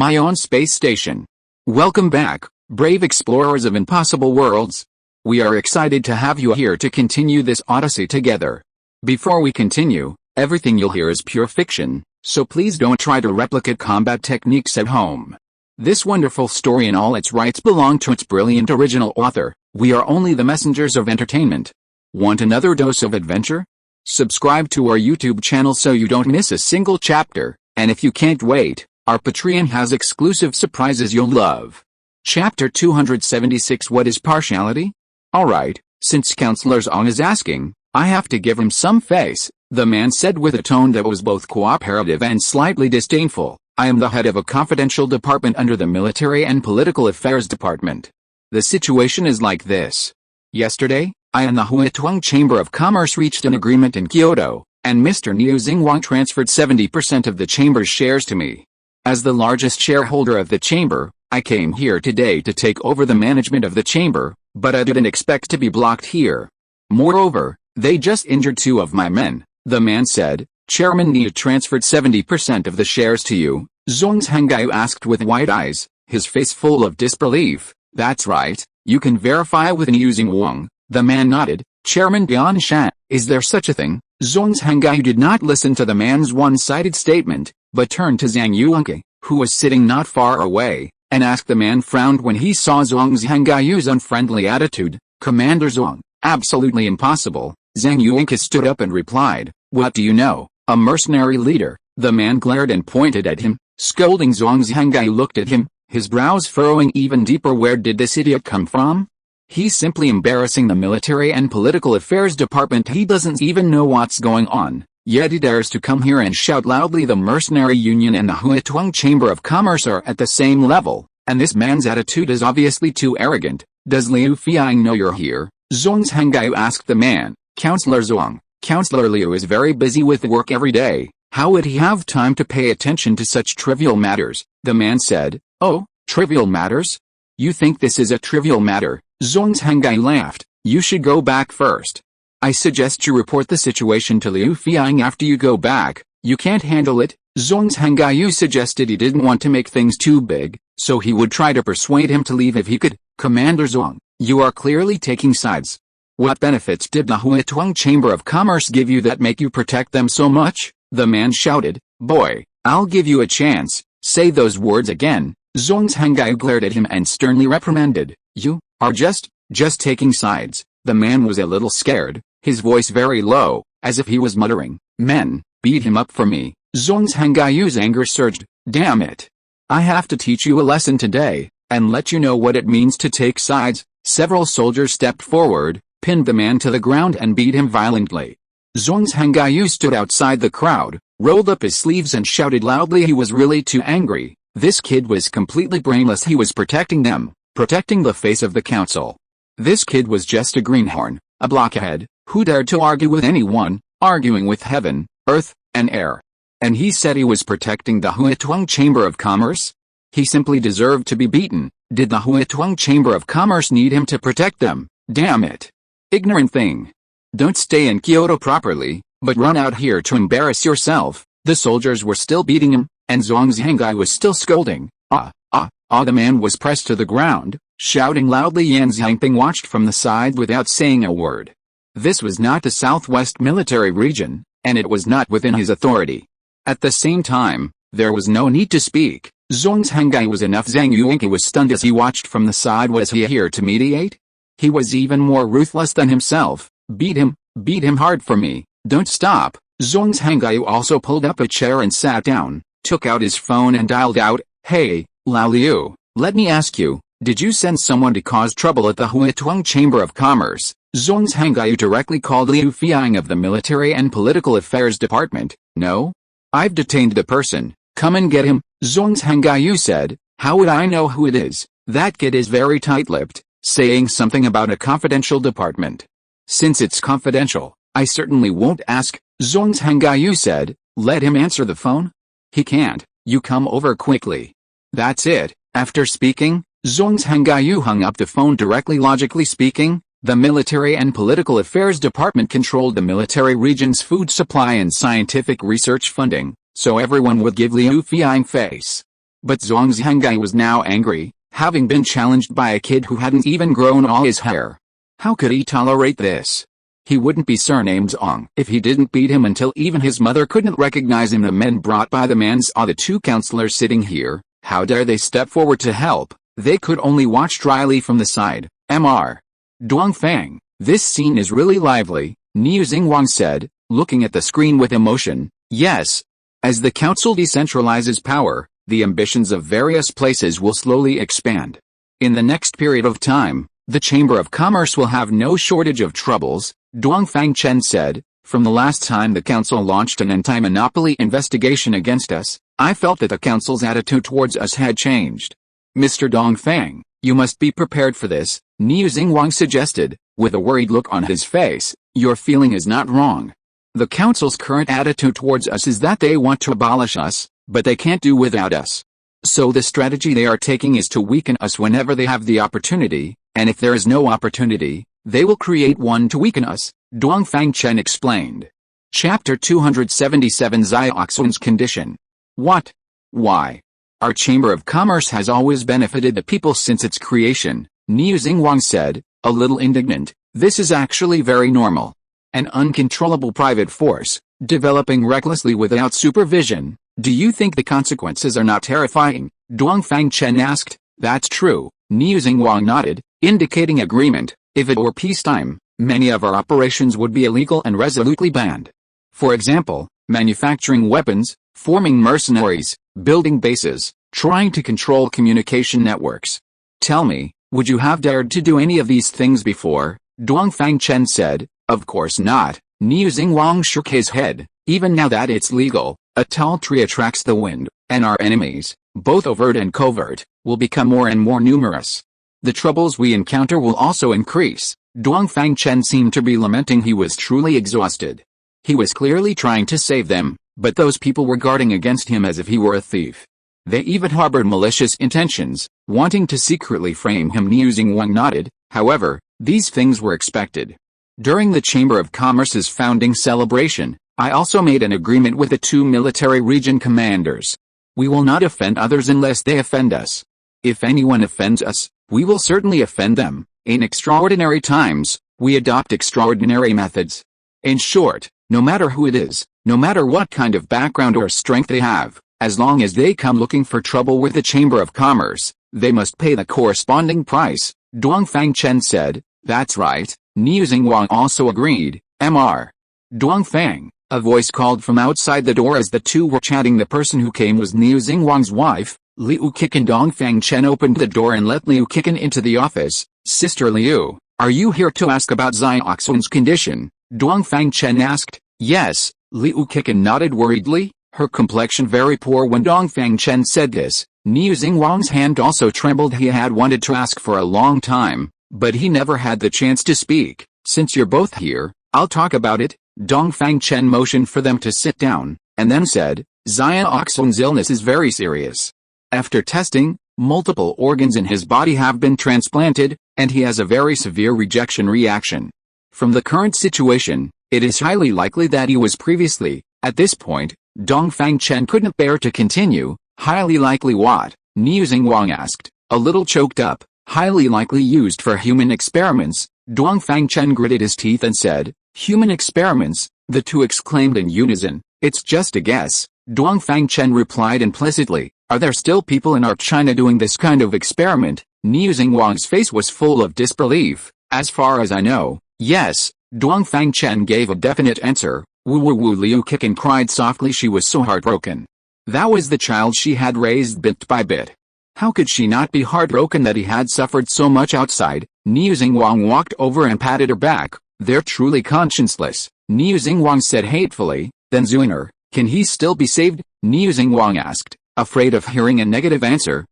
my own space station. Welcome back, brave explorers of impossible worlds. We are excited to have you here to continue this odyssey together. Before we continue, everything you'll hear is pure fiction, so please don't try to replicate combat techniques at home. This wonderful story in all its rights belong to its brilliant original author. We are only the messengers of entertainment. Want another dose of adventure? Subscribe to our YouTube channel so you don't miss a single chapter, and if you can't wait, our Patreon has exclusive surprises you'll love. Chapter 276 What is partiality? Alright, since Counselor Zong is asking, I have to give him some face, the man said with a tone that was both cooperative and slightly disdainful. I am the head of a confidential department under the Military and Political Affairs Department. The situation is like this. Yesterday, I and the Huituang Chamber of Commerce reached an agreement in Kyoto, and Mr. Niu Xingwang transferred 70% of the chamber's shares to me. As the largest shareholder of the chamber, I came here today to take over the management of the chamber, but I didn't expect to be blocked here. Moreover, they just injured 2 of my men, the man said. Chairman Niu transferred 70% of the shares to you, Zhong's Hangyu asked with wide eyes, his face full of disbelief. That's right, you can verify with Niu Xingwang, the man nodded. Chairman Dian Shan, is there such a thing? Zhong's Hangyu did not listen to the man's one-sided statement, but turned to Zhang Yuanke, who was sitting not far away, and asked. The man frowned when he saw Zhong's Hangyu's unfriendly attitude. Commander Zhong, absolutely impossible. Zhang Yuanke stood up and replied, what do you know? A mercenary leader. The man glared and pointed at him, scolding. Zhong's Hangyu looked at him, his brows furrowing even deeper. Where did this idiot come from? He's simply embarrassing the Military and Political Affairs Department. He doesn't even know what's going on, yet he dares to come here and shout loudly. The Mercenary Union and the Huituang Chamber of Commerce are at the same level, and this man's attitude is obviously too arrogant. Does Liu Fiang know you're here? Zhong's Hangyu asked the man. Counselor Zhong, Counselor Liu is very busy with work every day. How would he have time to pay attention to such trivial matters? The man said. Oh, trivial matters? You think this is a trivial matter? Zhong's Hangyu laughed. You should go back first. I suggest you report the situation to Liu Fiang after you go back. You can't handle it? Zhong's Hangyu suggested he didn't want to make things too big, so he would try to persuade him to leave if he could. Commander Zhong, you are clearly taking sides. What benefits did the Huituang Chamber of Commerce give you that make you protect them so much? The man shouted. Boy, I'll give you a chance. Say those words again. Zhong's Hangyu glared at him and sternly reprimanded. You are just taking sides. The man was a little scared, his voice very low, as if he was muttering. Men, beat him up for me. Zhong's Hangyu's anger surged. Damn it. I have to teach you a lesson today, and let you know what it means to take sides. Several soldiers stepped forward, pinned the man to the ground and beat him violently. Zhong's Hangyu stood outside the crowd, rolled up his sleeves and shouted loudly. He was really too angry. This kid was completely brainless. He was protecting them, protecting the face of the council. This kid was just a greenhorn, a blockhead, who dared to argue with anyone, arguing with heaven, earth, and air. And he said he was protecting the Huituang Chamber of Commerce? He simply deserved to be beaten. Did the Huituang Chamber of Commerce need him to protect them? Damn it. Ignorant thing. Don't stay in Kyoto properly, but run out here to embarrass yourself. The soldiers were still beating him, and Zhong's Hangyu was still scolding. The man was pressed to the ground, shouting loudly. Yan Xiangping watched from the side without saying a word. This was not the Southwest Military Region, and it was not within his authority. At the same time, there was no need to speak. Zhong's Hangyu was enough. Zhang Yuanke was stunned as he watched from the side. Was he here to mediate? He was even more ruthless than himself. Beat him hard for me. Don't stop. Zhong's Hangyu also pulled up a chair and sat down, took out his phone and dialed out. Hey, Lao Liu, let me ask you, did you send someone to cause trouble at the Huituang Chamber of Commerce? Zhong's Hangyu directly called Liu Fiang of the Military and Political Affairs Department. No? I've detained the person. Come and get him. Zhong's Hangyu said. How would I know who it is? That kid is very tight-lipped, saying something about a confidential department. Since it's confidential, I certainly won't ask. Zhong's Hangyu said. Let him answer the phone? He can't. You come over quickly. That's it. After speaking, Zhong's Hangyu hung up the phone directly. Logically speaking, the Military and Political Affairs Department controlled the military region's food supply and scientific research funding, so everyone would give Liu Fiang face. But Zhuang Zhengai was now angry, having been challenged by a kid who hadn't even grown all his hair. How could he tolerate this? He wouldn't be surnamed Zhang if he didn't beat him until even his mother couldn't recognize him. The men brought by the man saw the two counselors sitting here. How dare they step forward to help? They could only watch dryly from the side. Mr. Dongfang, this scene is really lively, Niu Xingwang said, looking at the screen with emotion. Yes. As the council decentralizes power, the ambitions of various places will slowly expand. In the next period of time, the Chamber of Commerce will have no shortage of troubles, Dongfang Chen said. From the last time the council launched an anti-monopoly investigation against us, I felt that the council's attitude towards us had changed. Mr. Dongfang, you must be prepared for this, Niu Xingwang suggested, with a worried look on his face. Your feeling is not wrong. The council's current attitude towards us is that they want to abolish us, but they can't do without us. So the strategy they are taking is to weaken us whenever they have the opportunity, and if there is no opportunity, they will create one to weaken us, Dongfang Chen explained. Chapter 277 Xiaolin's condition. What? Why? Our Chamber of Commerce has always benefited the people since its creation, Niu Xingwang said, a little indignant. This is actually very normal. An uncontrollable private force, developing recklessly without supervision. Do you think the consequences are not terrifying? Dongfang Chen asked. That's true, Niu Xingwang nodded, indicating agreement. If it were peacetime, many of our operations would be illegal and resolutely banned. For example, manufacturing weapons, forming mercenaries, building bases, trying to control communication networks. Tell me, would you have dared to do any of these things before? Dongfang Chen said. Of course not, Niu Xingwang shook his head. Even now that it's legal, a tall tree attracts the wind, and our enemies, both overt and covert, will become more and more numerous. The troubles we encounter will also increase. Dongfang Chen seemed to be lamenting he was truly exhausted. He was clearly trying to save them, but those people were guarding against him as if he were a thief. They even harbored malicious intentions, wanting to secretly frame him. Niu Xingwang nodded. However, these things were expected. During the Chamber of Commerce's founding celebration, I also made an agreement with the two military region commanders. We will not offend others unless they offend us. If anyone offends us, we will certainly offend them. In extraordinary times, we adopt extraordinary methods. In short, no matter who it is, no matter what kind of background or strength they have, as long as they come looking for trouble with the Chamber of Commerce, they must pay the corresponding price, Dongfang Chen said. That's right, Niu Xingwang also agreed. Mr. Dongfang, a voice called from outside the door as the two were chatting. The person who came was Niu Xingwang's wife, Liu Qiqan. Dongfang Chen opened the door and let Liu Qiqan into the office. Sister Liu, are you here to ask about Xiaolin's condition? Dongfang Chen asked. Yes, Liu Qiqan nodded worriedly, her complexion very poor. When Dongfang Chen said this, Niu Xingwang's hand also trembled. He had wanted to ask for a long time, but he never had the chance to speak. Since you're both here, I'll talk about it. Dongfang Chen motioned for them to sit down, and then said, Xiaolin's illness is very serious. After testing, multiple organs in his body have been transplanted, and he has a very severe rejection reaction. From the current situation, it is highly likely that he was previously. At this point, Dongfang Chen couldn't bear to continue. Highly likely what? Niu Xingwang asked, a little choked up. Highly likely used for human experiments. Dongfang Chen gritted his teeth and said, human experiments? The two exclaimed in unison. It's just a guess. Dongfang Chen replied implicitly, are there still people in our China doing this kind of experiment? Niu Xingwang's face was full of disbelief. As far as I know, yes. Dongfang Chen gave a definite answer. Woo woo woo. Liu Qiqan cried softly. She was so heartbroken. That was the child she had raised bit by bit. How could she not be heartbroken that he had suffered so much outside? Niu Xingwang walked over and patted her back. They're truly conscienceless, Niu Xingwang said hatefully. Then Zuiner, can he still be saved? Niu Xingwang asked, afraid of hearing a negative answer.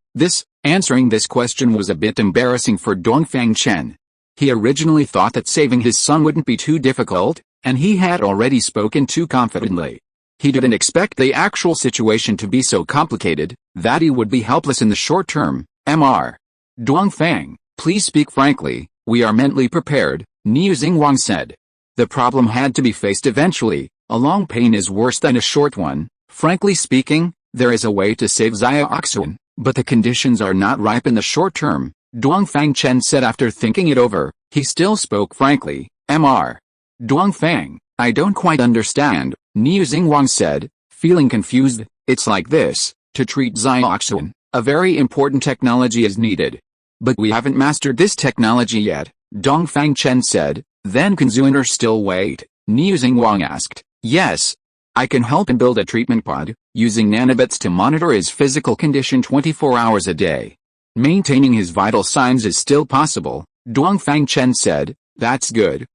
Answering this question was a bit embarrassing for Dongfang Chen. He originally thought that saving his son wouldn't be too difficult, and he had already spoken too confidently. He didn't expect the actual situation to be so complicated, that he would be helpless in the short term. Mr. Dongfang, please speak frankly, we are mentally prepared, Niu Xingwang said. The problem had to be faced eventually. A long pain is worse than a short one. Frankly speaking, There is a way to save Xiaolin, but the conditions are not ripe in the short term, Dongfang Chen said after thinking it over. He still spoke frankly. Mr. Dongfang, I don't quite understand, Niu Xingwang said, feeling confused. It's like this, to treat Xiaolin, a very important technology is needed. But we haven't mastered this technology yet, Dongfang Chen said. Then can Zuiner still wait? Niu Xingwang asked. Yes. I can help him build a treatment pod, using nanobots to monitor his physical condition 24 hours a day. Maintaining his vital signs is still possible, Dongfang Chen said. That's good,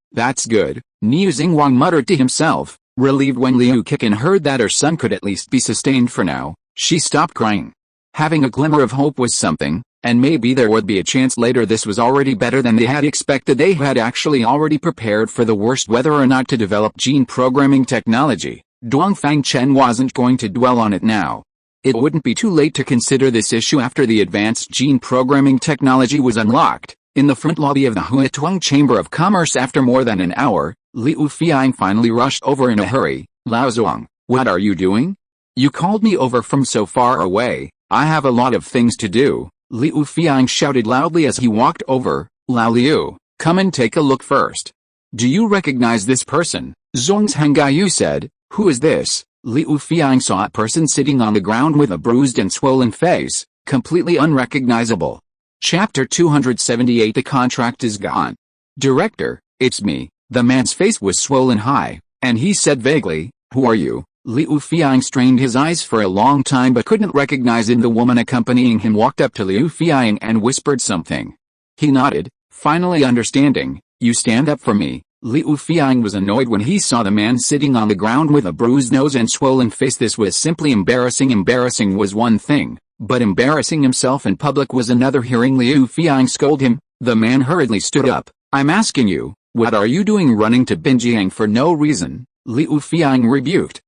Niu Xingwang muttered to himself, relieved when Liu Qiqin heard that her son could at least be sustained for now. She stopped crying. Having a glimmer of hope was something, and maybe there would be a chance later. This was already better than they had expected. They had actually already prepared for the worst, whether or not to develop gene programming technology. Dongfang Chen wasn't going to dwell on it now. It wouldn't be too late to consider this issue after the advanced gene programming technology was unlocked. In the front lobby of the Huituang Chamber of Commerce after more than an hour, Liu Fiang finally rushed over in a hurry. Lao Zhuang, what are you doing? You called me over from so far away. I have a lot of things to do, Liu Fiang shouted loudly as he walked over. Lao Liu, come and take a look first. Do you recognize this person? Zhong's Hangayu said. Who is this? Liu Fiang saw a person sitting on the ground with a bruised and swollen face, completely unrecognizable. Chapter 278. The contract is gone. Director, it's me. The man's face was swollen high, and he said vaguely, who are you? Liu Fiang strained his eyes for a long time but couldn't recognize him. The woman accompanying him walked up to Liu Fiang and whispered something. He nodded, finally understanding. You stand up for me. Liu Fiang was annoyed when he saw the man sitting on the ground with a bruised nose and swollen face. This was simply embarrassing. Embarrassing was one thing, but embarrassing himself in public was another. Hearing Liu Fiang scold him, the man hurriedly stood up. I'm asking you, what are you doing running to Binjiang for no reason? Liu Fiang rebuked.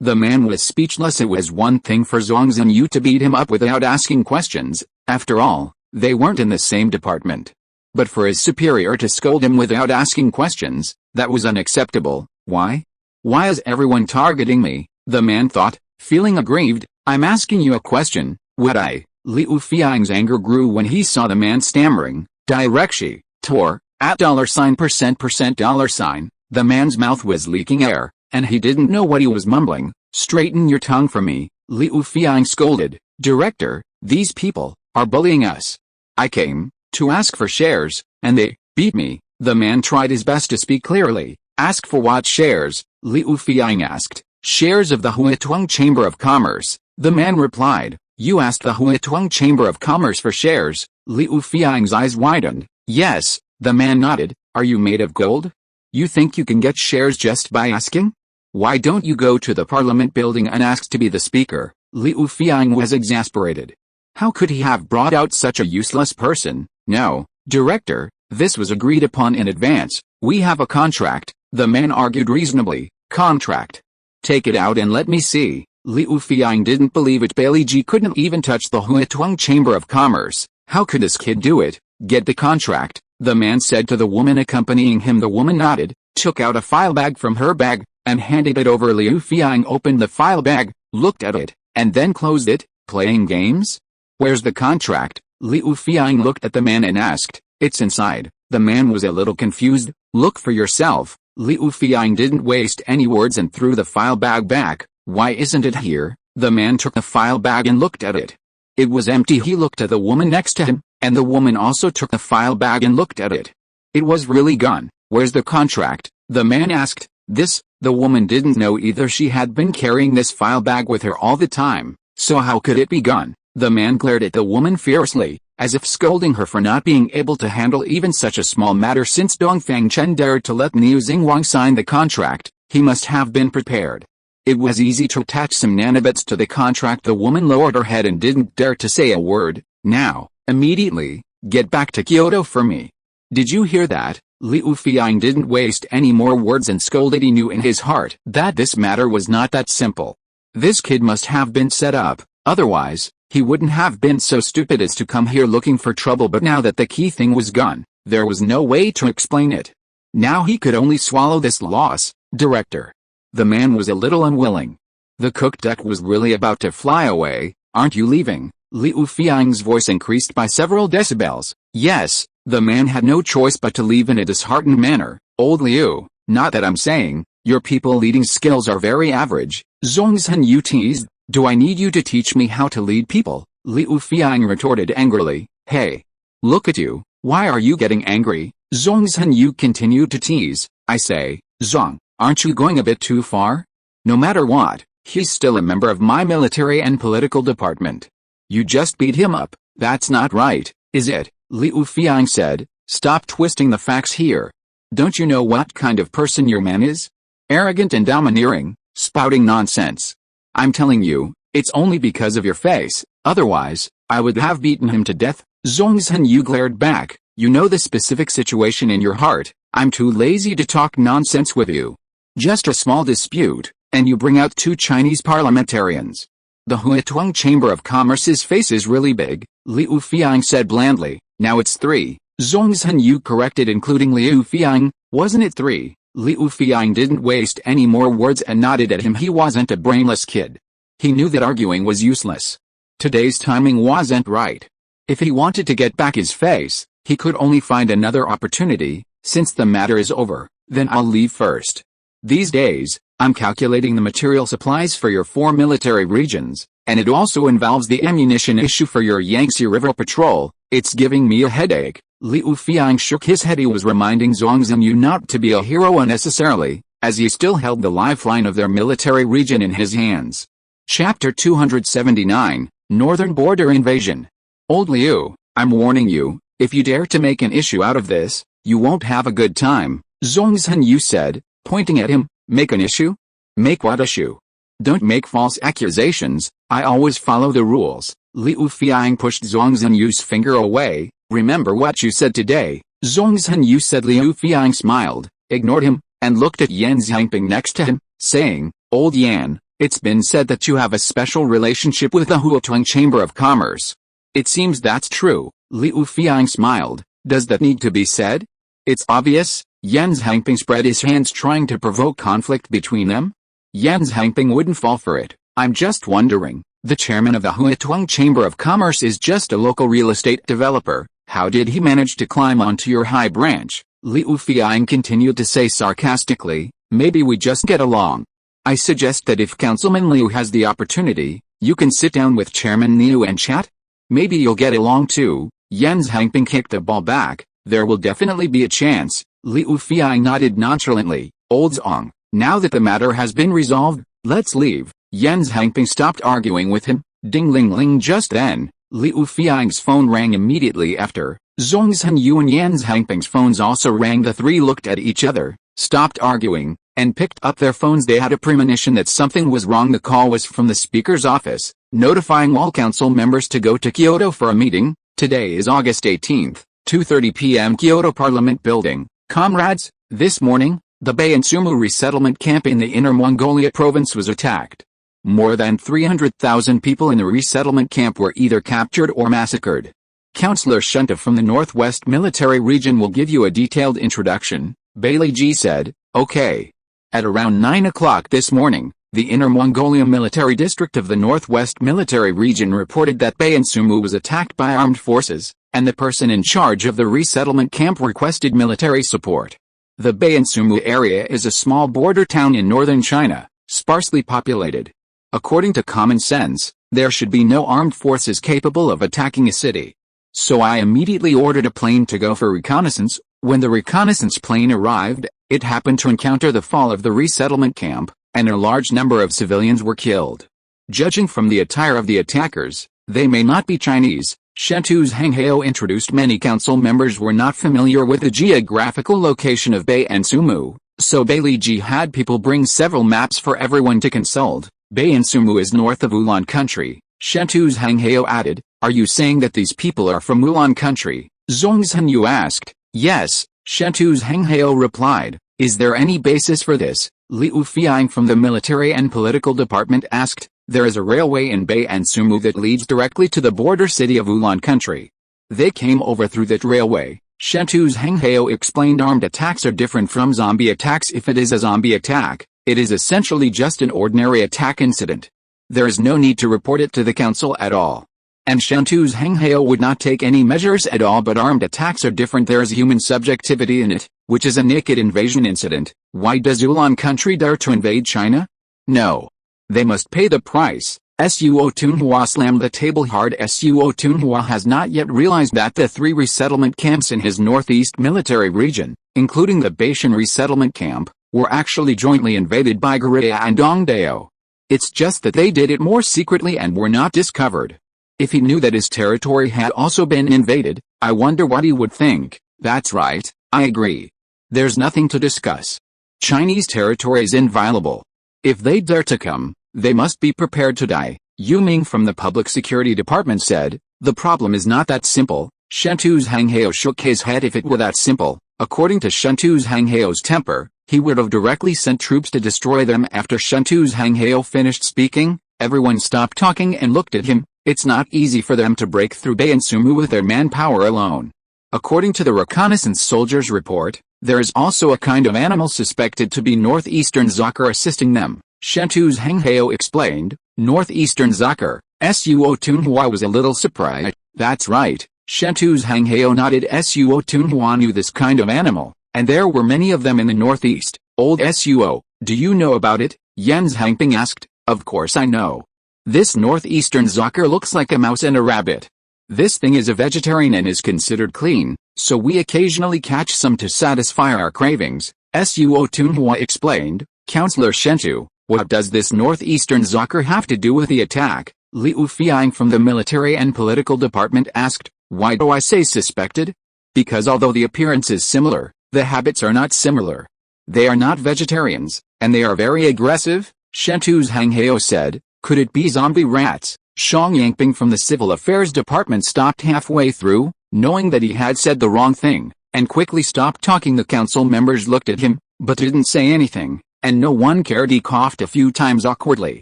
The man was speechless. It was one thing for Zhang Zhenyu to beat him up without asking questions. After all, they weren't in the same department. But for his superior to scold him without asking questions, that was unacceptable. Why? Why is everyone targeting me? The man thought, feeling aggrieved. I'm asking you a question. What I? Liu Fiang's anger grew when he saw the man stammering. Direction, Tor, at $%. The man's mouth was leaking air, and he didn't know what he was mumbling. Straighten your tongue for me, Liu Fiang scolded. Director, these people are bullying us. I came to ask for shares, and they beat me. The man tried his best to speak clearly. Ask for what shares? Liu Fiang asked. Shares of the Huituang Chamber of Commerce. The man replied. You asked the Huituang Chamber of Commerce for shares? Liu Fiang's eyes widened. Yes, the man nodded. Are you made of gold? You think you can get shares just by asking? Why don't you go to the parliament building and ask to be the speaker? Liu Fiang was exasperated. How could he have brought out such a useless person? No, director, this was agreed upon in advance. We have a contract, the man argued reasonably. Contract? Take it out and let me see. Liu Fiang didn't believe it. Bailey Ji couldn't even touch the Huituang Chamber of Commerce. How could this kid do it? Get the contract, the man said to the woman accompanying him. The woman nodded, took out a file bag from her bag, and handed it over. Liu Fiang opened the file bag, looked at it, and then closed it. Playing games? Where's the contract? Liu Fiang looked at the man and asked. It's inside. The man was a little confused. Look for yourself. Liu Fiang didn't waste any words and threw the file bag back. Why isn't it here? The man took the file bag and looked at it. It was empty. He looked at the woman next to him, and the woman also took the file bag and looked at it. It was really gone. Where's the contract? The man asked. The woman didn't know either. She had been carrying this file bag with her all the time, so how could it be gone? The man glared at the woman fiercely, as if scolding her for not being able to handle even such a small matter. Since Dongfang Chen dared to let Niu Xingwang sign the contract, he must have been prepared. It was easy to attach some nanobots to the contract. The woman lowered her head and didn't dare to say a word. Now, immediately, get back to Kyoto for me. Did you hear that? Liu Fiang didn't waste any more words and scolded. He knew in his heart that this matter was not that simple. This kid must have been set up, otherwise, he wouldn't have been so stupid as to come here looking for trouble. But now that the key thing was gone, there was no way to explain it. Now he could only swallow this loss. Director. The man was a little unwilling. The cook deck was really about to fly away. Aren't you leaving? Liu Fiang's voice increased by several decibels. Yes, the man had no choice but to leave in a disheartened manner. Old Liu, not that I'm saying your people leading skills are very average. Zongzhen Yu teased. Do I need you to teach me how to lead people? Liu Fiang retorted angrily. Hey, look at you, why are you getting angry? Zongzhen Yu continued to tease. I say, Zong, aren't you going a bit too far? No matter what, he's still a member of my military and political department. You just beat him up. That's not right, is it? Liu Fiang said. Stop twisting the facts here. Don't you know what kind of person your man is? Arrogant and domineering, spouting nonsense. I'm telling you, it's only because of your face, otherwise, I would have beaten him to death. Zongzhen Yu glared back. You know the specific situation in your heart. I'm too lazy to talk nonsense with you. Just a small dispute, and you bring out two Chinese parliamentarians. The Huituang Chamber of Commerce's face is really big, Liu Fiang said blandly. Now it's 3. Zongzhen Yu corrected, including Liu Fiang. Wasn't it 3? Liu Fiang didn't waste any more words and nodded at him. He wasn't a brainless kid. He knew that arguing was useless. Today's timing wasn't right. If he wanted to get back his face, he could only find another opportunity. Since the matter is over, then I'll leave first. These days, I'm calculating the material supplies for your 4 military regions, and it also involves the ammunition issue for your Yangtze River Patrol. It's giving me a headache. Liu Fiang shook his head. He was reminding Zongzhen Yu not to be a hero unnecessarily, as he still held the lifeline of their military region in his hands. Chapter 279, Northern Border Invasion. Old Liu, I'm warning you, if you dare to make an issue out of this, you won't have a good time, Zongzhen Yu said, pointing at him. Make an issue? Make what issue? Don't make false accusations. I always follow the rules. Liu Fiang pushed Zongzhen Yu's finger away. Remember what you said today, Zongzhen Yu said. Liu Fiang smiled, ignored him, and looked at Yan Xiangping next to him, saying, Old Yan, it's been said that you have a special relationship with the Huituang Chamber of Commerce. It seems that's true. Liu Fiang smiled. Does that need to be said? It's obvious. Yan Xiangping spread his hands, trying to provoke conflict between them. Yan Xiangping wouldn't fall for it. I'm just wondering, the chairman of the Huituang Chamber of Commerce is just a local real estate developer. How did he manage to climb onto your high branch? Liu Fiang continued to say sarcastically. Maybe we just get along. I suggest that if Councilman Liu has the opportunity, you can sit down with Chairman Liu and chat. Maybe you'll get along too. Yan Xiangping kicked the ball back. There will definitely be a chance. Liu Fiang nodded nonchalantly. Old Zong, now that the matter has been resolved, let's leave. Yan Xiangping stopped arguing with him. Ding-ling-ling. Just then, Liu Fiang's phone rang immediately after. Zongzhen Yu and Yan Xiangping's phones also rang. The three looked at each other, stopped arguing, and picked up their phones. They had a premonition that something was wrong. The call was from the speaker's office, notifying all council members to go to Kyoto for a meeting. Today is August 18th, 2:30 p.m. Kyoto Parliament Building. Comrades, this morning, the Bayansumu resettlement camp in the Inner Mongolia province was attacked. More than 300,000 people in the resettlement camp were either captured or massacred. Councillor Shunta from the Northwest Military Region will give you a detailed introduction, Bailey G said. Okay. At around 9 o'clock this morning, the Inner Mongolia Military District of the Northwest Military Region reported that Bayansumu was attacked by armed forces, and the person in charge of the resettlement camp requested military support. The Bayansumu area is a small border town in northern China, sparsely populated. According to common sense, there should be no armed forces capable of attacking a city. So I immediately ordered a plane to go for reconnaissance. When the reconnaissance plane arrived, it happened to encounter the fall of the resettlement camp, and a large number of civilians were killed. Judging from the attire of the attackers, they may not be Chinese. Shentu's Hang Heo introduced. Many council members were not familiar with the geographical location of Bayansumu, so Bailey Ji had people bring several maps for everyone to consult. Bayansumu is north of Ulan country, Shentu's Hang Heo added. Are you saying that these people are from Ulan country? Zongzhen Yu asked. Yes, Shentu's Hang Heo replied. Is there any basis for this? Liu Fiang from the military and political department asked. There is a railway in Bayansumu that leads directly to the border city of Ulan country. They came over through that railway. Shentu's Hang Heo explained. Armed attacks are different from zombie attacks. If it is a zombie attack, It is essentially just an ordinary attack incident. There is no need to report it to the council at all. And Shantu's Hanghao would not take any measures at all, but armed attacks are different. There is human subjectivity in it, which is a naked invasion incident. Why does Yulan country dare to invade China? No. They must pay the price. Suo Tunhua slammed the table hard. Suo Tunhua has not yet realized that the 3 resettlement camps in his northeast military region, including the Baishan resettlement camp, were actually jointly invaded by Korea and Dongdao. It's just that they did it more secretly and were not discovered. If he knew that his territory had also been invaded, I wonder what he would think. That's right, I agree. There's nothing to discuss. Chinese territory is inviolable. If they dare to come, they must be prepared to die. Yu Ming from the Public Security Department said, the problem is not that simple. Shantu's Hanghao shook his head. If it were that simple, according to Shantu's Hanghao's temper, he would have directly sent troops to destroy them. After Shantu's Hanghao finished speaking, everyone stopped talking and looked at him. It's not easy for them to break through Bay and Sumu with their manpower alone. According to the reconnaissance soldiers' report, there is also a kind of animal suspected to be northeastern Zocker assisting them. Shantu's Hanghao explained, northeastern Zocker. Suo Tunhua was a little surprised. That's right, Shantu's Hanghao nodded. Suo Tunhua knew this kind of animal, and there were many of them in the northeast. Old Suo, do you know about it? Jens Hangping asked. Of course I know. This northeastern Zocker looks like a mouse and a rabbit. This thing is a vegetarian and is considered clean, so we occasionally catch some to satisfy our cravings, Suo Tunhua explained. Counselor Shentu, what does this northeastern Zocker have to do with the attack? Liu Fiang from the Military and Political Department asked. Why do I say suspected? Because although the appearance is similar, the habits are not similar. They are not vegetarians, and they are very aggressive, Shentu's Hanghao said. Could it be zombie rats? Xiang Yangping from the Civil Affairs Department stopped halfway through, knowing that he had said the wrong thing, and quickly stopped talking. The council members looked at him, but didn't say anything, and no one cared. He coughed a few times awkwardly.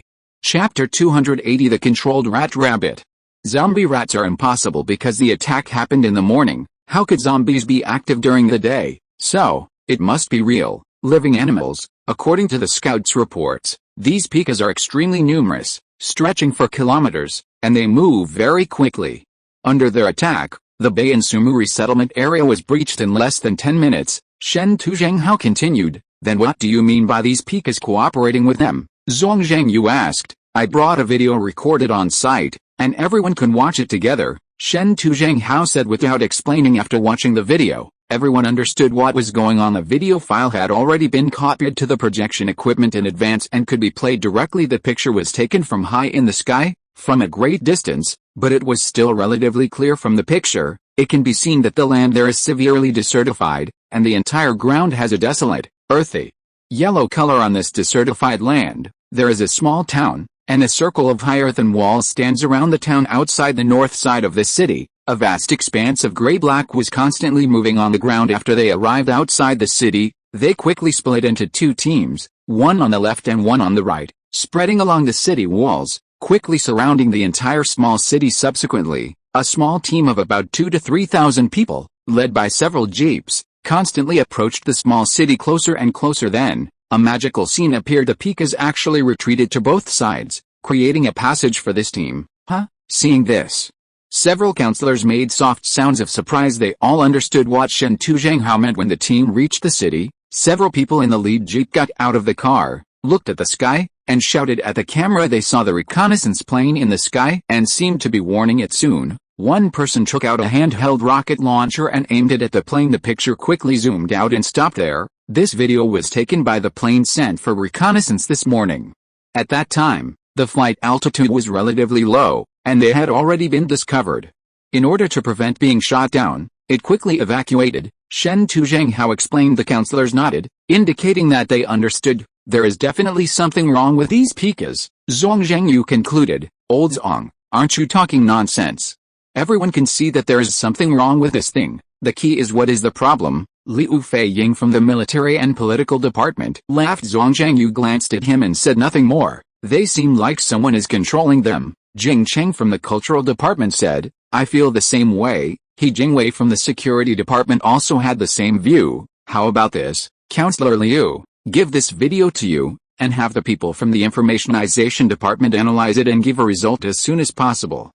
Chapter 280 The Controlled Rat Rabbit. Zombie rats are impossible because the attack happened in the morning. How could zombies be active during the day? So, it must be real, living animals. According to the scouts' reports, these pikas are extremely numerous, stretching for kilometers, and they move very quickly. Under their attack, the Bay and Sumu resettlement area was breached in less than 10 minutes. Shen Tuzhenghao continued, then what do you mean by these pikas cooperating with them? Zhong Zhengyu asked. I brought a video recorded on site, and everyone can watch it together, Shen Tuzhenghao said without explaining. After watching the video, everyone understood what was going on. The video file had already been copied to the projection equipment in advance and could be played directly. The picture was taken from high in the sky, from a great distance, but it was still relatively clear from the picture. It can be seen that the land there is severely desertified, and the entire ground has a desolate, earthy, yellow color. On this desertified land, there is a small town, and a circle of high earthen walls stands around the town. Outside the north side of the city, a vast expanse of gray-black was constantly moving on the ground. After they arrived outside the city, they quickly split into 2 teams, one on the left and one on the right, spreading along the city walls, quickly surrounding the entire small city. Subsequently, a small team of about 2,000 to 3,000 people, led by several jeeps, constantly approached the small city closer and closer. Then, a magical scene appeared. The pikas actually retreated to both sides, creating a passage for this team. Huh? Seeing this, several counselors made soft sounds of surprise. They all understood what Shen Tuzhenghao meant. When the team reached the city, several people in the lead jeep got out of the car, looked at the sky, and shouted at the camera. They saw the reconnaissance plane in the sky and seemed to be warning it soon. One person took out a handheld rocket launcher and aimed it at the plane. The picture quickly zoomed out and stopped there. This video was taken by the plane sent for reconnaissance this morning. At that time, the flight altitude was relatively low, and they had already been discovered. In order to prevent being shot down, it quickly evacuated, Shen Tuzhenghao explained. The counselors nodded, indicating that they understood. There is definitely something wrong with these pikas, Zhong Zhengyu concluded. Old Zhong, aren't you talking nonsense? Everyone can see that there is something wrong with this thing. The key is, what is the problem? Liu Feiying from the Military and Political Department laughed. Zhong Zhengyu glanced at him and said nothing more. They seem like someone is controlling them. Jing Cheng from the Cultural Department said, I feel the same way. He Jingwei from the Security Department also had the same view. How about this, Counselor Liu? Give this video to you, and have the people from the informationization department analyze it and give a result as soon as possible.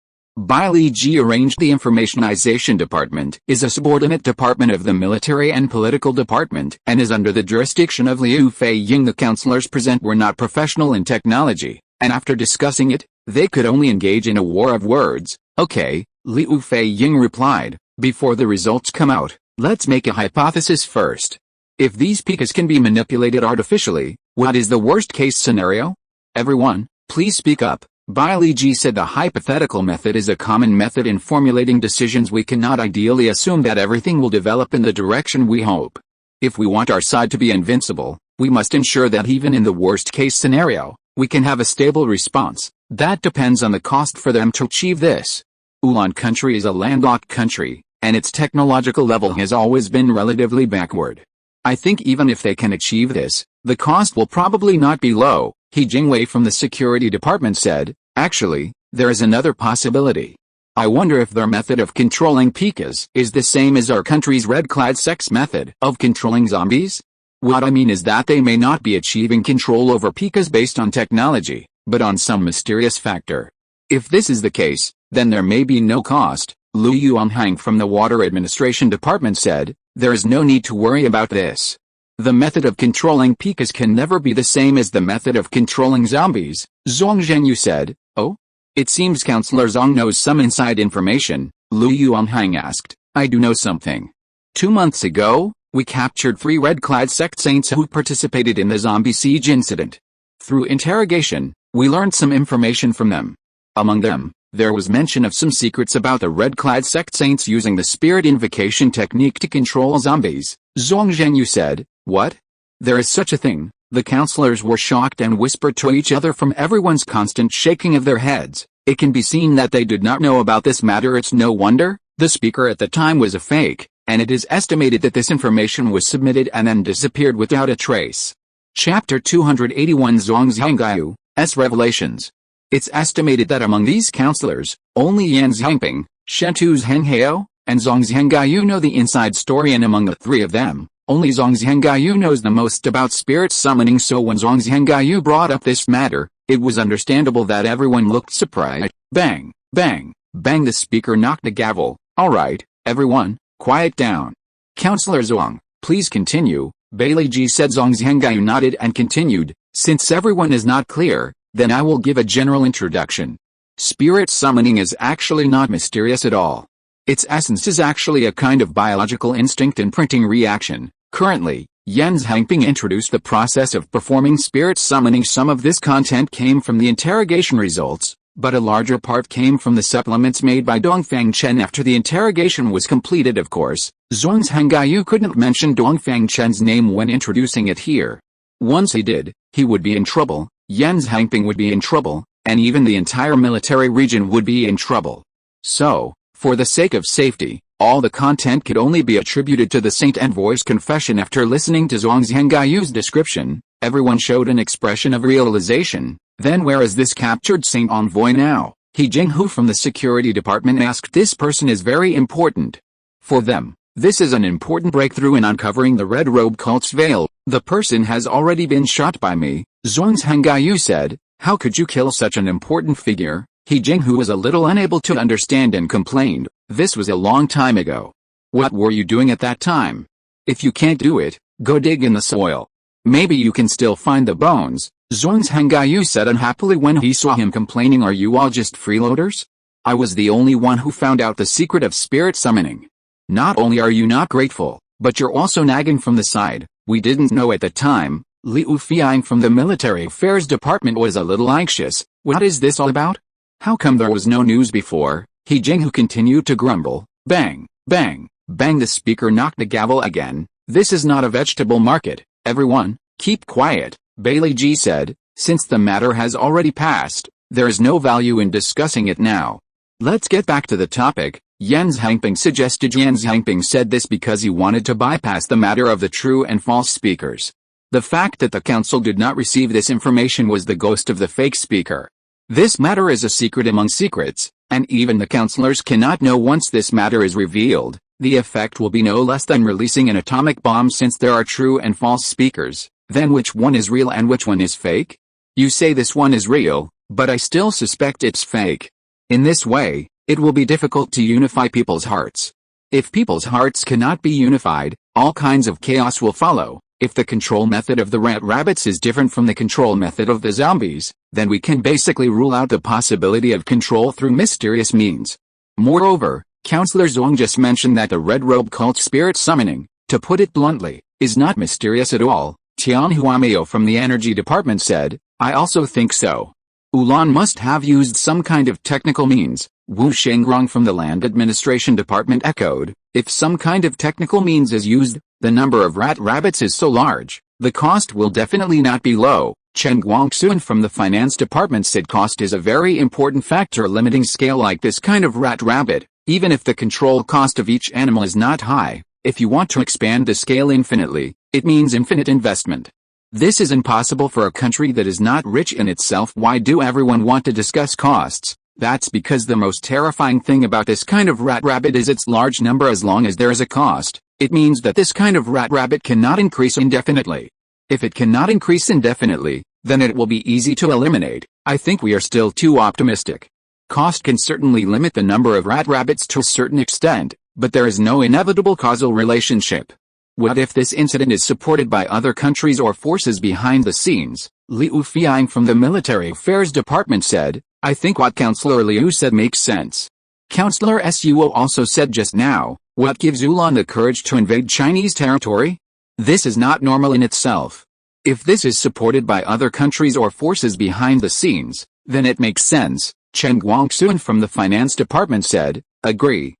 Bailey Ji arranged the informationization department is a subordinate department of the military and political department and is under the jurisdiction of Liu Feiying. The counselors present were not professional in technology, and after discussing it, they could only engage in a war of words. Okay, Liu Feiying replied, before the results come out, let's make a hypothesis first. If these pikas can be manipulated artificially, what is the worst case scenario? Everyone, please speak up. Bailey Ji said the hypothetical method is a common method in formulating decisions. We cannot ideally assume that everything will develop in the direction we hope. If we want our side to be invincible, we must ensure that even in the worst case scenario, we can have a stable response. That depends on the cost for them to achieve this. Ulan country is a landlocked country, and its technological level has always been relatively backward. I think even if they can achieve this, the cost will probably not be low. He Jingwei from the security department said, actually, there is another possibility. I wonder if their method of controlling pikas is the same as our country's red-clad sect's method of controlling zombies? What I mean is that they may not be achieving control over pikas based on technology, but on some mysterious factor. If this is the case, then there may be no cost. Lu Yuanhang from the Water Administration Department said, there is no need to worry about this. The method of controlling pikas can never be the same as the method of controlling zombies, Zhong Zhenyu said. Oh? It seems Counselor Zhong knows some inside information, Lu Yuanhang asked. I do know something. 2 months ago, we captured 3 red-clad sect saints who participated in the zombie siege incident. Through interrogation, we learned some information from them. Among them, there was mention of some secrets about the red-clad sect saints using the spirit invocation technique to control zombies, Zhong Zhenyu said. What? There is such a thing? The counselors were shocked and whispered to each other from everyone's constant shaking of their heads. It can be seen that they did not know about this matter. It's no wonder. The speaker at the time was a fake, and it is estimated that this information was submitted and then disappeared without a trace. Chapter 281 Zhongzhangyu's Revelations. It's estimated that among these counselors, only Yan Zhangping, Shentu's Henghao, and Zhongzhangyu know the inside story, and among the 3 of them, only Zhongzhangyu knows the most about spirit summoning. So when Zhongzhangyu brought up this matter, it was understandable that everyone looked surprised. Bang, bang, bang, the speaker knocked the gavel. Alright, everyone, quiet down. Counselor Zhong, please continue, Bailey Ji said. Zhongzhangyu nodded and continued, since everyone is not clear, then I will give a general introduction. Spirit summoning is actually not mysterious at all. Its essence is actually a kind of biological instinct imprinting reaction. Currently, Yan Zhangping introduced the process of performing spirit summoning. Some of this content came from the interrogation results, but a larger part came from the supplements made by Dongfang Chen after the interrogation was completed. Of course, Zhongzhangyu couldn't mention Dongfang Chen's name when introducing it here. Once he did, he would be in trouble, Yan Zhangping would be in trouble, and even the entire military region would be in trouble. So, for the sake of safety, all the content could only be attributed to the saint and voiced confession. After listening to Zhongzhangyu's description, everyone showed an expression of realization. Then where is this captured saint envoy now? He Jinghu from the security department asked. This person is very important. For them, this is an important breakthrough in uncovering the red robe cult's veil. The person has already been shot by me, Zhongzhangyu said. How could you kill such an important figure? He Jinghu was a little unable to understand and complained. This was a long time ago. What were you doing at that time? If you can't do it, go dig in the soil. Maybe you can still find the bones, Zhongzhangyu said unhappily when he saw him complaining. Are you all just freeloaders? I was the only one who found out the secret of spirit summoning. Not only are you not grateful, but you're also nagging from the side. We didn't know at the time. Liu Feiying from the military affairs department was a little anxious. What is this all about? How come there was no news before? He Jinghu continued to grumble. Bang, bang, bang, the speaker knocked the gavel again. This is not a vegetable market. Everyone, keep quiet, Bailey Ji said. Since the matter has already passed, there is no value in discussing it now. Let's get back to the topic. Yan Zhangping suggested. Yan Zhangping said this because he wanted to bypass the matter of the true and false speakers. The fact that the council did not receive this information was the ghost of the fake speaker. This matter is a secret among secrets, and even the counselors cannot know. Once this matter is revealed, the effect will be no less than releasing an atomic bomb. Since there are true and false speakers, Then which one is real and which one is fake? You say this one is real, but I still suspect it's fake. In this way, it will be difficult to unify people's hearts. If people's hearts cannot be unified, all kinds of chaos will follow. If the control method of the rabbits is different from the control method of the zombies, then we can basically rule out the possibility of control through mysterious means. Moreover, Counselor Zong just mentioned that the red robe cult spirit summoning, to put it bluntly, is not mysterious at all. Tian Huameo from the energy department said, I also think so. Ulan must have used some kind of technical means. Wu Shengrong from the land administration department echoed, if some kind of technical means is used, the number of rabbits is so large, the cost will definitely not be low. Chen Guangxun from the finance department said cost is a very important factor limiting scale like this kind of rabbit, even if the control cost of each animal is not high. If you want to expand the scale infinitely, it means infinite investment. This is impossible for a country that is not rich in itself. Why do everyone want to discuss costs? That's because the most terrifying thing about this kind of rabbit is its large number. As long as there is a cost, it means that this kind of rabbit cannot increase indefinitely. If it cannot increase indefinitely, then it will be easy to eliminate. I think we are still too optimistic. Cost can certainly limit the number of rabbits to a certain extent, but there is no inevitable causal relationship. What if this incident is supported by other countries or forces behind the scenes? Liu Fiang from the Military Affairs Department said, I think what Counselor Liu said makes sense. Counselor Suo also said just now, what gives Ulan the courage to invade Chinese territory? This is not normal in itself. If this is supported by other countries or forces behind the scenes, then it makes sense. Chen Guangxun from the finance department said, agree.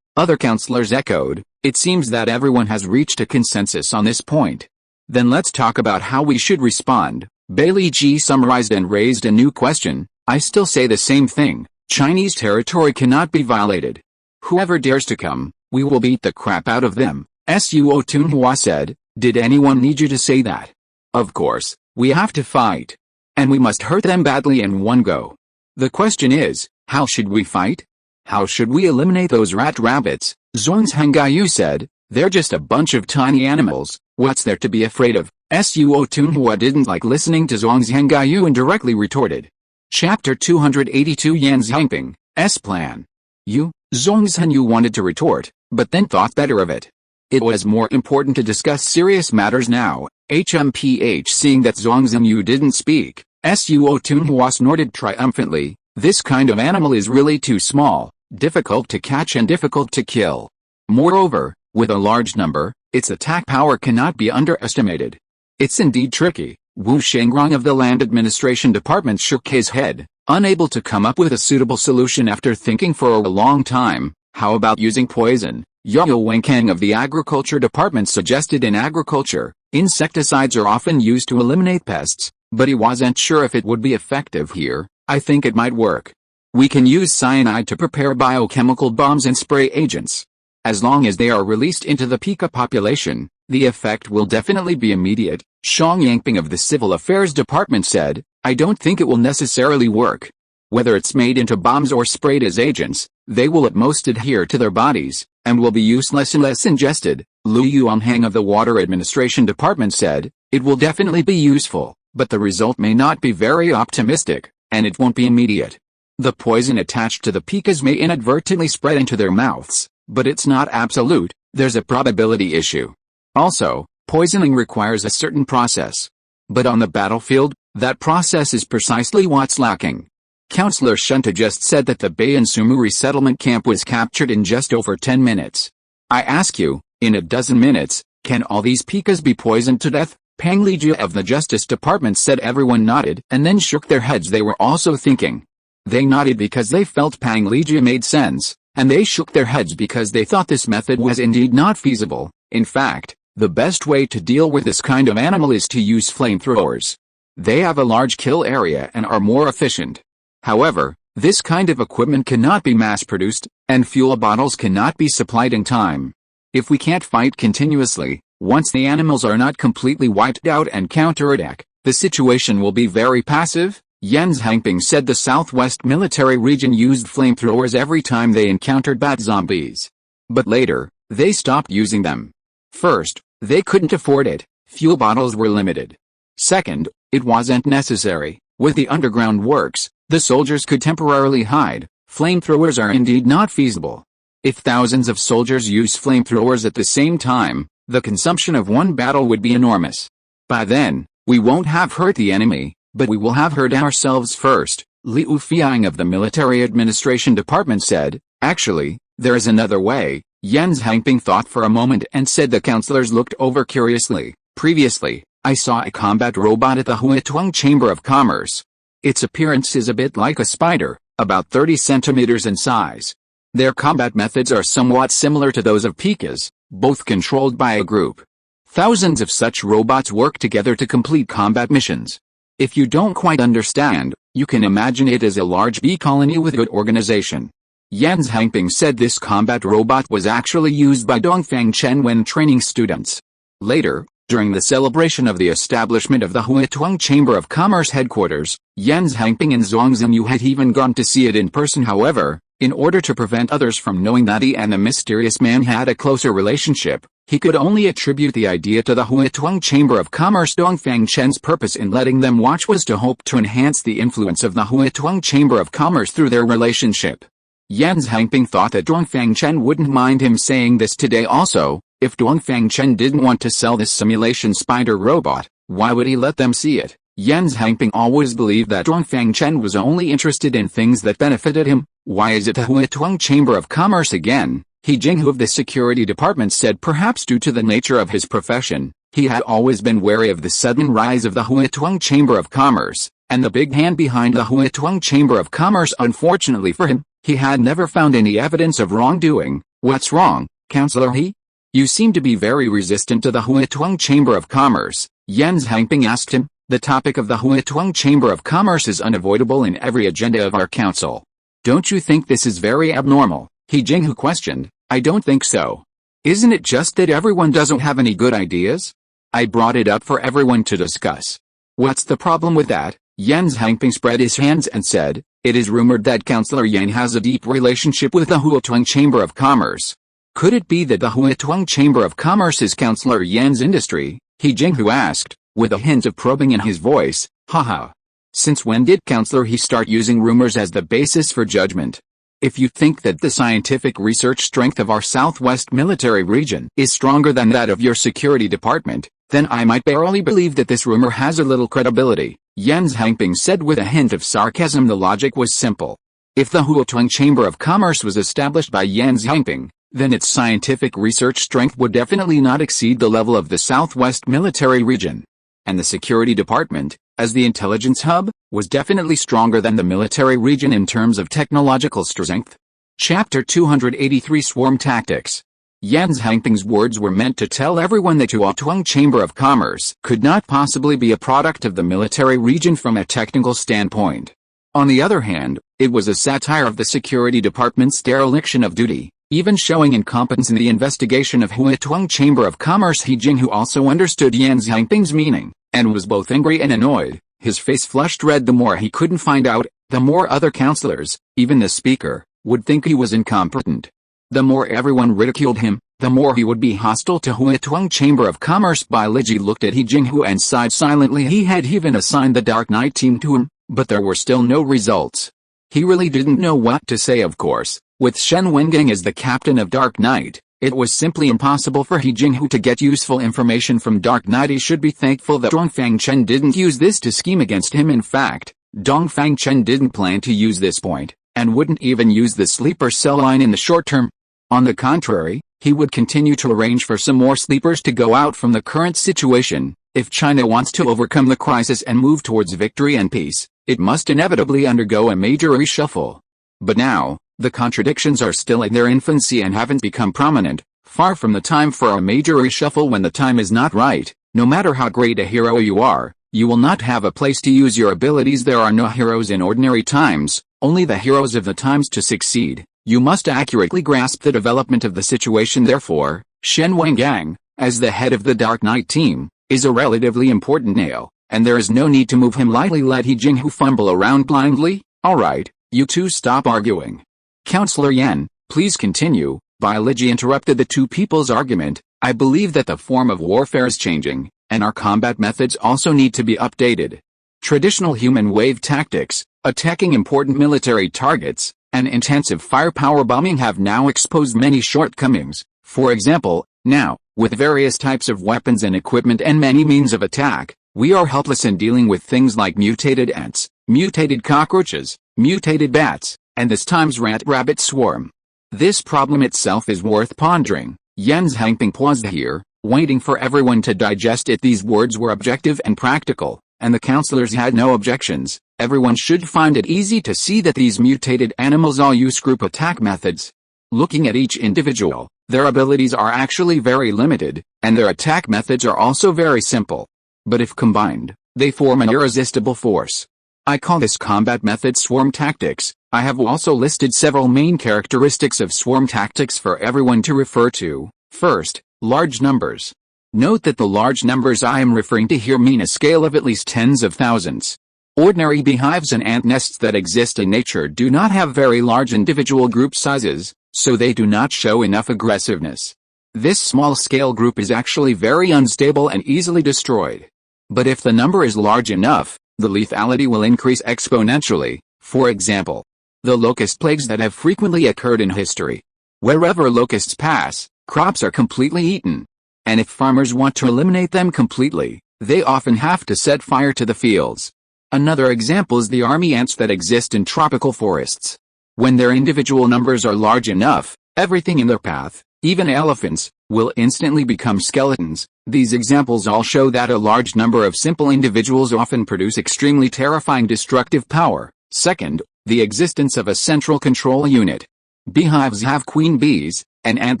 Other counselors echoed, it seems that everyone has reached a consensus on this point. Then let's talk about how we should respond. Bailey Ji summarized and raised a new question. I still say the same thing. Chinese territory cannot be violated. Whoever dares to come, we will beat the crap out of them. Suo Tunhua said, did anyone need you to say that? Of course, we have to fight. And we must hurt them badly in one go. The question is, how should we fight? How should we eliminate those rabbits? Zhuang's Hangayu said, they're just a bunch of tiny animals, what's there to be afraid of? Suo Tunhua didn't like listening to Zhuang's Hangayu and directly retorted. Chapter 282 Yan's Hangping, S-Plan. Zhong's Hanyu wanted to retort, but then thought better of it. It was more important to discuss serious matters now. HMPH seeing that Zhuang's Hanyu didn't speak, Suo Tunhua snorted triumphantly, this kind of animal is really too small, difficult to catch and difficult to kill. Moreover, with a large number, its attack power cannot be underestimated. It's indeed tricky. Wu Shengrong of the Land Administration Department shook his head, unable to come up with a suitable solution after thinking for a long time. How about using poison? Yao Wenkang of the Agriculture Department suggested in agriculture, insecticides are often used to eliminate pests, but he wasn't sure if it would be effective here. I think it might work. We can use cyanide to prepare biochemical bombs and spray agents. As long as they are released into the Pika population, the effect will definitely be immediate. Shang Yangping of the Civil Affairs Department said, I don't think it will necessarily work. Whether it's made into bombs or sprayed as agents, they will at most adhere to their bodies, and will be useless unless ingested. Lu Yuanhang of the Water Administration Department said, it will definitely be useful, but the result may not be very optimistic, and it won't be immediate. The poison attached to the pikas may inadvertently spread into their mouths, but it's not absolute, there's a probability issue. Also, poisoning requires a certain process. But on the battlefield, that process is precisely what's lacking. Counselor Shunta just said that the Bayan Sumuri settlement camp was captured in just over 10 minutes. I ask you, in a dozen minutes, can all these pikas be poisoned to death? Pang Lijia of the Justice Department said. Everyone nodded and then shook their heads. They were also thinking. They nodded because they felt Pang Lijia made sense, and they shook their heads because they thought this method was indeed not feasible. In fact, the best way to deal with this kind of animal is to use flamethrowers. They have a large kill area and are more efficient. However, this kind of equipment cannot be mass-produced, and fuel bottles cannot be supplied in time. If we can't fight continuously, once the animals are not completely wiped out and counterattack, the situation will be very passive. Jens Hangping said the Southwest Military Region used flamethrowers every time they encountered bat zombies. But later, they stopped using them. First, they couldn't afford it. Fuel bottles were limited. Second, it wasn't necessary. With the underground works, the soldiers could temporarily hide. Flamethrowers are indeed not feasible. If thousands of soldiers use flamethrowers at the same time, the consumption of one battle would be enormous. By then, we won't have hurt the enemy, but we will have hurt ourselves first, Liu Fiang of the Military Administration Department said. Actually, there is another way. Yan Zhangping thought for a moment and said. The counselors looked over curiously. Previously, I saw a combat robot at the Huituang Chamber of Commerce. Its appearance is a bit like a spider, about 30 centimeters in size. Their combat methods are somewhat similar to those of Pikas, both controlled by a group. Thousands of such robots work together to complete combat missions. If you don't quite understand, you can imagine it as a large bee colony with good organization. Yan Zhangping said this combat robot was actually used by Dongfang Chen when training students. Later, during the celebration of the establishment of the Huituang Chamber of Commerce headquarters, Yan Zhangping and Zhuang Zhenyu had even gone to see it in person. However, in order to prevent others from knowing that he and the mysterious man had a closer relationship, he could only attribute the idea to the Huituang Chamber of Commerce. Dongfang Chen's purpose in letting them watch was to hope to enhance the influence of the Huituang Chamber of Commerce through their relationship. Yan Zhangping thought that Dongfang Chen wouldn't mind him saying this today also. If Dongfang Chen didn't want to sell this simulation spider robot, why would he let them see it? Yan Zhangping always believed that Dongfang Chen was only interested in things that benefited him. Why is it the Huituang Chamber of Commerce again? He Jinghu of the security department said. Perhaps due to the nature of his profession, he had always been wary of the sudden rise of the Huituang Chamber of Commerce, and the big hand behind the Huituang Chamber of Commerce. Unfortunately for him, he had never found any evidence of wrongdoing. What's wrong, Counselor He? You seem to be very resistant to the Huituang Chamber of Commerce, Yan Zhangping asked him. The topic of the Huituang Chamber of Commerce is unavoidable in every agenda of our council. Don't you think this is very abnormal? He Jinghu questioned. I don't think so. Isn't it just that everyone doesn't have any good ideas? I brought it up for everyone to discuss. What's the problem with that? Yan Zhangping spread his hands and said, it is rumored that Counselor Yan has a deep relationship with the Huituang Chamber of Commerce. Could it be that the Huituang Chamber of Commerce is Counselor Yan's industry? He Jinghu asked, with a hint of probing in his voice. Haha. Since when did Counselor He start using rumors as the basis for judgment? If you think that the scientific research strength of our Southwest military region is stronger than that of your security department, then I might barely believe that this rumor has a little credibility, Yan Zhangping said with a hint of sarcasm. The logic was simple. If the Huituang Chamber of Commerce was established by Yan Zhangping, then its scientific research strength would definitely not exceed the level of the Southwest military region. And the security department, as the intelligence hub, was definitely stronger than the military region in terms of technological strength. Chapter 283 Swarm Tactics. Yan Zhangping's words were meant to tell everyone that the Huituang Chamber of Commerce could not possibly be a product of the military region from a technical standpoint. On the other hand, it was a satire of the security department's dereliction of duty, even showing incompetence in the investigation of Huituang Chamber of Commerce. He Jinghu also understood Yan Zhangping's meaning, and was both angry and annoyed. His face flushed red. The more he couldn't find out, the more other counselors, even the speaker, would think he was incompetent. The more everyone ridiculed him, the more he would be hostile to Huituang Chamber of Commerce. Bai Liji looked at He Jinghu and sighed silently. He had even assigned the Dark Knight team to him, but there were still no results. He really didn't know what to say. Of course, with Shen Wengang as the captain of Dark Knight, it was simply impossible for He Jinghu to get useful information from Dark Knight. He should be thankful that Dongfang Chen didn't use this to scheme against him. In fact, Dongfang Chen didn't plan to use this point, and wouldn't even use the sleeper cell line in the short term. On the contrary, he would continue to arrange for some more sleepers to go out from the current situation. If China wants to overcome the crisis and move towards victory and peace, it must inevitably undergo a major reshuffle. But now, the contradictions are still in their infancy and haven't become prominent. Far from the time for a major reshuffle. When the time is not right, no matter how great a hero you are, you will not have a place to use your abilities. There are no heroes in ordinary times, only the heroes of the times. To succeed, you must accurately grasp the development of the situation. Therefore, Shen Wengang, as the head of the Dark Knight team, is a relatively important nail, and there is no need to move him lightly. Let He Jinghu fumble around blindly. Alright, you two stop arguing. Counselor Yan, please continue. Bai Liji interrupted the two people's argument. I believe that the form of warfare is changing. and our combat methods also need to be updated. Traditional human wave tactics, attacking important military targets, and intensive firepower bombing have now exposed many shortcomings. For example, now, with various types of weapons and equipment and many means of attack, we are helpless in dealing with things like mutated ants, mutated cockroaches, mutated bats, and this time's rat-rabbit swarm. This problem itself is worth pondering. Yan Zhangping paused here, waiting for everyone to digest it. These words were objective and practical, and the counselors had no objections. Everyone should find it easy to see that these mutated animals all use group attack methods. Looking at each individual, their abilities are actually very limited, and their attack methods are also very simple. But if combined, they form an irresistible force. I call this combat method swarm tactics. I have also listed several main characteristics of swarm tactics for everyone to refer to. First, large numbers. Note that the large numbers I am referring to here mean a scale of at least tens of thousands. Ordinary beehives and ant nests that exist in nature do not have very large individual group sizes, so they do not show enough aggressiveness. This small-scale group is actually very unstable and easily destroyed. But if the number is large enough, the lethality will increase exponentially. For example, the locust plagues that have frequently occurred in history. Wherever locusts pass, crops are completely eaten. And if farmers want to eliminate them completely, they often have to set fire to the fields. Another example is the army ants that exist in tropical forests. When their individual numbers are large enough, everything in their path, even elephants, will instantly become skeletons. These examples all show that a large number of simple individuals often produce extremely terrifying destructive power. Second, the existence of a central control unit. Beehives have queen bees, and ant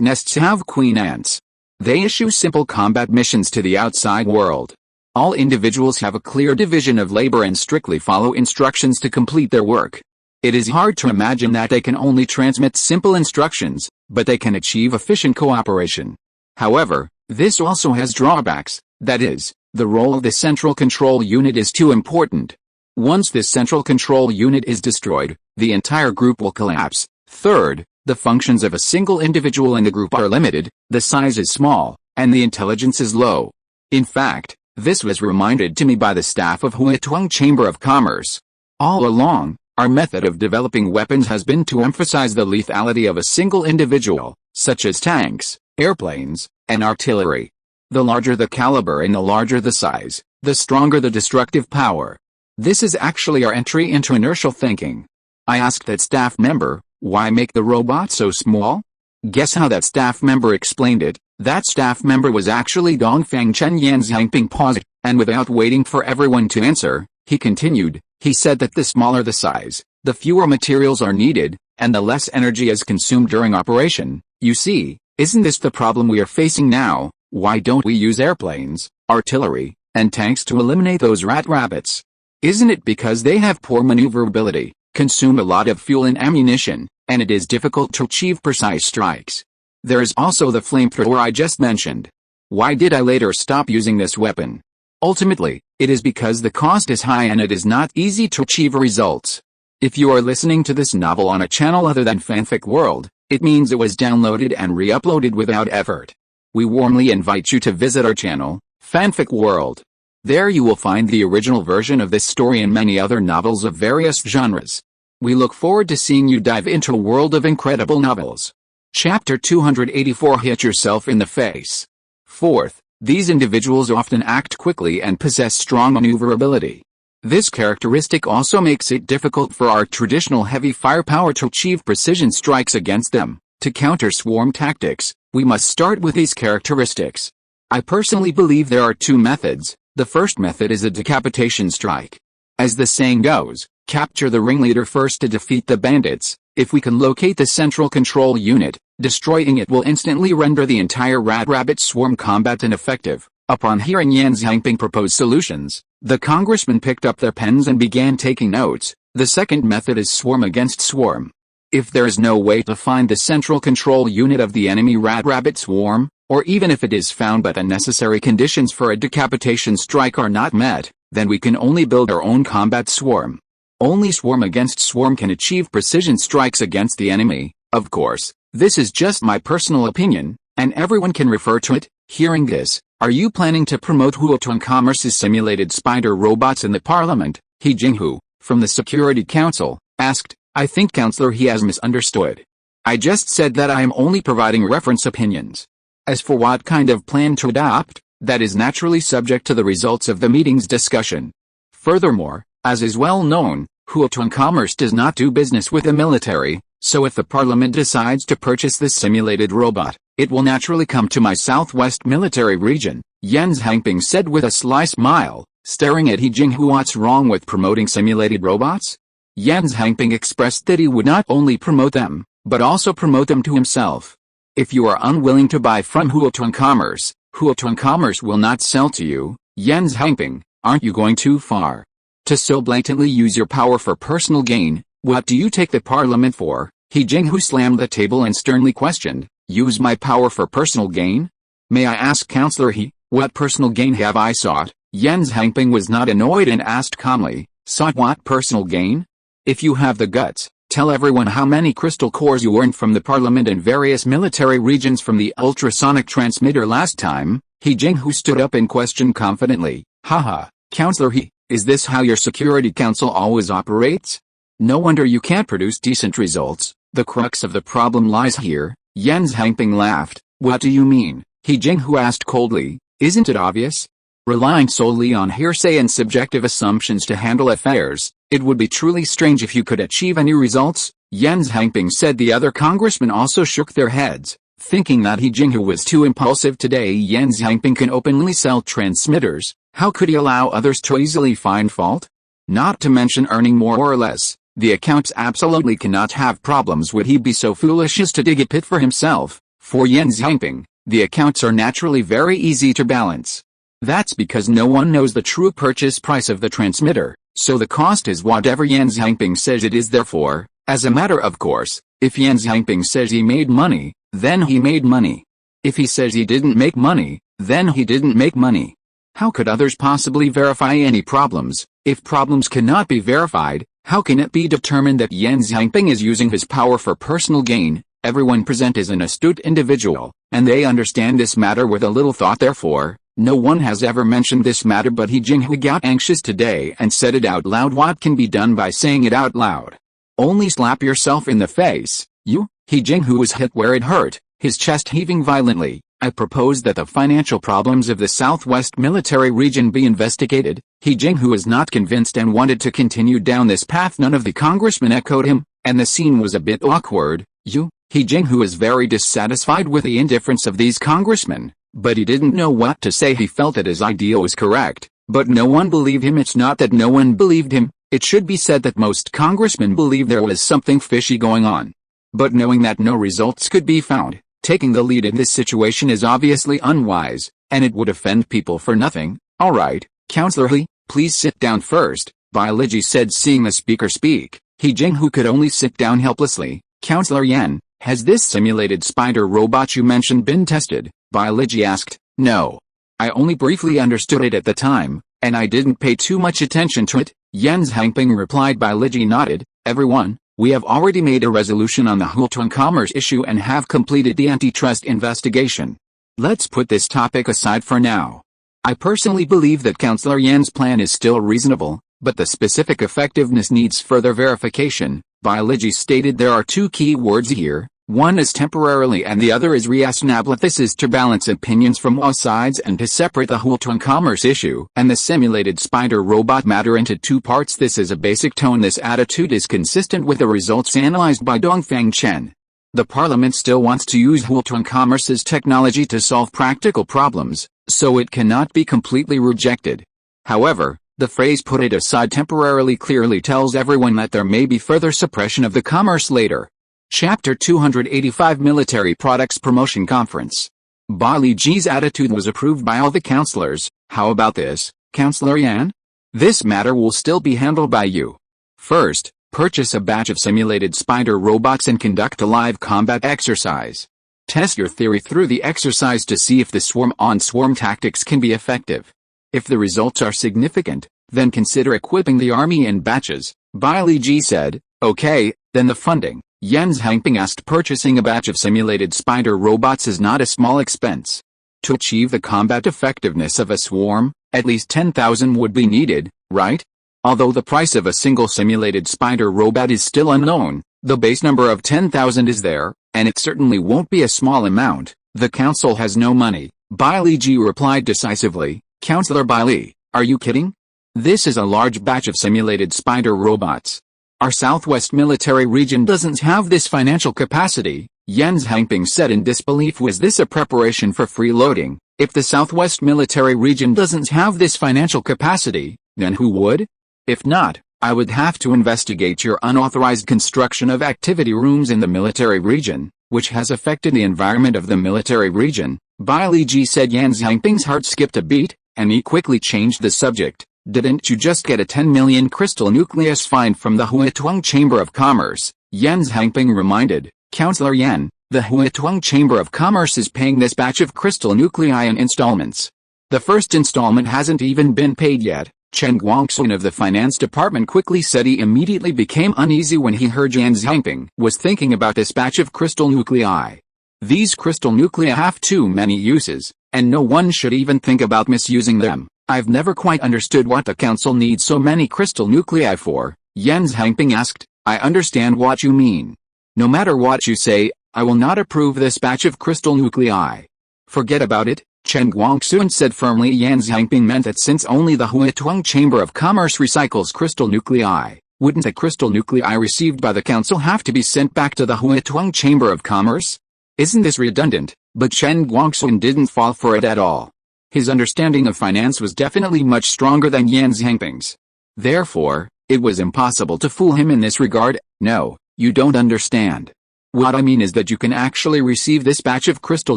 nests have queen ants. They issue simple combat missions to the outside world. All individuals have a clear division of labor and strictly follow instructions to complete their work. It is hard to imagine that they can only transmit simple instructions, but they can achieve efficient cooperation. However, this also has drawbacks. That is, the role of the central control unit is too important. Once this central control unit is destroyed, the entire group will collapse. Third, the functions of a single individual in the group are limited, the size is small, and the intelligence is low. In fact, this was reminded to me by the staff of Huatuang Chamber of Commerce. All along, our method of developing weapons has been to emphasize the lethality of a single individual, such as tanks, airplanes, and artillery. The larger the caliber and the larger the size, the stronger the destructive power. This is actually our entry into inertial thinking. I asked that staff member, why make the robot so small? Guess how that staff member explained it? That staff member was actually Dongfang Chen. Yan Zhangping paused, and without waiting for everyone to answer, he continued. He said that the smaller the size, the fewer materials are needed, and the less energy is consumed during operation. You see, isn't this the problem we are facing now? Why don't we use airplanes, artillery, and tanks to eliminate those rat-rabbits? Isn't it because they have poor maneuverability, consume a lot of fuel and ammunition, and it is difficult to achieve precise strikes? There is also the flamethrower I just mentioned. Why did I later stop using this weapon? Ultimately, it is because the cost is high and it is not easy to achieve results. If you are listening to this novel on a channel other than Fanfic World, it means it was downloaded and re-uploaded without effort. We warmly invite you to visit our channel, Fanfic World. There you will find the original version of this story and many other novels of various genres. We look forward to seeing you dive into a world of incredible novels. Chapter 284. Hit yourself in the face. Fourth, these individuals often act quickly and possess strong maneuverability. This characteristic also makes it difficult for our traditional heavy firepower to achieve precision strikes against them. To counter swarm tactics, we must start with these characteristics. I personally believe there are two methods. The first method is a decapitation strike. As the saying goes, capture the ringleader first to defeat the bandits. If we can locate the central control unit, destroying it will instantly render the entire rat-rabbit swarm combat ineffective. Upon hearing Yan Zhangping propose solutions, the congressmen picked up their pens and began taking notes. The second method is swarm against swarm. If there is no way to find the central control unit of the enemy rat-rabbit swarm, or even if it is found but unnecessary conditions for a decapitation strike are not met, then we can only build our own combat swarm. Only swarm against swarm can achieve precision strikes against the enemy. Of course, this is just my personal opinion, and everyone can refer to it. Hearing this, are you planning to promote Huotong Commerce's simulated spider robots in the parliament? He Jinghu, from the Security Council, asked. I think Counselor He has misunderstood. I just said that I am only providing reference opinions. As for what kind of plan to adopt, that is naturally subject to the results of the meeting's discussion. Furthermore, as is well known, Huotong Commerce does not do business with the military, so if the parliament decides to purchase this simulated robot, it will naturally come to my southwest military region, Yan Zhangping said with a sly smile, staring at He Jinghu. What's wrong with promoting simulated robots? Yan Zhangping expressed that he would not only promote them, but also promote them to himself. If you are unwilling to buy from Huotong Commerce will not sell to you. Yan Zhangping, aren't you going too far? To so blatantly use your power for personal gain, what do you take the parliament for? He Jinghu slammed the table and sternly questioned, use my power for personal gain? May I ask Counselor He, what personal gain have I sought? Yan Zhangping was not annoyed and asked calmly, sought what personal gain? If you have the guts, tell everyone how many crystal cores you earned from the parliament and various military regions from the ultrasonic transmitter last time. He Jinghu stood up and questioned confidently, haha, Counselor He, is this how your Security Council always operates? No wonder you can't produce decent results. The crux of the problem lies here. Yan Zhangping laughed. What do you mean? He Jinghu asked coldly. Isn't it obvious? Relying solely on hearsay and subjective assumptions to handle affairs, it would be truly strange if you could achieve any results. Yan Zhangping said. The other congressmen also shook their heads, thinking that He Jinghu was too impulsive. Today Yan Zhangping can openly sell transmitters. How could he allow others to easily find fault? Not to mention earning more or less. The accounts absolutely cannot have problems. Would he be so foolish as to dig a pit for himself? For Yan Zhangping, the accounts are naturally very easy to balance. That's because no one knows the true purchase price of the transmitter, so the cost is whatever Yan Zhangping says it is. Therefore, as a matter of course, if Yan Zhangping says he made money, then he made money. If he says he didn't make money, then he didn't make money. How could others possibly verify any problems? If problems cannot be verified, how can it be determined that Yan Zhangping is using his power for personal gain? Everyone present is an astute individual, and they understand this matter with a little thought. Therefore, no one has ever mentioned this matter, but He Jinghu got anxious today and said it out loud. What can be done by saying it out loud? Only slap yourself in the face. You? He Jinghu was hit where it hurt, his chest heaving violently. I propose that the financial problems of the southwest military region be investigated. He Jinghu was not convinced and wanted to continue down this path. None of the congressmen echoed him, and the scene was a bit awkward. You? He Jinghu was very dissatisfied with the indifference of these congressmen, but he didn't know what to say. He felt that his idea was correct, but no one believed him. It's not that no one believed him, it should be said that most congressmen believed there was something fishy going on. But knowing that no results could be found, taking the lead in this situation is obviously unwise, and it would offend people for nothing. Alright, Counselor He, please sit down first, Biology said, seeing the speaker speak. He Jinghu could only sit down helplessly. Counselor Yan, has this simulated spider robot you mentioned been tested? Biology asked. No. I only briefly understood it at the time, and I didn't pay too much attention to it, Yan Zhangping replied. Biology nodded. Everyone, we have already made a resolution on the Huotong Commerce issue and have completed the antitrust investigation. Let's put this topic aside for now. I personally believe that Counselor Yan's plan is still reasonable, but the specific effectiveness needs further verification. Biology stated. There are two key words here. One is temporarily and the other is reasonable. This is to balance opinions from all sides and to separate the Huotong Commerce issue and the simulated spider robot matter into two parts. This is a basic tone. This attitude is consistent with the results analyzed by Dongfang Chen. The parliament still wants to use Huotong Commerce's technology to solve practical problems, so it cannot be completely rejected. However, the phrase "put it aside temporarily" clearly tells everyone that there may be further suppression of the commerce later. Chapter 285 Military Products Promotion Conference. Ba Liji's attitude was approved by all the councillors. How about this, Counselor Yan? This matter will still be handled by you. First, purchase a batch of simulated spider robots and conduct a live combat exercise. Test your theory through the exercise to see if the swarm-on-swarm tactics can be effective. If the results are significant, then consider equipping the army in batches. Ba Liji said. Okay, then the funding. Yan Zhangping asked. Purchasing a batch of simulated spider robots is not a small expense. To achieve the combat effectiveness of a swarm, at least 10,000 would be needed, right? Although the price of a single simulated spider robot is still unknown, the base number of 10,000 is there, and it certainly won't be a small amount. The council has no money, Bai Liji replied decisively. Councillor Bai Li, are you kidding? This is a large batch of simulated spider robots. Our southwest military region doesn't have this financial capacity, Yan Zhangping said in disbelief. Was this a preparation for freeloading? If the southwest military region doesn't have this financial capacity, then who would? If not, I would have to investigate your unauthorized construction of activity rooms in the military region, which has affected the environment of the military region, Bai Liji said. Yan Zhangping's heart skipped a beat, and he quickly changed the subject. Didn't you just get a 10 million crystal nucleus fine from the Huituang Chamber of Commerce? Yan Zhangping reminded. Councillor Yan, the Huituang Chamber of Commerce is paying this batch of crystal nuclei in installments. The first installment hasn't even been paid yet, Chen Guangxun of the finance department quickly said. He immediately became uneasy when he heard Yan Zhangping was thinking about this batch of crystal nuclei. These crystal nuclei have too many uses, and no one should even think about misusing them. I've never quite understood what the council needs so many crystal nuclei for, Yan Zhangping asked. I understand what you mean. No matter what you say, I will not approve this batch of crystal nuclei. Forget about it, Chen Guangxun said firmly. Yan Zhangping meant that since only the Huituang Chamber of Commerce recycles crystal nuclei, wouldn't the crystal nuclei received by the council have to be sent back to the Huituang Chamber of Commerce? Isn't this redundant? But Chen Guangxun didn't fall for it at all. His understanding of finance was definitely much stronger than Yan Zhangping's. Therefore, it was impossible to fool him in this regard. No, you don't understand. What I mean is that you can actually receive this batch of crystal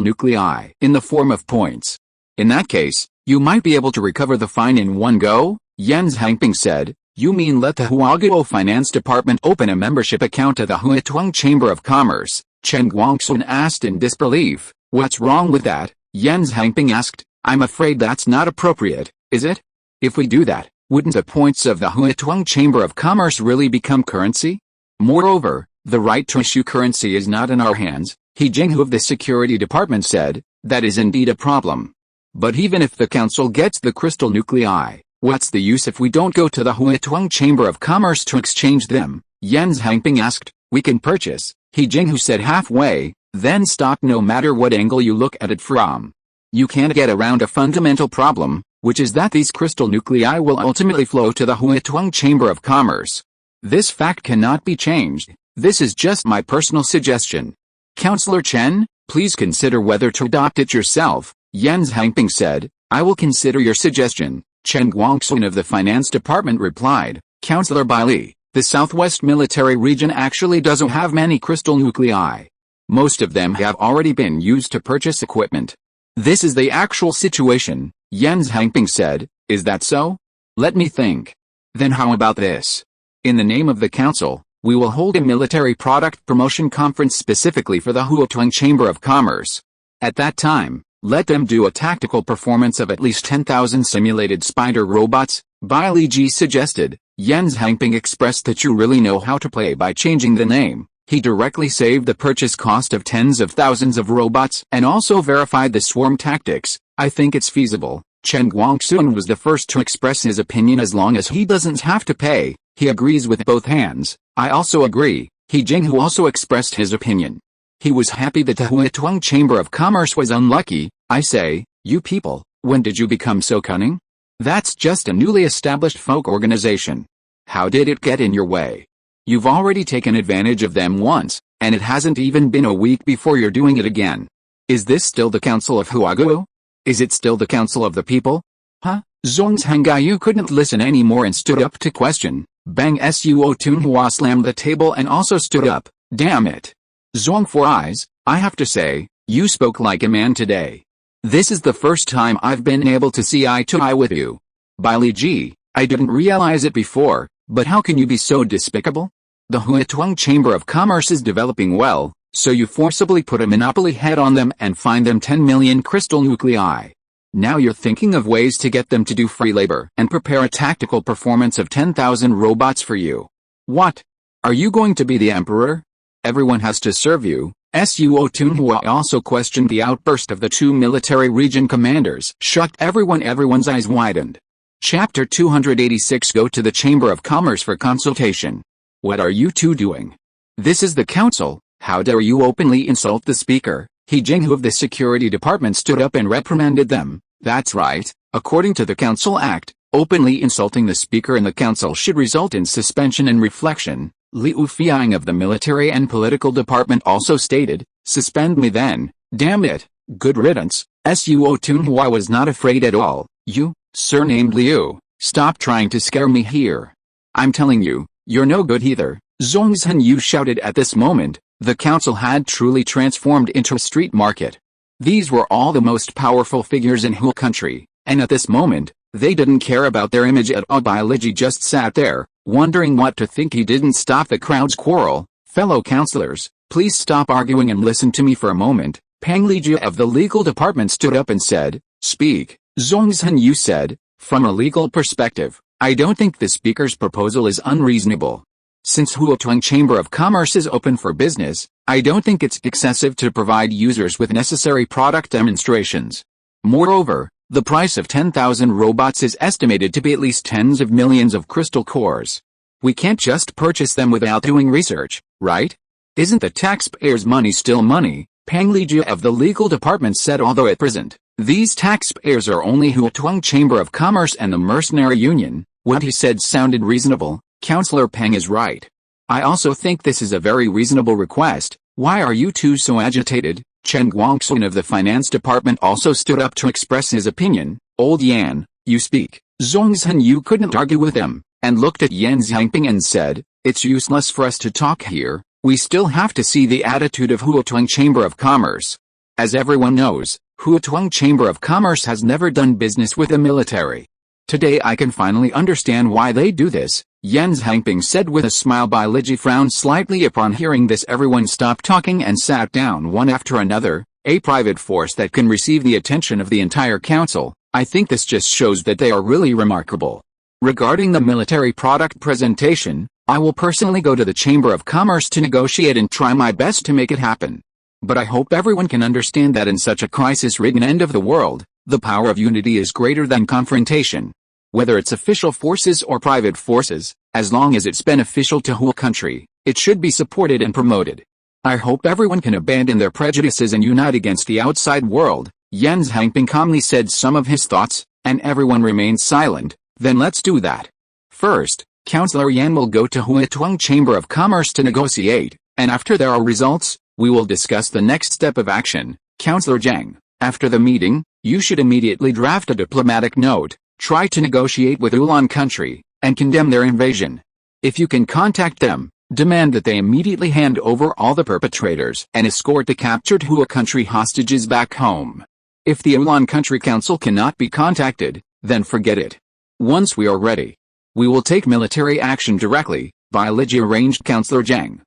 nuclei in the form of points. In that case, you might be able to recover the fine in one go, Yan Zhangping said. You mean let the Huaguo Finance Department open a membership account at the Huituang Chamber of Commerce? Chen Guangxun asked in disbelief. What's wrong with that? Yan Zhangping asked. I'm afraid that's not appropriate, is it? If we do that, wouldn't the points of the Huituang Chamber of Commerce really become currency? Moreover, the right to issue currency is not in our hands, He Jinghu of the Security Department said. That is indeed a problem. But even if the council gets the crystal nuclei, what's the use if we don't go to the Huituang Chamber of Commerce to exchange them? Yan Zhangping asked. We can purchase, He Jinghu said halfway, then stopped. No matter what angle you look at it from, you can't get around a fundamental problem, which is that these crystal nuclei will ultimately flow to the Huituang Chamber of Commerce. This fact cannot be changed. This is just my personal suggestion. Councillor Chen, please consider whether to adopt it yourself, Yan Zhangping said. I will consider your suggestion, Chen Guangxun of the finance department replied. Councillor Bai Li, the southwest military region actually doesn't have many crystal nuclei. Most of them have already been used to purchase equipment. This is the actual situation, Yan Zhangping said. Is that so? Let me think. Then how about this? In the name of the council, we will hold a military product promotion conference specifically for the Huituang Chamber of Commerce. At that time, let them do a tactical performance of at least 10,000 simulated spider robots, Bai Liji suggested. Yan Zhangping expressed that you really know how to play by changing the name. He directly saved the purchase cost of tens of thousands of robots and also verified the swarm tactics. I think it's feasible. Chen Guangxun was the first to express his opinion. As long as he doesn't have to pay, he agrees with both hands. I also agree. He Jinghu also expressed his opinion. He was happy that the Huituang Chamber of Commerce was unlucky. I say, you people, when did you become so cunning? That's just a newly established folk organization. How did it get in your way? You've already taken advantage of them once, and it hasn't even been a week before you're doing it again. Is this still the Council of Huaguo? Is it still the Council of the People? Huh? Zhongzhangyu couldn't listen anymore and stood up to question. Bang Suo Tunhua slammed the table and also stood up. Damn it. Zhong Four Eyes, I have to say, you spoke like a man today. This is the first time I've been able to see eye to eye with you. Bai Liji, I didn't realize it before, but how can you be so despicable? The Huituang Chamber of Commerce is developing well, so you forcibly put a monopoly head on them and fine them 10 million crystal nuclei. Now you're thinking of ways to get them to do free labor and prepare a tactical performance of 10,000 robots for you. What? Are you going to be the emperor? Everyone has to serve you. Suo Tunhua also questioned the outburst of the two military region commanders. Shocked everyone's eyes widened. Chapter 286. Go to the Chamber of Commerce for consultation. What are you two doing? This is the council. How dare you openly insult the speaker? He Jinghu of the security department stood up and reprimanded them. That's right. According to the Council Act, openly insulting the speaker in the council should result in suspension and reflection. Liu Fiang of the military and political department also stated, suspend me then, damn it, good riddance. Suo Tunhua was not afraid at all. You, surnamed Liu, stop trying to scare me here. I'm telling you, you're no good either. Zhongzhen Yu shouted at this moment. The council had truly transformed into a street market. These were all the most powerful figures in whole country, and at this moment, they didn't care about their image at all. Biology just sat there, wondering what to think. He didn't stop the crowd's quarrel. Fellow councillors, please stop arguing and listen to me for a moment. Pang Lijia of the legal department stood up and said, speak. Zhongzhen Yu said, from a legal perspective, I don't think the speaker's proposal is unreasonable. Since Huotuang Chamber of Commerce is open for business, I don't think it's excessive to provide users with necessary product demonstrations. Moreover, the price of 10,000 robots is estimated to be at least tens of millions of crystal cores. We can't just purchase them without doing research, right? Isn't the taxpayers' money still money? Pang Lijia of the legal department said. Although at present, these taxpayers are only Huotuang Chamber of Commerce and the Mercenary Union, what he said sounded reasonable. Councillor Pang is right. I also think this is a very reasonable request. Why are you two so agitated? Chen Guangxun of the finance department also stood up to express his opinion. Old Yan, you speak. Zhongzhen Yu couldn't argue with him, and looked at Yan Xiangping and said, it's useless for us to talk here. We still have to see the attitude of Huotuang Chamber of Commerce. As everyone knows, Huotuang Chamber of Commerce has never done business with the military. Today I can finally understand why they do this, Yan Xiangping said with a smile. Biology frowned slightly upon hearing this. Everyone stopped talking and sat down one after another. A private force that can receive the attention of the entire council. I think this just shows that they are really remarkable. Regarding the military product presentation, I will personally go to the Chamber of Commerce to negotiate and try my best to make it happen. But I hope everyone can understand that in such a crisis-ridden end of the world, the power of unity is greater than confrontation. Whether it's official forces or private forces, as long as it's beneficial to whole country, it should be supported and promoted. I hope everyone can abandon their prejudices and unite against the outside world. Yan Xiangping calmly said some of his thoughts, and everyone remained silent. Then let's do that. First, Councillor Yan will go to Huotuang Chamber of Commerce to negotiate, and after there are results, we will discuss the next step of action. Councillor Zhang, after the meeting, you should immediately draft a diplomatic note. Try to negotiate with Ulan country, and condemn their invasion. If you can contact them, demand that they immediately hand over all the perpetrators and escort the captured Hua country hostages back home. If the Ulan country council cannot be contacted, then forget it. Once we are ready, we will take military action directly. Biology arranged. Councillor Zhang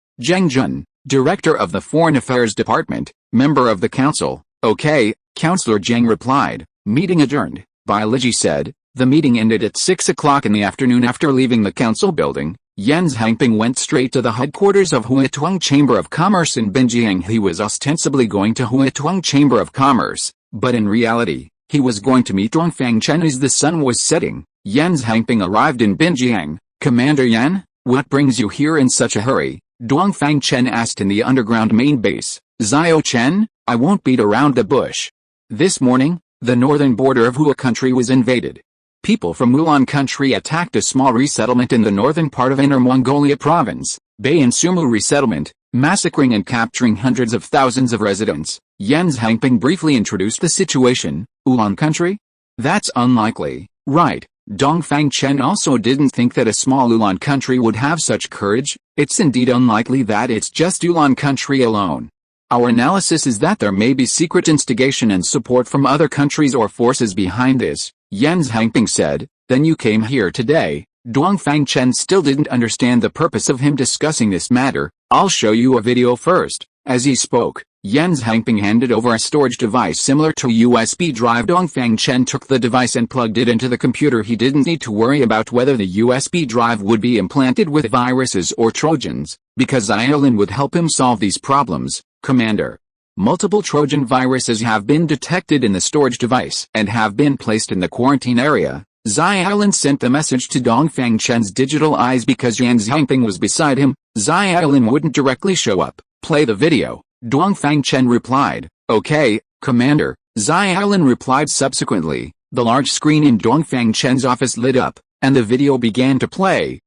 Jun, director of the Foreign Affairs Department, member of the council. Okay, Councillor Zhang replied. Meeting adjourned. Biology said. The meeting ended at 6 o'clock in the afternoon. After leaving the council building, Yan Xiangping went straight to the headquarters of Huotuang Chamber of Commerce in Binjiang. He was ostensibly going to Huotuang Chamber of Commerce, but in reality, he was going to meet Dongfang Chen as the sun was setting. Yan Xiangping arrived in Binjiang. Commander Yan, what brings you here in such a hurry? Dongfang Chen asked in the underground main base. Xiao Chen, I won't beat around the bush. This morning, the northern border of Hua country was invaded. People from Ulan country attacked a small resettlement in the northern part of Inner Mongolia province, Bay and Sumu resettlement, massacring and capturing hundreds of thousands of residents. Yan Xiangping briefly introduced the situation. Ulan country? That's unlikely, right? Dongfang Chen also didn't think that a small Ulan country would have such courage. It's indeed unlikely that it's just Ulan country alone. Our analysis is that there may be secret instigation and support from other countries or forces behind this, Yan Xiangping said. Then you came here today. Dongfang Chen still didn't understand the purpose of him discussing this matter. I'll show you a video first. As he spoke, Yan Zhangping handed over a storage device similar to a USB drive. Dongfang Chen took the device and plugged it into the computer. He didn't need to worry about whether the USB drive would be implanted with viruses or Trojans, because Xiaolin would help him solve these problems. Commander, multiple Trojan viruses have been detected in the storage device and have been placed in the quarantine area. Xiaolin sent the message to Dongfang Chen's digital eyes because Yan Zhangping was beside him. Xiaolin wouldn't directly show up. Play the video. Dongfang Chen replied, "Okay, Commander." Xiaolin replied subsequently. The large screen in Dongfang Chen's office lit up, and the video began to play.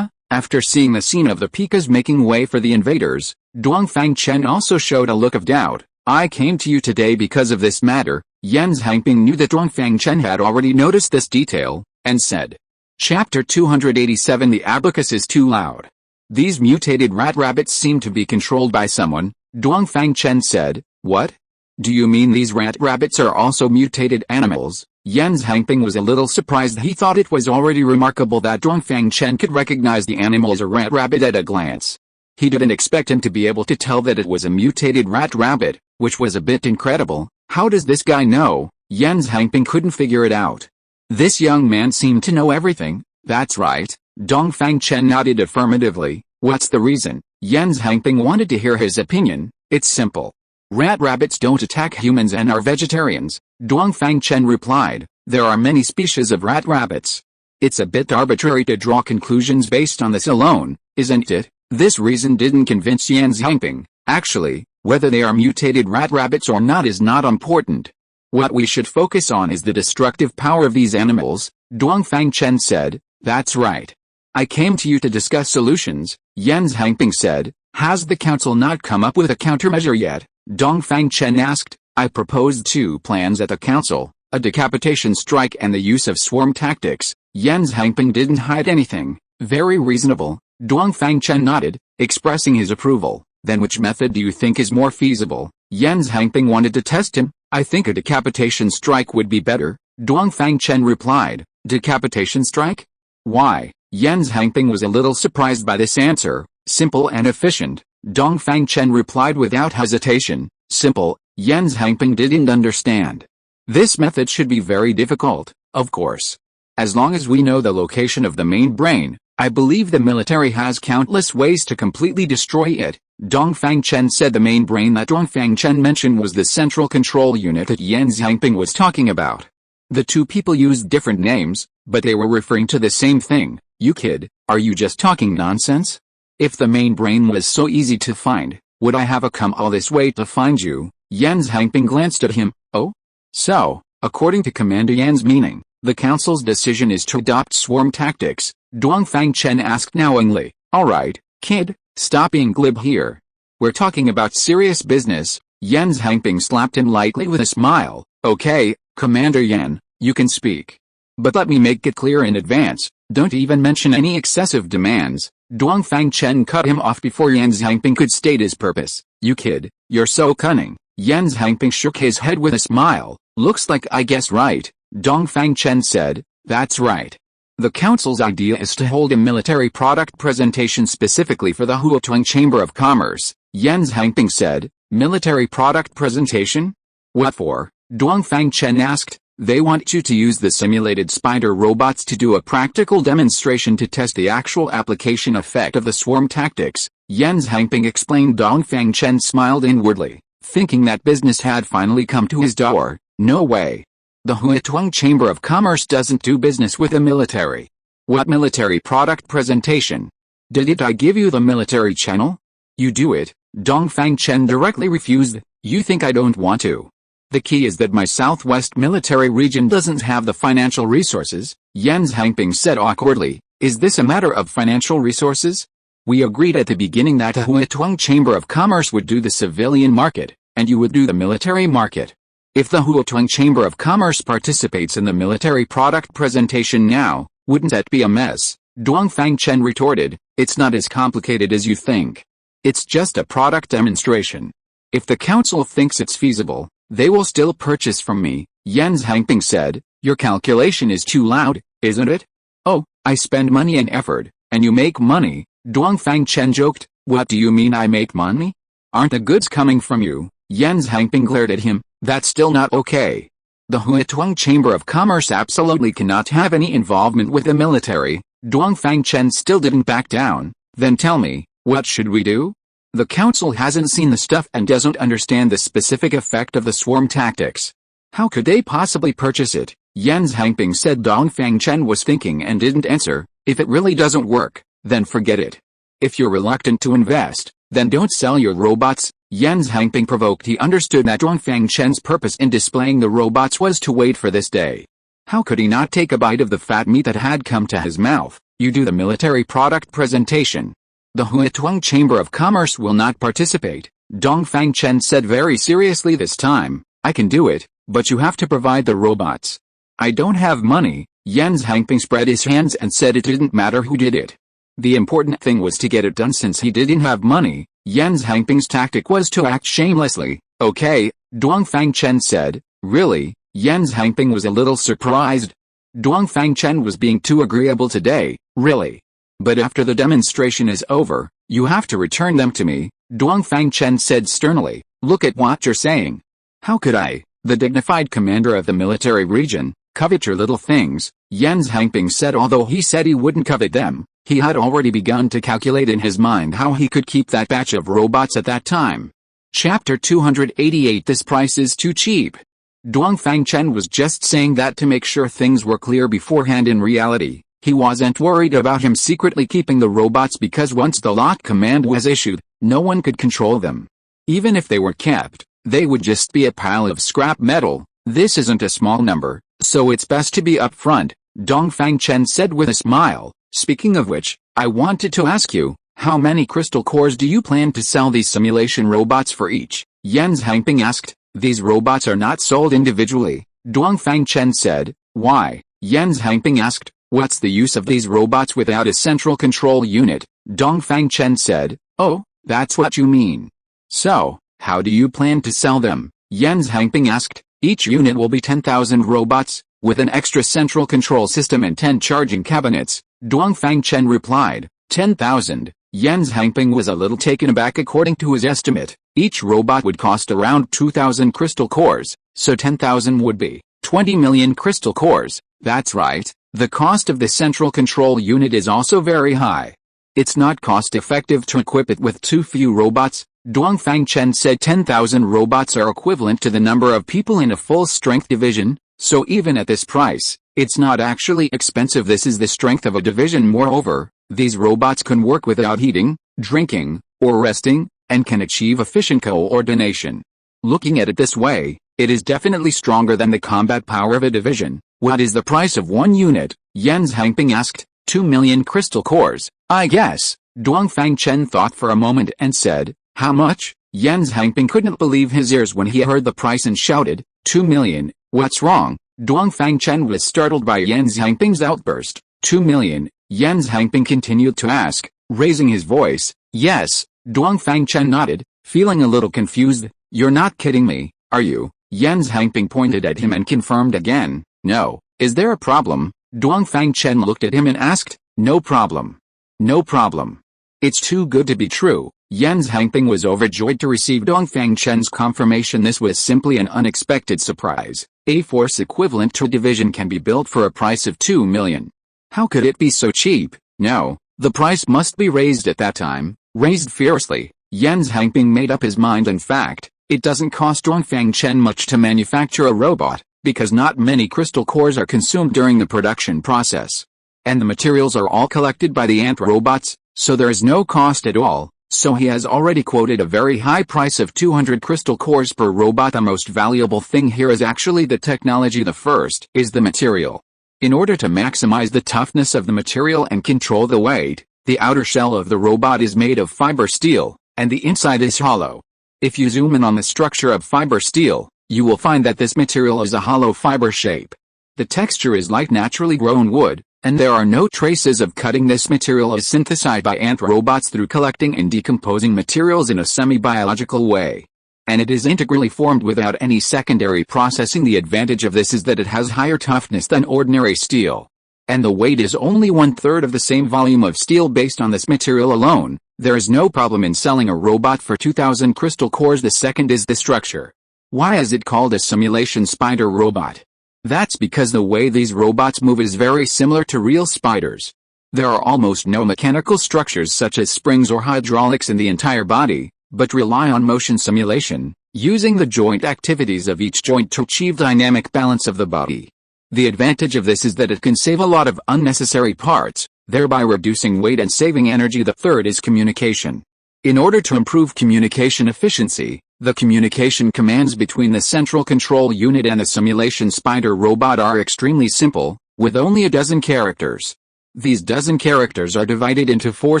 After seeing the scene of the Pikas making way for the invaders, Dongfang Chen also showed a look of doubt. "I came to you today because of this matter." Yan Zhangping knew that Dongfang Chen had already noticed this detail, and said, Chapter 287 The abacus is too loud. These mutated rat rabbits seem to be controlled by someone. Dongfang Chen said, "What? Do you mean these rat rabbits are also mutated animals?" Yan Zhangping was a little surprised. He thought it was already remarkable that Dongfang Chen could recognize the animal as a rat rabbit at a glance. He didn't expect him to be able to tell that it was a mutated rat rabbit, which was a bit incredible. How does this guy know? Yan Zhangping couldn't figure it out. This young man seemed to know everything. That's right. Dongfang Chen nodded affirmatively. What's the reason? Yan Zhangping wanted to hear his opinion. It's simple. Rat rabbits don't attack humans and are vegetarians. Dongfang Chen replied, "There are many species of rat rabbits. It's a bit arbitrary to draw conclusions based on this alone, isn't it?" This reason didn't convince Yan Zhangping. Actually, whether they are mutated rat rabbits or not is not important. What we should focus on is the destructive power of these animals. Dongfang Chen said, "That's right. I came to you to discuss solutions." Yan Zhangping said, "Has the council not come up with a countermeasure yet?" Dongfang Chen asked. "I proposed two plans at the council, a decapitation strike and the use of swarm tactics." Yan Zhangping didn't hide anything. Very reasonable. Dongfang Chen nodded, expressing his approval. "Then which method do you think is more feasible?" Yan Zhangping wanted to test him. "I think a decapitation strike would be better." Dongfang Chen replied, "Decapitation strike? Why?" Yan Zhangping was a little surprised by this answer. "Simple and efficient." Dongfang Chen replied without hesitation. "Simple." Yan Zhangping didn't understand. "This method should be very difficult, of course. As long as we know the location of the main brain, I believe the military has countless ways to completely destroy it." Dongfang Chen said the main brain that Dongfang Chen mentioned was the central control unit that Yan Zhangping was talking about. The two people used different names, but they were referring to the same thing. "You kid, are you just talking nonsense? If the main brain was so easy to find, would I have come all this way to find you?" Yan Zhangping glanced at him. "Oh? So, according to Commander Yan's meaning, the council's decision is to adopt swarm tactics?" Dongfang Chen asked knowingly. "Alright, kid, stop being glib here. We're talking about serious business." Yan Zhangping slapped him lightly with a smile. "Okay, Commander Yan, you can speak. But let me make it clear in advance, don't even mention any excessive demands." Dongfang Chen cut him off before Yan Zhangping could state his purpose. "You kid, you're so cunning." Yan Zhangping shook his head with a smile. "Looks like I guess right." Dongfang Chen said, "That's right. The council's idea is to hold a military product presentation specifically for the Huatuang Chamber of Commerce." Yan Zhangping said, "Military product presentation? What for?" Dongfang Chen asked. "They want you to use the simulated spider robots to do a practical demonstration to test the actual application effect of the swarm tactics." Yan Zhangping explained. Dongfang Chen smiled inwardly, thinking that business had finally come to his door. No way. The Huatuang Chamber of Commerce doesn't do business with the military. What military product presentation? Didn't I give you the military channel? You do it. Dongfang Chen directly refused. "You think I don't want to? The key is that my southwest military region doesn't have the financial resources." Yan Zhangping said awkwardly. "Is this a matter of financial resources? We agreed at the beginning that the Huatuang Chamber of Commerce would do the civilian market, and you would do the military market. If the Huatuang Chamber of Commerce participates in the military product presentation now, wouldn't that be a mess?" Dongfang Chen retorted. "It's not as complicated as you think. It's just a product demonstration. If the council thinks it's feasible, they will still purchase from me." Yan Zhangping said, "Your calculation is too loud, isn't it?" "Oh, I spend money and effort, and you make money." Dongfang Chen joked. "What do you mean I make money? Aren't the goods coming from you?" Yan Hangping glared at him. That's still not okay. The Huatuang Chamber of Commerce absolutely cannot have any involvement with the military. Dongfang Chen still didn't back down. Then tell me, what should we do? The council hasn't seen the stuff and doesn't understand the specific effect of the swarm tactics. How could they possibly purchase it? Yan Hangping said. Dongfang Chen was thinking and didn't answer. If it really doesn't work, then forget it. If you're reluctant to invest, then don't sell your robots. Yan Hangping provoked. He understood that Dongfang Chen's purpose in displaying the robots was to wait for this day. How could he not take a bite of the fat meat that had come to his mouth? You do the military product presentation. The Huatuang Chamber of Commerce will not participate. Dongfang Chen said very seriously this time. I can do it, but you have to provide the robots. I don't have money. Yan Hangping spread his hands and said it didn't matter who did it. The important thing was to get it done since he didn't have money. Yan Hangping's tactic was to act shamelessly. Okay, Dongfang Chen said. Really? Yan Hangping was a little surprised. Dongfang Chen was being too agreeable today. Really? But after the demonstration is over, you have to return them to me, Dongfang Chen said sternly. Look at what you're saying. How could I, the dignified commander of the military region, covet your little things? Yan Hangping said. Although he said he wouldn't covet them, he had already begun to calculate in his mind how he could keep that batch of robots at that time. Chapter 288. This price is too cheap. Dongfang Chen was just saying that to make sure things were clear beforehand. In reality, he wasn't worried about him secretly keeping the robots because once the lock command was issued, no one could control them. Even if they were kept, they would just be a pile of scrap metal. This isn't a small number, so it's best to be upfront, Dongfang Chen said with a smile. Speaking of which, I wanted to ask you, how many crystal cores do you plan to sell these simulation robots for each? Yan Hangping asked. These robots are not sold individually, Dongfang Chen said. Why? Yan Hangping asked. What's the use of these robots without a central control unit? Dongfang Chen said. Oh, that's what you mean. So, how do you plan to sell them? Yan Hangping asked. Each unit will be 10,000 robots, with an extra central control system and 10 charging cabinets, Dongfang Chen replied. 10,000. Yan Hangping was a little taken aback. According to his estimate, each robot would cost around 2,000 crystal cores, so 10,000 would be 20 million crystal cores. That's right, the cost of the central control unit is also very high. It's not cost-effective to equip it with too few robots, Dongfang Chen said. 10,000 robots are equivalent to the number of people in a full-strength division, so even at this price, it's not actually expensive. This is the strength of a division. Moreover, these robots can work without eating, drinking, or resting, and can achieve efficient coordination. Looking at it this way, it is definitely stronger than the combat power of a division. What is the price of one unit? Yan Hangping asked. 2 million crystal cores, I guess. Dongfang Chen thought for a moment and said, how much? Yan Hangping couldn't believe his ears when he heard the price and shouted, 2 million, what's wrong? Dongfang Chen was startled by Yan Hangping's outburst. 2 million, Yan Hangping continued to ask, raising his voice. Yes, Dongfang Chen nodded, feeling a little confused. You're not kidding me, are you? Yan Hangping pointed at him and confirmed again. No. Is there a problem? Dongfang Chen looked at him and asked. No problem. No problem. It's too good to be true. Yan Hangping was overjoyed to receive Dongfang Chen's confirmation. This was simply an unexpected surprise. A force equivalent to a division can be built for a price of 2 million. How could it be so cheap? No, the price must be raised at that time, raised fiercely. Yan Hangping made up his mind. In fact, it doesn't cost Dongfang Chen much to manufacture a robot, because not many crystal cores are consumed during the production process. And the materials are all collected by the ant robots, so there is no cost at all. So he has already quoted a very high price of 200 crystal cores per robot. The most valuable thing here is actually the technology. The first is the material. In order to maximize the toughness of the material and control the weight, the outer shell of the robot is made of fiber steel, and the inside is hollow. If you zoom in on the structure of fiber steel, you will find that this material is a hollow fiber shape. The texture is like naturally grown wood, and there are no traces of cutting. This material is synthesized by ant robots through collecting and decomposing materials in a semi-biological way. And it is integrally formed without any secondary processing. The advantage of this is that it has higher toughness than ordinary steel. and the weight is only 1/3 of the same volume of steel based on this material alone, there is no problem in selling a robot for 2,000 crystal cores. The second is the structure. Why is it called a simulation spider robot? That's because the way these robots move is very similar to real spiders. There are almost no mechanical structures such as springs or hydraulics in the entire body, but rely on motion simulation, using the joint activities of each joint to achieve dynamic balance of the body. The advantage of this is that it can save a lot of unnecessary parts, thereby reducing weight and saving energy. The third is communication. In order to improve communication efficiency, the communication commands between the central control unit and the simulation spider robot are extremely simple, with only a dozen characters. These dozen characters are divided into 4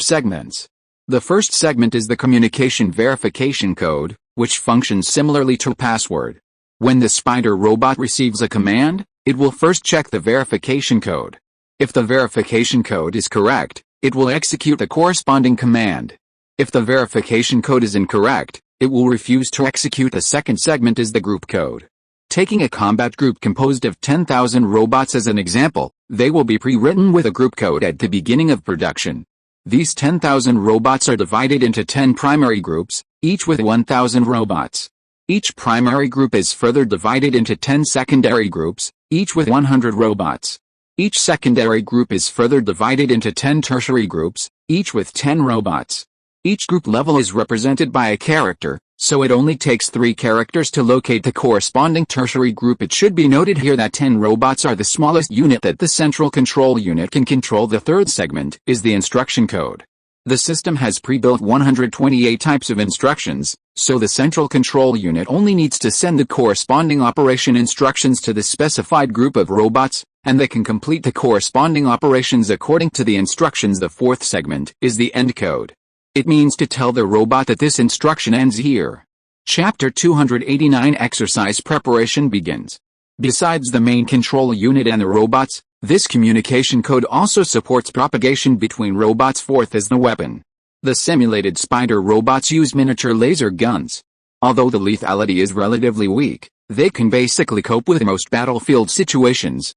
segments. The first segment is the communication verification code, which functions similarly to a password. When the spider robot receives a command, it will first check the verification code. If the verification code is correct, it will execute the corresponding command. If the verification code is incorrect, it will refuse to execute. The second segment is the group code. Taking a combat group composed of 10,000 robots as an example, they will be pre-written with a group code at the beginning of production. These 10,000 robots are divided into 10 primary groups, each with 1,000 robots. Each primary group is further divided into 10 secondary groups, each with 100 robots. Each secondary group is further divided into 10 tertiary groups, each with 10 robots. Each group level is represented by a character, so it only takes 3 characters to locate the corresponding tertiary group. It should be noted here that 10 robots are the smallest unit that the central control unit can control. The third segment is the instruction code. The system has pre-built 128 types of instructions, so the central control unit only needs to send the corresponding operation instructions to the specified group of robots, and they can complete the corresponding operations according to the instructions. The fourth segment is the end code. It means to tell the robot that this instruction ends here. Chapter 289 Exercise Preparation begins. Besides the main control unit and the robots, this communication code also supports propagation between robots. Fourth is the weapon. The simulated spider robots use miniature laser guns. Although the lethality is relatively weak, they can basically cope with most battlefield situations.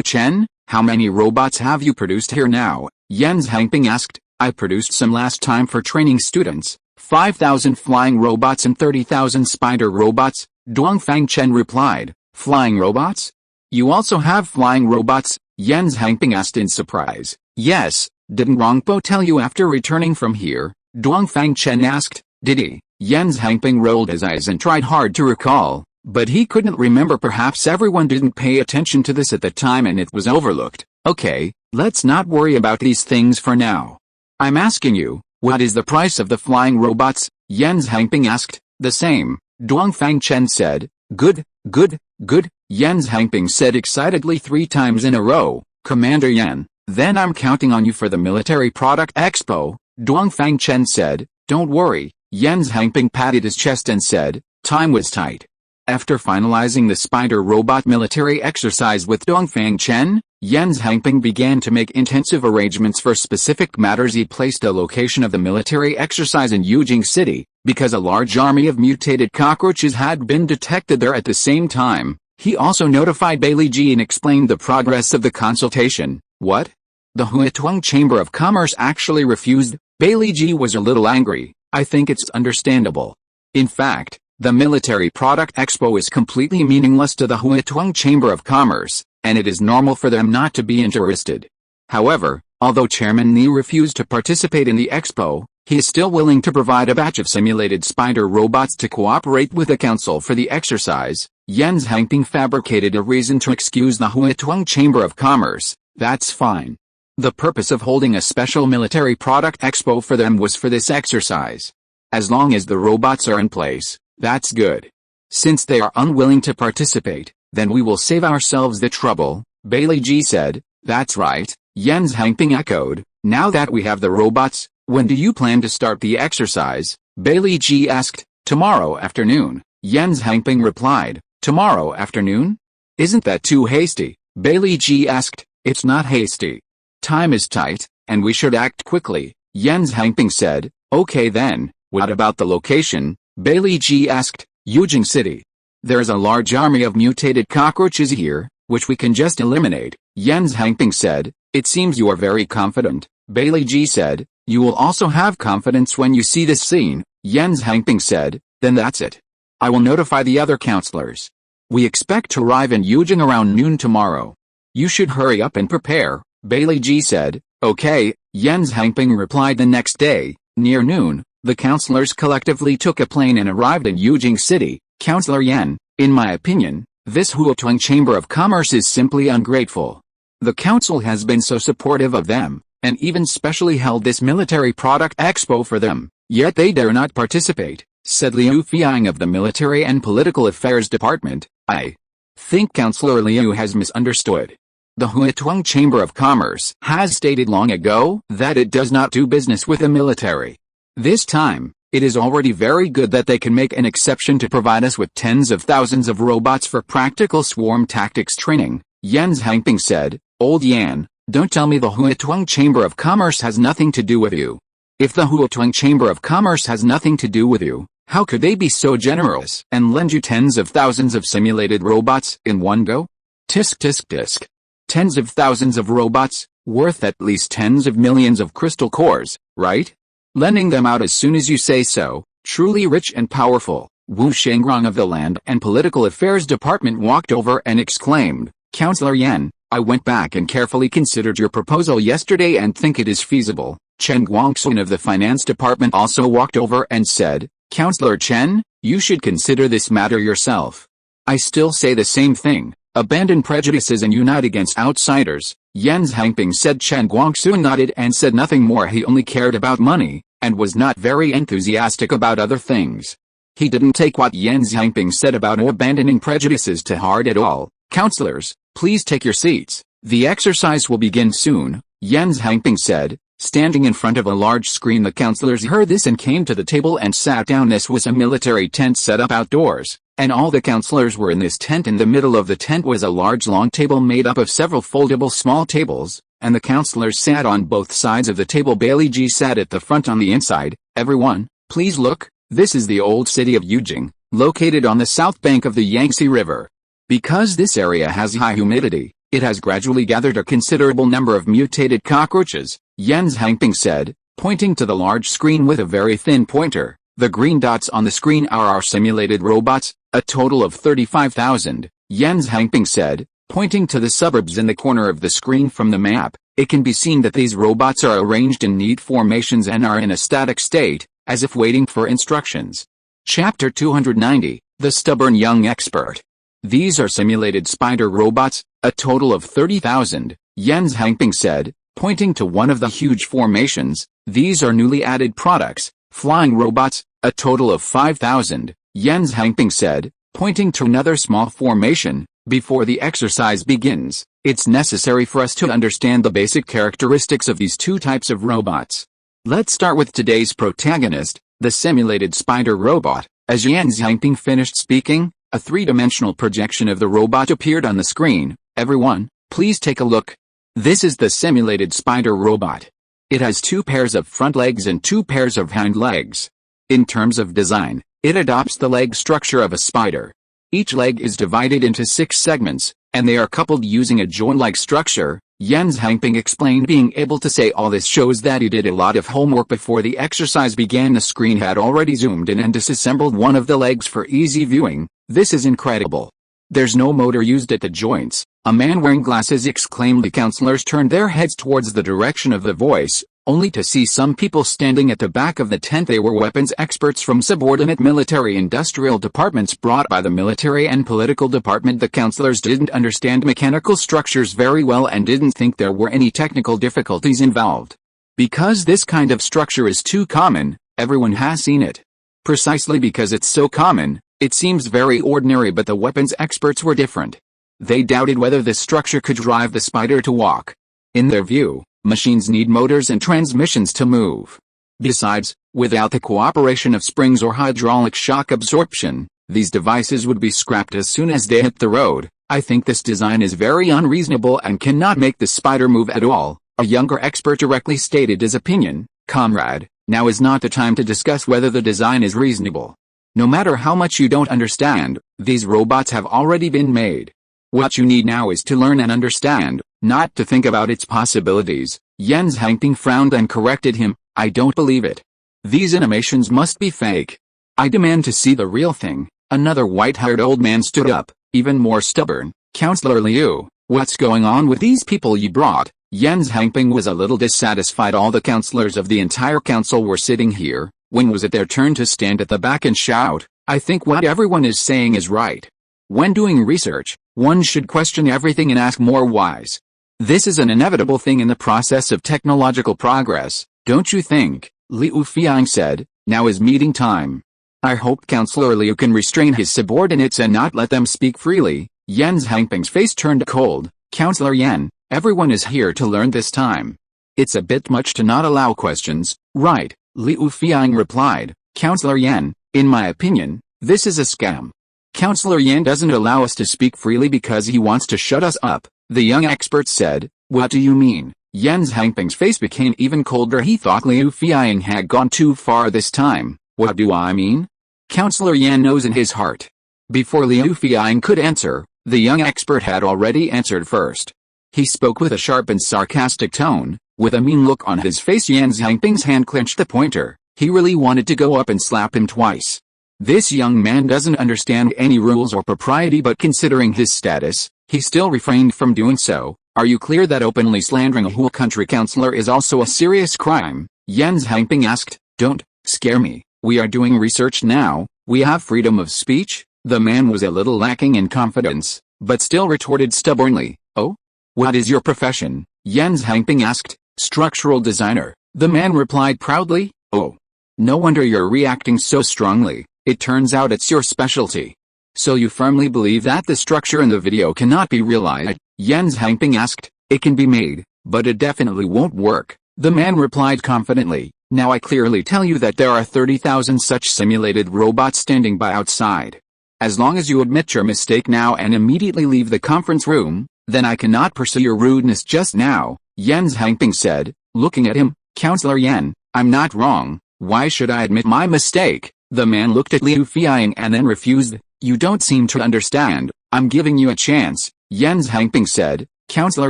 Chen, how many robots have you produced here now? Jens Hangping asked. I produced some last time for training students, 5,000 flying robots and 30,000 spider robots, Dongfang Chen replied. Flying robots? You also have flying robots? Jens Hangping asked in surprise. Yes, didn't Rongpo tell you after returning from here? Dongfang Chen asked. Did he? Jens Hangping rolled his eyes and tried hard to recall, but he couldn't remember. Perhaps everyone didn't pay attention to this at the time and it was overlooked. Okay, let's not worry about these things for now. I'm asking you, what is the price of the flying robots? Jens Hangping asked. The same, Dongfang Chen said. Good, good, good, Jens Hangping said excitedly 3 times in a row. Commander Yen, then I'm counting on you for the Military Product Expo, Dongfang Chen said. Don't worry, Jens Hangping patted his chest and said, time was tight. After finalizing the spider robot military exercise with Dongfang Chen, Jens Hangping began to make intensive arrangements for specific matters. He placed a location of the military exercise in Yujing City, because a large army of mutated cockroaches had been detected there at the same time. He also notified Bailey Ji and explained the progress of the consultation. What? The Huatuang Chamber of Commerce actually refused? Bailey Ji was a little angry. I think it's understandable. In fact, the Military Product Expo is completely meaningless to the Huatuang Chamber of Commerce, and it is normal for them not to be interested. However, although Chairman Ni refused to participate in the expo, he is still willing to provide a batch of simulated spider robots to cooperate with the council for the exercise. Jens Hangping fabricated a reason to excuse the Huatuang Chamber of Commerce. That's fine. The purpose of holding a special military product expo for them was for this exercise. As long as the robots are in place, that's good. Since they are unwilling to participate, then we will save ourselves the trouble, Bailey Ji said. That's right, Jens Hangping echoed. Now that we have the robots, when do you plan to start the exercise? Bailey Ji asked. Tomorrow afternoon, Jens Hangping replied. Tomorrow afternoon? Isn't that too hasty? Bailey Ji asked. It's not hasty. Time is tight, and we should act quickly, Jens Hangping said. Okay then, what about the location? Bailey Ji asked. Yujing City. There's a large army of mutated cockroaches here, which we can just eliminate, Jens Hangping said. It seems you are very confident, Bailey Ji said. You will also have confidence when you see this scene, Jens Hangping said. Then that's it. I will notify the other counselors. We expect to arrive in Yujing around noon tomorrow. You should hurry up and prepare, Bailey Ji said. Okay, Jens Hangping replied. The next day, near noon, the counselors collectively took a plane and arrived in Yujing City. Counselor Yan, in my opinion, this Huotuang Chamber of Commerce is simply ungrateful. The council has been so supportive of them, and even specially held this military product expo for them, yet they dare not participate, said Liu Fiang of the Military and Political Affairs Department. I think Councillor Liu has misunderstood. The Huotuang Chamber of Commerce has stated long ago that it does not do business with the military. This time, it is already very good that they can make an exception to provide us with tens of thousands of robots for practical swarm tactics training, Jens Hangping said. Old Yan, don't tell me the Huotuang Chamber of Commerce has nothing to do with you. If the Huotuang Chamber of Commerce has nothing to do with you, how could they be so generous and lend you tens of thousands of simulated robots in one go? Tisk tisk tisk. Tens of thousands of robots, worth at least tens of millions of crystal cores, right? Lending them out as soon as you say so, truly rich and powerful. Wu Shengrong of the Land and Political Affairs Department walked over and exclaimed, Councillor Yan, I went back and carefully considered your proposal yesterday and think it is feasible. Chen Guangxun of the Finance Department also walked over and said, Councillor Chen, you should consider this matter yourself. I still say the same thing, abandon prejudices and unite against outsiders, Jens Hangping said. Chen Guangxun nodded and said nothing more. He only cared about money, and was not very enthusiastic about other things. He didn't take what Jens Hangping said about abandoning prejudices to heart at all. Councillors, please take your seats. The exercise will begin soon, Jens Hangping said. Standing in front of a large screen, the councillors heard this and came to the table and sat down. This was a military tent set up outdoors, and all the councillors were in this tent. In the middle of the tent was a large long table made up of several foldable small tables, and the councillors sat on both sides of the table. Bailey Ji sat at the front on the inside. Everyone, please look, this is the old city of Yujing, located on the south bank of the Yangtze River. Because this area has high humidity, it has gradually gathered a considerable number of mutated cockroaches, Jens Hangping said, pointing to the large screen with a very thin pointer. The green dots on the screen are our simulated robots, a total of 35,000, Jens Hangping said, pointing to the suburbs in the corner of the screen. From the map, it can be seen that these robots are arranged in neat formations and are in a static state, as if waiting for instructions. Chapter 290, The Stubborn Young Expert. These are simulated spider robots, a total of 30,000, Jens Hangping said, pointing to one of the huge formations. These are newly added products, flying robots, a total of 5,000, Jens Hangping said, pointing to another small formation. Before the exercise begins, it's necessary for us to understand the basic characteristics of these two types of robots. Let's start with today's protagonist, the simulated spider robot. As Jens Hangping finished speaking, a three-dimensional projection of the robot appeared on the screen. Everyone, please take a look. This is the simulated spider robot. It has 2 pairs of front legs and 2 pairs of hind legs. In terms of design, it adopts the leg structure of a spider. Each leg is divided into 6 segments, and they are coupled using a joint-like structure, Jens Hangping explained. Being able to say all this shows that he did a lot of homework before the exercise began. The screen had already zoomed in and disassembled one of the legs for easy viewing. This is incredible. There's no motor used at the joints, a man wearing glasses exclaimed. The counselors turned their heads towards the direction of the voice, only to see some people standing at the back of the tent. They were weapons experts from subordinate military-industrial departments brought by the military and political department. The counselors didn't understand mechanical structures very well and didn't think there were any technical difficulties involved. Because this kind of structure is too common, everyone has seen it. Precisely because it's so common, it seems very ordinary, but the weapons experts were different. They doubted whether this structure could drive the spider to walk. In their view, machines need motors and transmissions to move. Besides, without the cooperation of springs or hydraulic shock absorption, these devices would be scrapped as soon as they hit the road. I think this design is very unreasonable and cannot make the spider move at all, a younger expert directly stated his opinion. Comrade, now is not the time to discuss whether the design is reasonable. No matter how much you don't understand, these robots have already been made. What you need now is to learn and understand, not to think about its possibilities. Yan Zhangping frowned and corrected him. I don't believe it. These animations must be fake. I demand to see the real thing. Another white-haired old man stood up, even more stubborn. Counselor Liu, what's going on with these people you brought? Yan Zhangping was a little dissatisfied. All the counselors of the entire council were sitting here. When was it their turn to stand at the back and shout? I think what everyone is saying is right. When doing research, one should question everything and ask more whys. This is an inevitable thing in the process of technological progress, don't you think? Liu Fiang said. Now is meeting time. I hope Counselor Liu can restrain his subordinates and not let them speak freely. Yan Zhangping's face turned cold. Counselor Yan, everyone is here to learn this time. It's a bit much to not allow questions, right? Liu Fiang replied. Counselor Yan, in my opinion, this is a scam. Counselor Yan doesn't allow us to speak freely because he wants to shut us up, the young expert said. What do you mean? Yan Zhangping's face became even colder. He thought Liu Fiang had gone too far this time. What do I mean? Counselor Yan knows in his heart. Before Liu Fiang could answer, the young expert had already answered first. He spoke with a sharp and sarcastic tone. With a mean look on his face, Yan Zhangping's hand clenched the pointer. He really wanted to go up and slap him twice. This young man doesn't understand any rules or propriety, but considering his status, he still refrained from doing so. Are you clear that openly slandering a whole country counselor is also a serious crime? Yan Zhangping asked. Don't scare me. We are doing research now. We have freedom of speech. The man was a little lacking in confidence, but still retorted stubbornly. Oh? What is your profession? Yan Zhangping asked. Structural designer. The man replied proudly. Oh. No wonder you're reacting so strongly. It turns out it's your specialty. So you firmly believe that the structure in the video cannot be realized? Yan Zhangping asked. It can be made, but it definitely won't work. The man replied confidently. Now I clearly tell you that there are 30,000 such simulated robots standing by outside. As long as you admit your mistake now and immediately leave the conference room, then I cannot pursue your rudeness just now, Yan Zhangping said, looking at him. Counselor Yan, I'm not wrong. Why should I admit my mistake? The man looked at Liu Fiang and then refused. You don't seem to understand. I'm giving you a chance, Yan Zhangping said. Counselor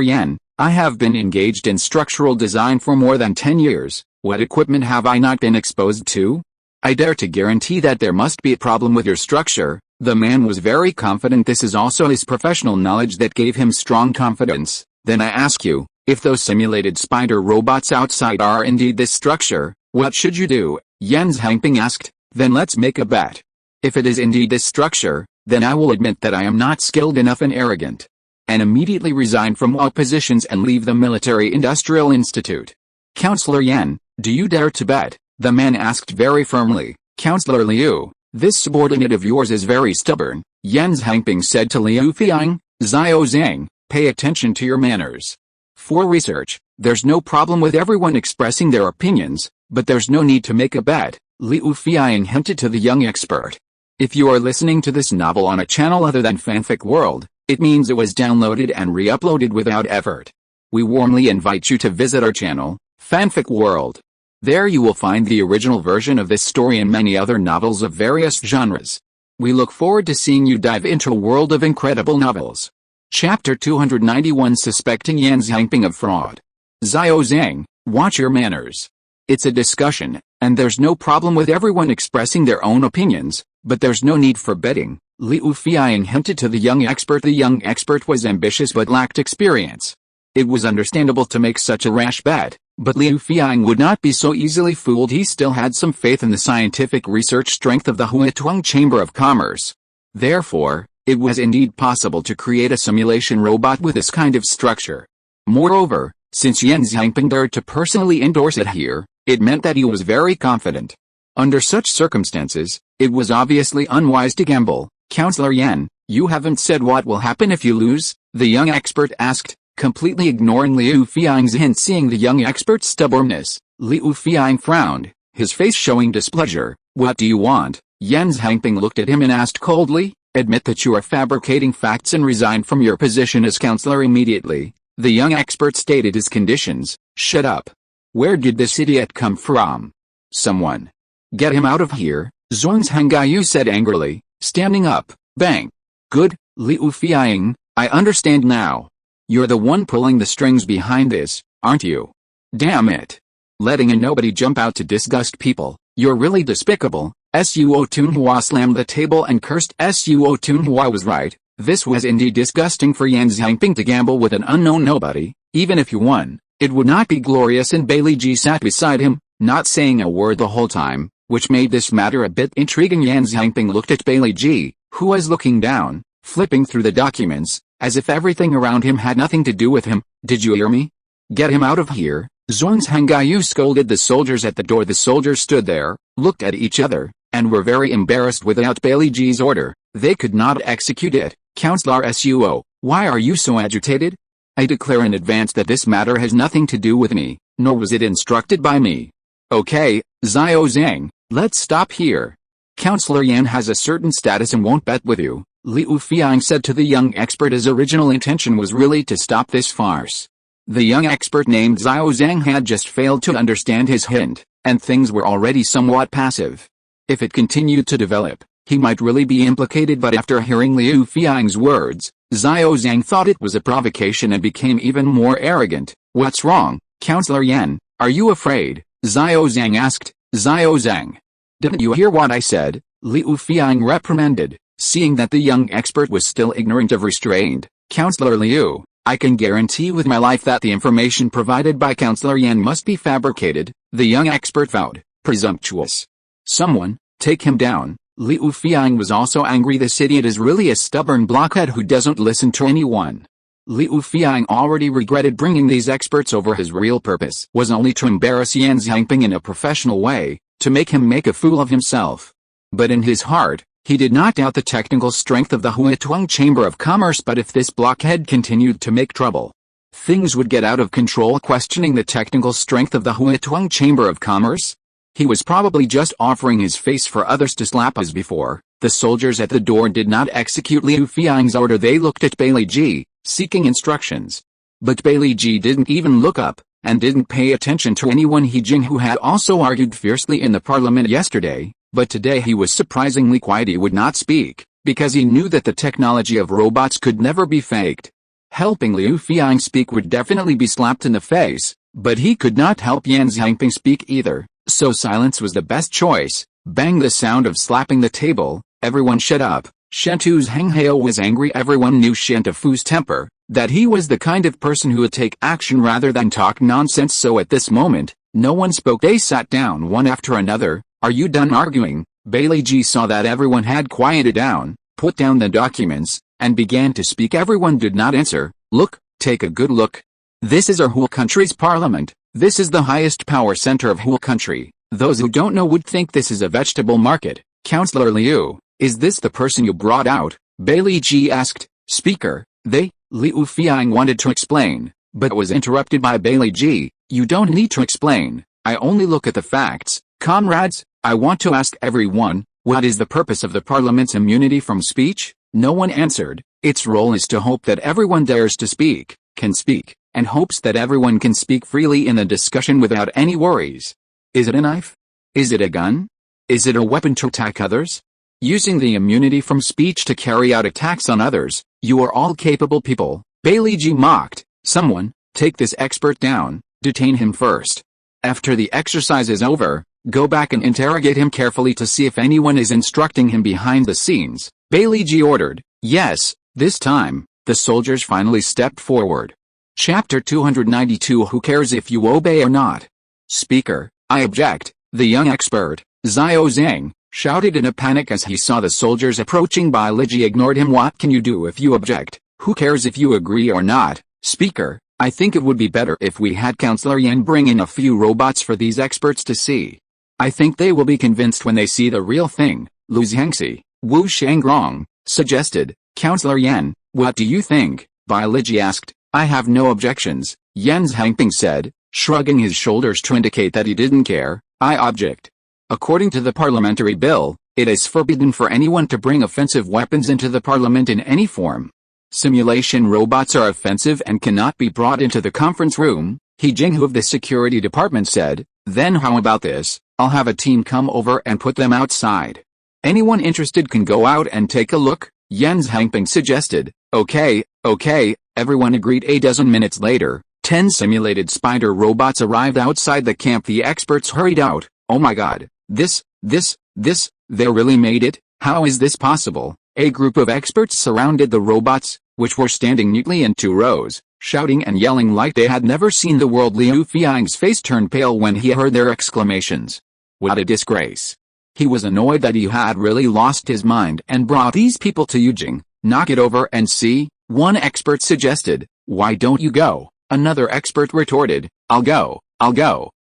Yan, I have been engaged in structural design for more than 10 years. What equipment have I not been exposed to? I dare to guarantee that there must be a problem with your structure. The man was very confident. This is also his professional knowledge that gave him strong confidence. Then I ask you, if those simulated spider robots outside are indeed this structure, what should you do? Yan Zhangping asked. Then let's make a bet. If it is indeed this structure, then I will admit that I am not skilled enough and arrogant, and immediately resign from all positions and leave the Military-Industrial Institute. Counselor Yan, do you dare to bet? The man asked very firmly. Counselor Liu, this subordinate of yours is very stubborn, Yan Zhangping said to Liu Fiang. Xiao Zhang, pay attention to your manners. For research, there's no problem with everyone expressing their opinions, but there's no need to make a bet, Liu Fiang hinted to the young expert. If you are listening to this novel on a channel other than Fanfic World, it means it was downloaded and re-uploaded without effort. We warmly invite you to visit our channel, Fanfic World. There you will find the original version of this story and many other novels of various genres. We look forward to seeing you dive into a world of incredible novels. Chapter 291, Suspecting Yan Zhangping of Fraud. Xiao Zhang, watch your manners. It's a discussion, and there's no problem with everyone expressing their own opinions, but there's no need for betting, Liu Fiang hinted to the young expert. The young expert was ambitious but lacked experience. It was understandable to make such a rash bet, but Liu Fiang would not be so easily fooled. He still had some faith in the scientific research strength of the Huituang Chamber of Commerce. Therefore, it was indeed possible to create a simulation robot with this kind of structure. Moreover, since Yan Zhangping dared to personally endorse it here, it meant that he was very confident. Under such circumstances, it was obviously unwise to gamble. Counselor Yan, you haven't said what will happen if you lose, the young expert asked, completely ignoring Liu Fiang's hint. Seeing the young expert's stubbornness, Liu Fiang frowned, his face showing displeasure. What do you want? Yan Zhangping looked at him and asked coldly. Admit that you are fabricating facts and resign from your position as counselor immediately. The young expert stated his conditions. Shut up. Where did this idiot come from? Someone. Get him out of here, Zhong's Hangayu said angrily, standing up. Bang. Good, Liu Fiang, I understand now. You're the one pulling the strings behind this, aren't you? Damn it. Letting a nobody jump out to disgust people, you're really despicable. Suo Tunhua slammed the table and cursed. Suo Tunhua was right. This was indeed disgusting for Yan Xiangping to gamble with an unknown nobody. Even if you won, it would not be glorious. And Bailey Ji sat beside him, not saying a word the whole time, which made this matter a bit intriguing. Yan Xiangping looked at Bailey Ji, who was looking down, flipping through the documents, as if everything around him had nothing to do with him. Did you hear me? Get him out of here. Zhongzhangyu scolded the soldiers at the door. The soldiers stood there, looked at each other, and were very embarrassed. Without Bailey Ji's order, they could not execute it. Counselor Suo, why are you so agitated? I declare in advance that this matter has nothing to do with me, nor was it instructed by me. Okay, Xiao Zhang, let's stop here. Counselor Yan has a certain status and won't bet with you, Liu Fiang said to the young expert. His original intention was really to stop this farce. The young expert named Xiao Zhang had just failed to understand his hint, and things were already somewhat passive. If it continued to develop, he might really be implicated. But after hearing Liu Fiang's words, Xiao Zhang thought it was a provocation and became even more arrogant. What's wrong, Counselor Yan? Are you afraid? Xiao Zhang asked. Xiao Zhang, didn't you hear what I said? Liu Fiang reprimanded, seeing that the young expert was still ignorant of restraint. Counselor Liu, I can guarantee with my life that the information provided by Counselor Yan must be fabricated, the young expert vowed. Presumptuous. Someone, take him down. Liu Fiang was also angry. This idiot is really a stubborn blockhead who doesn't listen to anyone. Liu Fiang already regretted bringing these experts over. His real purpose was only to embarrass Yan Xiangping in a professional way, to make him make a fool of himself. But in his heart, he did not doubt the technical strength of the Huituang Chamber of Commerce. But if this blockhead continued to make trouble, things would get out of control. Questioning the technical strength of the Huituang Chamber of Commerce? He was probably just offering his face for others to slap. As before, the soldiers at the door did not execute Liu Fiang's order. They looked at Bailey Ji, seeking instructions. But Bailey Ji didn't even look up, and didn't pay attention to anyone. He Jing, who had also argued fiercely in the parliament yesterday, but today he was surprisingly quiet. He would not speak, because he knew that the technology of robots could never be faked. Helping Liu Fiang speak would definitely be slapped in the face, but he could not help Yan Xiangping speak either, so silence was the best choice. Bang! The sound of slapping the table. Everyone shut up. Shentu's Henghao was angry. Everyone knew Shentu's temper, that he was the kind of person who would take action rather than talk nonsense. So at this moment, no one spoke. They sat down one after another. Are you done arguing? Bailey Ji saw that everyone had quieted down, put down the documents, and began to speak. Everyone did not answer. Look, take a good look. This is our whole country's parliament. This is the highest power center of whole country. Those who don't know would think this is a vegetable market. Counselor Liu, is this the person you brought out? Bailey Ji asked. Speaker, Liu Fiang wanted to explain, but was interrupted by Bailey Ji. You don't need to explain. I only look at the facts. Comrades, I want to ask everyone, what is the purpose of the parliament's immunity from speech? No one answered. Its role is to hope that everyone dares to speak, can speak, and hopes that everyone can speak freely in the discussion without any worries. Is it a knife? Is it a gun? Is it a weapon to attack others? Using the immunity from speech to carry out attacks on others, you are all capable people. Bailey Ji mocked. Someone, take this expert down, detain him first. After the exercise is over, go back and interrogate him carefully to see if anyone is instructing him behind the scenes. Bailey Ji ordered. Yes, this time, the soldiers finally stepped forward. Chapter 292. Who cares if you obey or not? Speaker, I object. The young expert, Xiao Zhang, shouted in a panic as he saw the soldiers approaching. Bailey Ji ignored him. What can you do if you object? Who cares if you agree or not? Speaker, I think it would be better if we had Counselor Yan bring in a few robots for these experts to see. I think they will be convinced when they see the real thing. Lu Zhangxi, Wu Shangrong, suggested. Counselor Yan, what do you think? Bailey Ji asked. I have no objections, Yan Xiangping said, shrugging his shoulders to indicate that he didn't care. I object. According to the parliamentary bill, it is forbidden for anyone to bring offensive weapons into the parliament in any form. Simulation robots are offensive and cannot be brought into the conference room, He Jinghu of the security department said. Then how about this? I'll have a team come over and put them outside. Anyone interested can go out and take a look, Yan Xiangping suggested. Okay, Okay, everyone agreed. A dozen minutes later, 10 simulated spider robots arrived outside the camp. The experts hurried out. Oh my god, they really made it? How is this possible? A group of experts surrounded the robots, which were standing neatly in 2 rows, shouting and yelling like they had never seen the world. Liu Fiang's face turned pale when he heard their exclamations. What a disgrace. He was annoyed that he had really lost his mind and brought these people to Yujing. Knock it over and see, one expert suggested. Why don't you go? Another expert retorted. I'll go.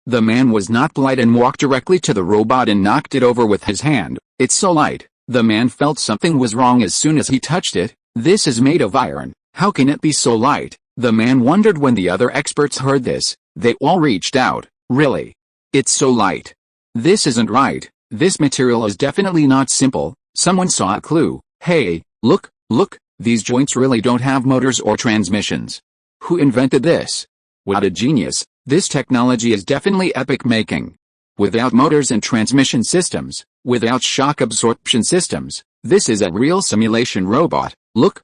The man was not polite and walked directly to the robot and knocked it over with his hand. It's so light. The man felt something was wrong as soon as he touched it. This is made of iron. How can it be so light? The man wondered. When the other experts heard this, they all reached out. Really? It's so light. This isn't right. This material is definitely not simple. Someone saw a clue. Hey, look, these joints really don't have motors or transmissions. Who invented this? What a genius. This technology is definitely epic making. Without motors and transmission systems, without shock absorption systems, this is a real simulation robot. Look,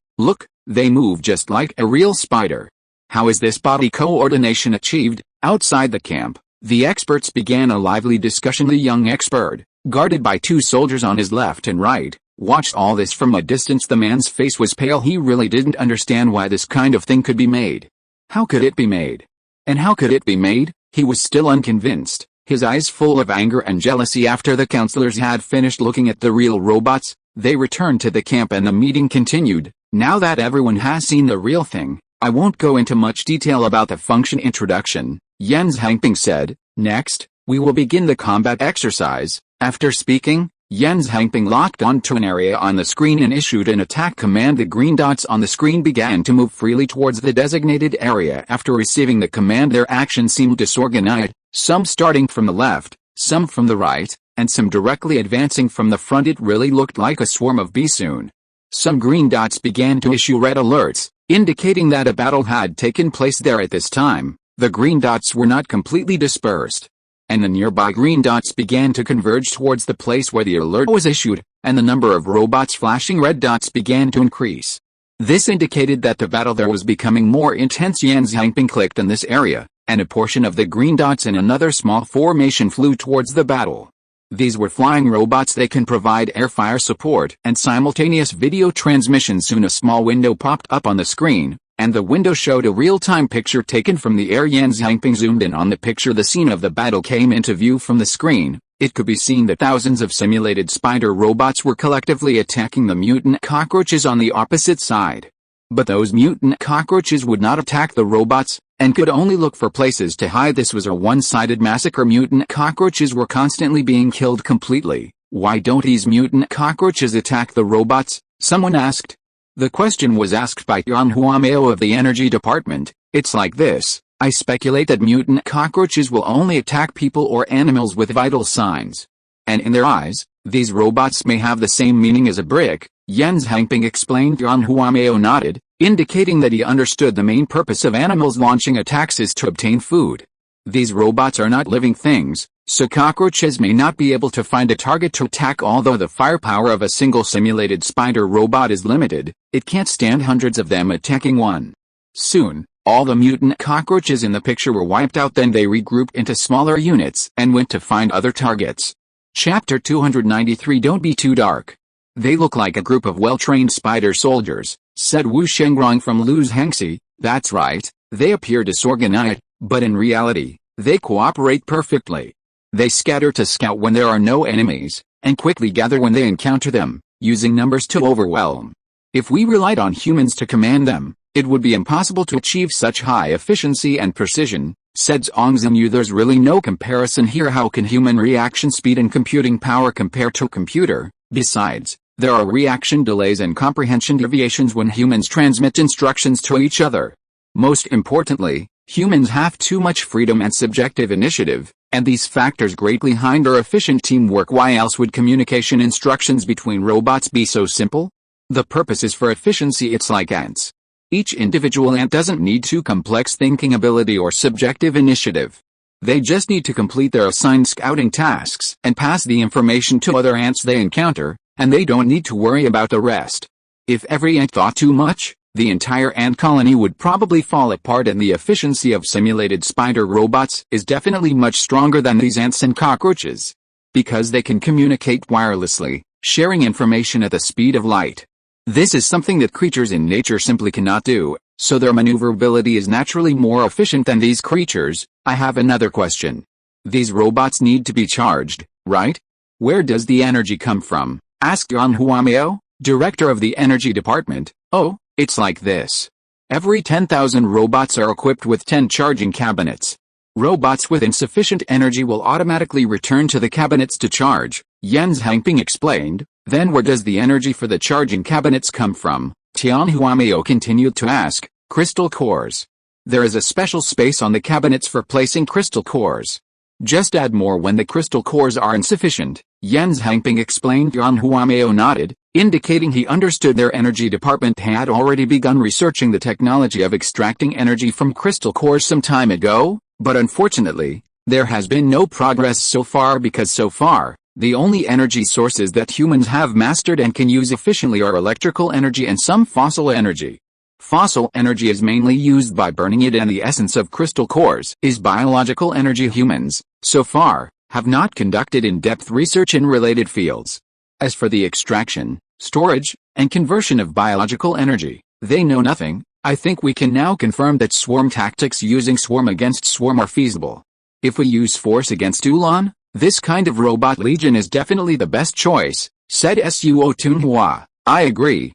they move just like a real spider. How is this body coordination achieved? Outside the camp, the experts began a lively discussion. The young expert, guarded by 2 soldiers on his left and right, watched all this from a distance. The man's face was pale. He really didn't understand why this kind of thing could be made. How could it be made? And how could it be made? He was still unconvinced, his eyes full of anger and jealousy. After the counselors had finished looking at the real robots, they returned to the camp and the meeting continued. Now that everyone has seen the real thing, I won't go into much detail about the function. Introduction, Yan Zhangping said. Next, we will begin the combat exercise. After speaking, Yan Zhangping locked onto an area on the screen and issued an attack command. The green dots on the screen began to move freely towards the designated area. After receiving the command, their actions seemed disorganized, some starting from the left, some from the right, and some directly advancing from the front. It really looked like a swarm of bees. Soon, some green dots began to issue red alerts, indicating that a battle had taken place there. At this time, the green dots were not completely dispersed, and the nearby green dots began to converge towards the place where the alert was issued, and the number of robots flashing red dots began to increase. This indicated that the battle there was becoming more intense. Yan Zhangping clicked on this area, and a portion of the green dots in another small formation flew towards the battle. These were flying robots. They can provide air-fire support and simultaneous video transmission. Soon a small window popped up on the screen, and the window showed a real-time picture taken from the air. Yan Zhangping zoomed in on the picture. The scene of the battle came into view from the screen. It could be seen that thousands of simulated spider robots were collectively attacking the mutant cockroaches on the opposite side. But those mutant cockroaches would not attack the robots, and could only look for places to hide. This was a one-sided massacre. Mutant cockroaches were constantly being killed completely. Why don't these mutant cockroaches attack the robots? Someone asked. The question was asked by Yan Huameo of the Energy Department. It's like this. I speculate that mutant cockroaches will only attack people or animals with vital signs. And in their eyes, these robots may have the same meaning as a brick. Yan Zhangping explained. Yan Huameo nodded, indicating that he understood the main purpose of animals launching attacks is to obtain food. These robots are not living things, so cockroaches may not be able to find a target to attack. Although the firepower of a single simulated spider robot is limited, it can't stand hundreds of them attacking one. Soon, all the mutant cockroaches in the picture were wiped out. Then they regrouped into smaller units and went to find other targets. Chapter 293. Don't be too dark. They look like a group of well-trained spider soldiers, said Wu Shengrong from Lu's Hengxi. That's right, they appear disorganized, but in reality, they cooperate perfectly. They scatter to scout when there are no enemies, and quickly gather when they encounter them, using numbers to overwhelm. If we relied on humans to command them, it would be impossible to achieve such high efficiency and precision, said Zhang Zhenyu. There's really no comparison here. How can human reaction speed and computing power compare to computer? Besides, there are reaction delays and comprehension deviations when humans transmit instructions to each other. Most importantly, humans have too much freedom and subjective initiative, and these factors greatly hinder efficient teamwork. Why else would communication instructions between robots be so simple? The purpose is for efficiency. It's like ants. Each individual ant doesn't need too complex thinking ability or subjective initiative. They just need to complete their assigned scouting tasks and pass the information to other ants they encounter, and they don't need to worry about the rest. If every ant thought too much, the entire ant colony would probably fall apart, and the efficiency of simulated spider robots is definitely much stronger than these ants and cockroaches. Because they can communicate wirelessly, sharing information at the speed of light. This is something that creatures in nature simply cannot do, so their maneuverability is naturally more efficient than these creatures. I have another question. These robots need to be charged, right? Where does the energy come from? Asked Yan Huameo, director of the energy department. Oh, it's like this. Every 10,000 robots are equipped with 10 charging cabinets. Robots with insufficient energy will automatically return to the cabinets to charge, Yan Zhangping explained. Then where does the energy for the charging cabinets come from? Tian Huameo continued to ask. Crystal cores. There is a special space on the cabinets for placing crystal cores. Just add more when the crystal cores are insufficient, Yan Zhangping explained. Yan Huameo nodded, indicating he understood their energy department had already begun researching the technology of extracting energy from crystal cores some time ago, but unfortunately, there has been no progress so far because so far, the only energy sources that humans have mastered and can use efficiently are electrical energy and some fossil energy. Fossil energy is mainly used by burning it, and the essence of crystal cores is biological energy. Humans, so far, have not conducted in-depth research in related fields. As for the extraction, storage, and conversion of biological energy, they know nothing. I think we can now confirm that swarm tactics using swarm against swarm are feasible. If we use force against Ulan, this kind of robot legion is definitely the best choice, said Suo Tunhua. I agree.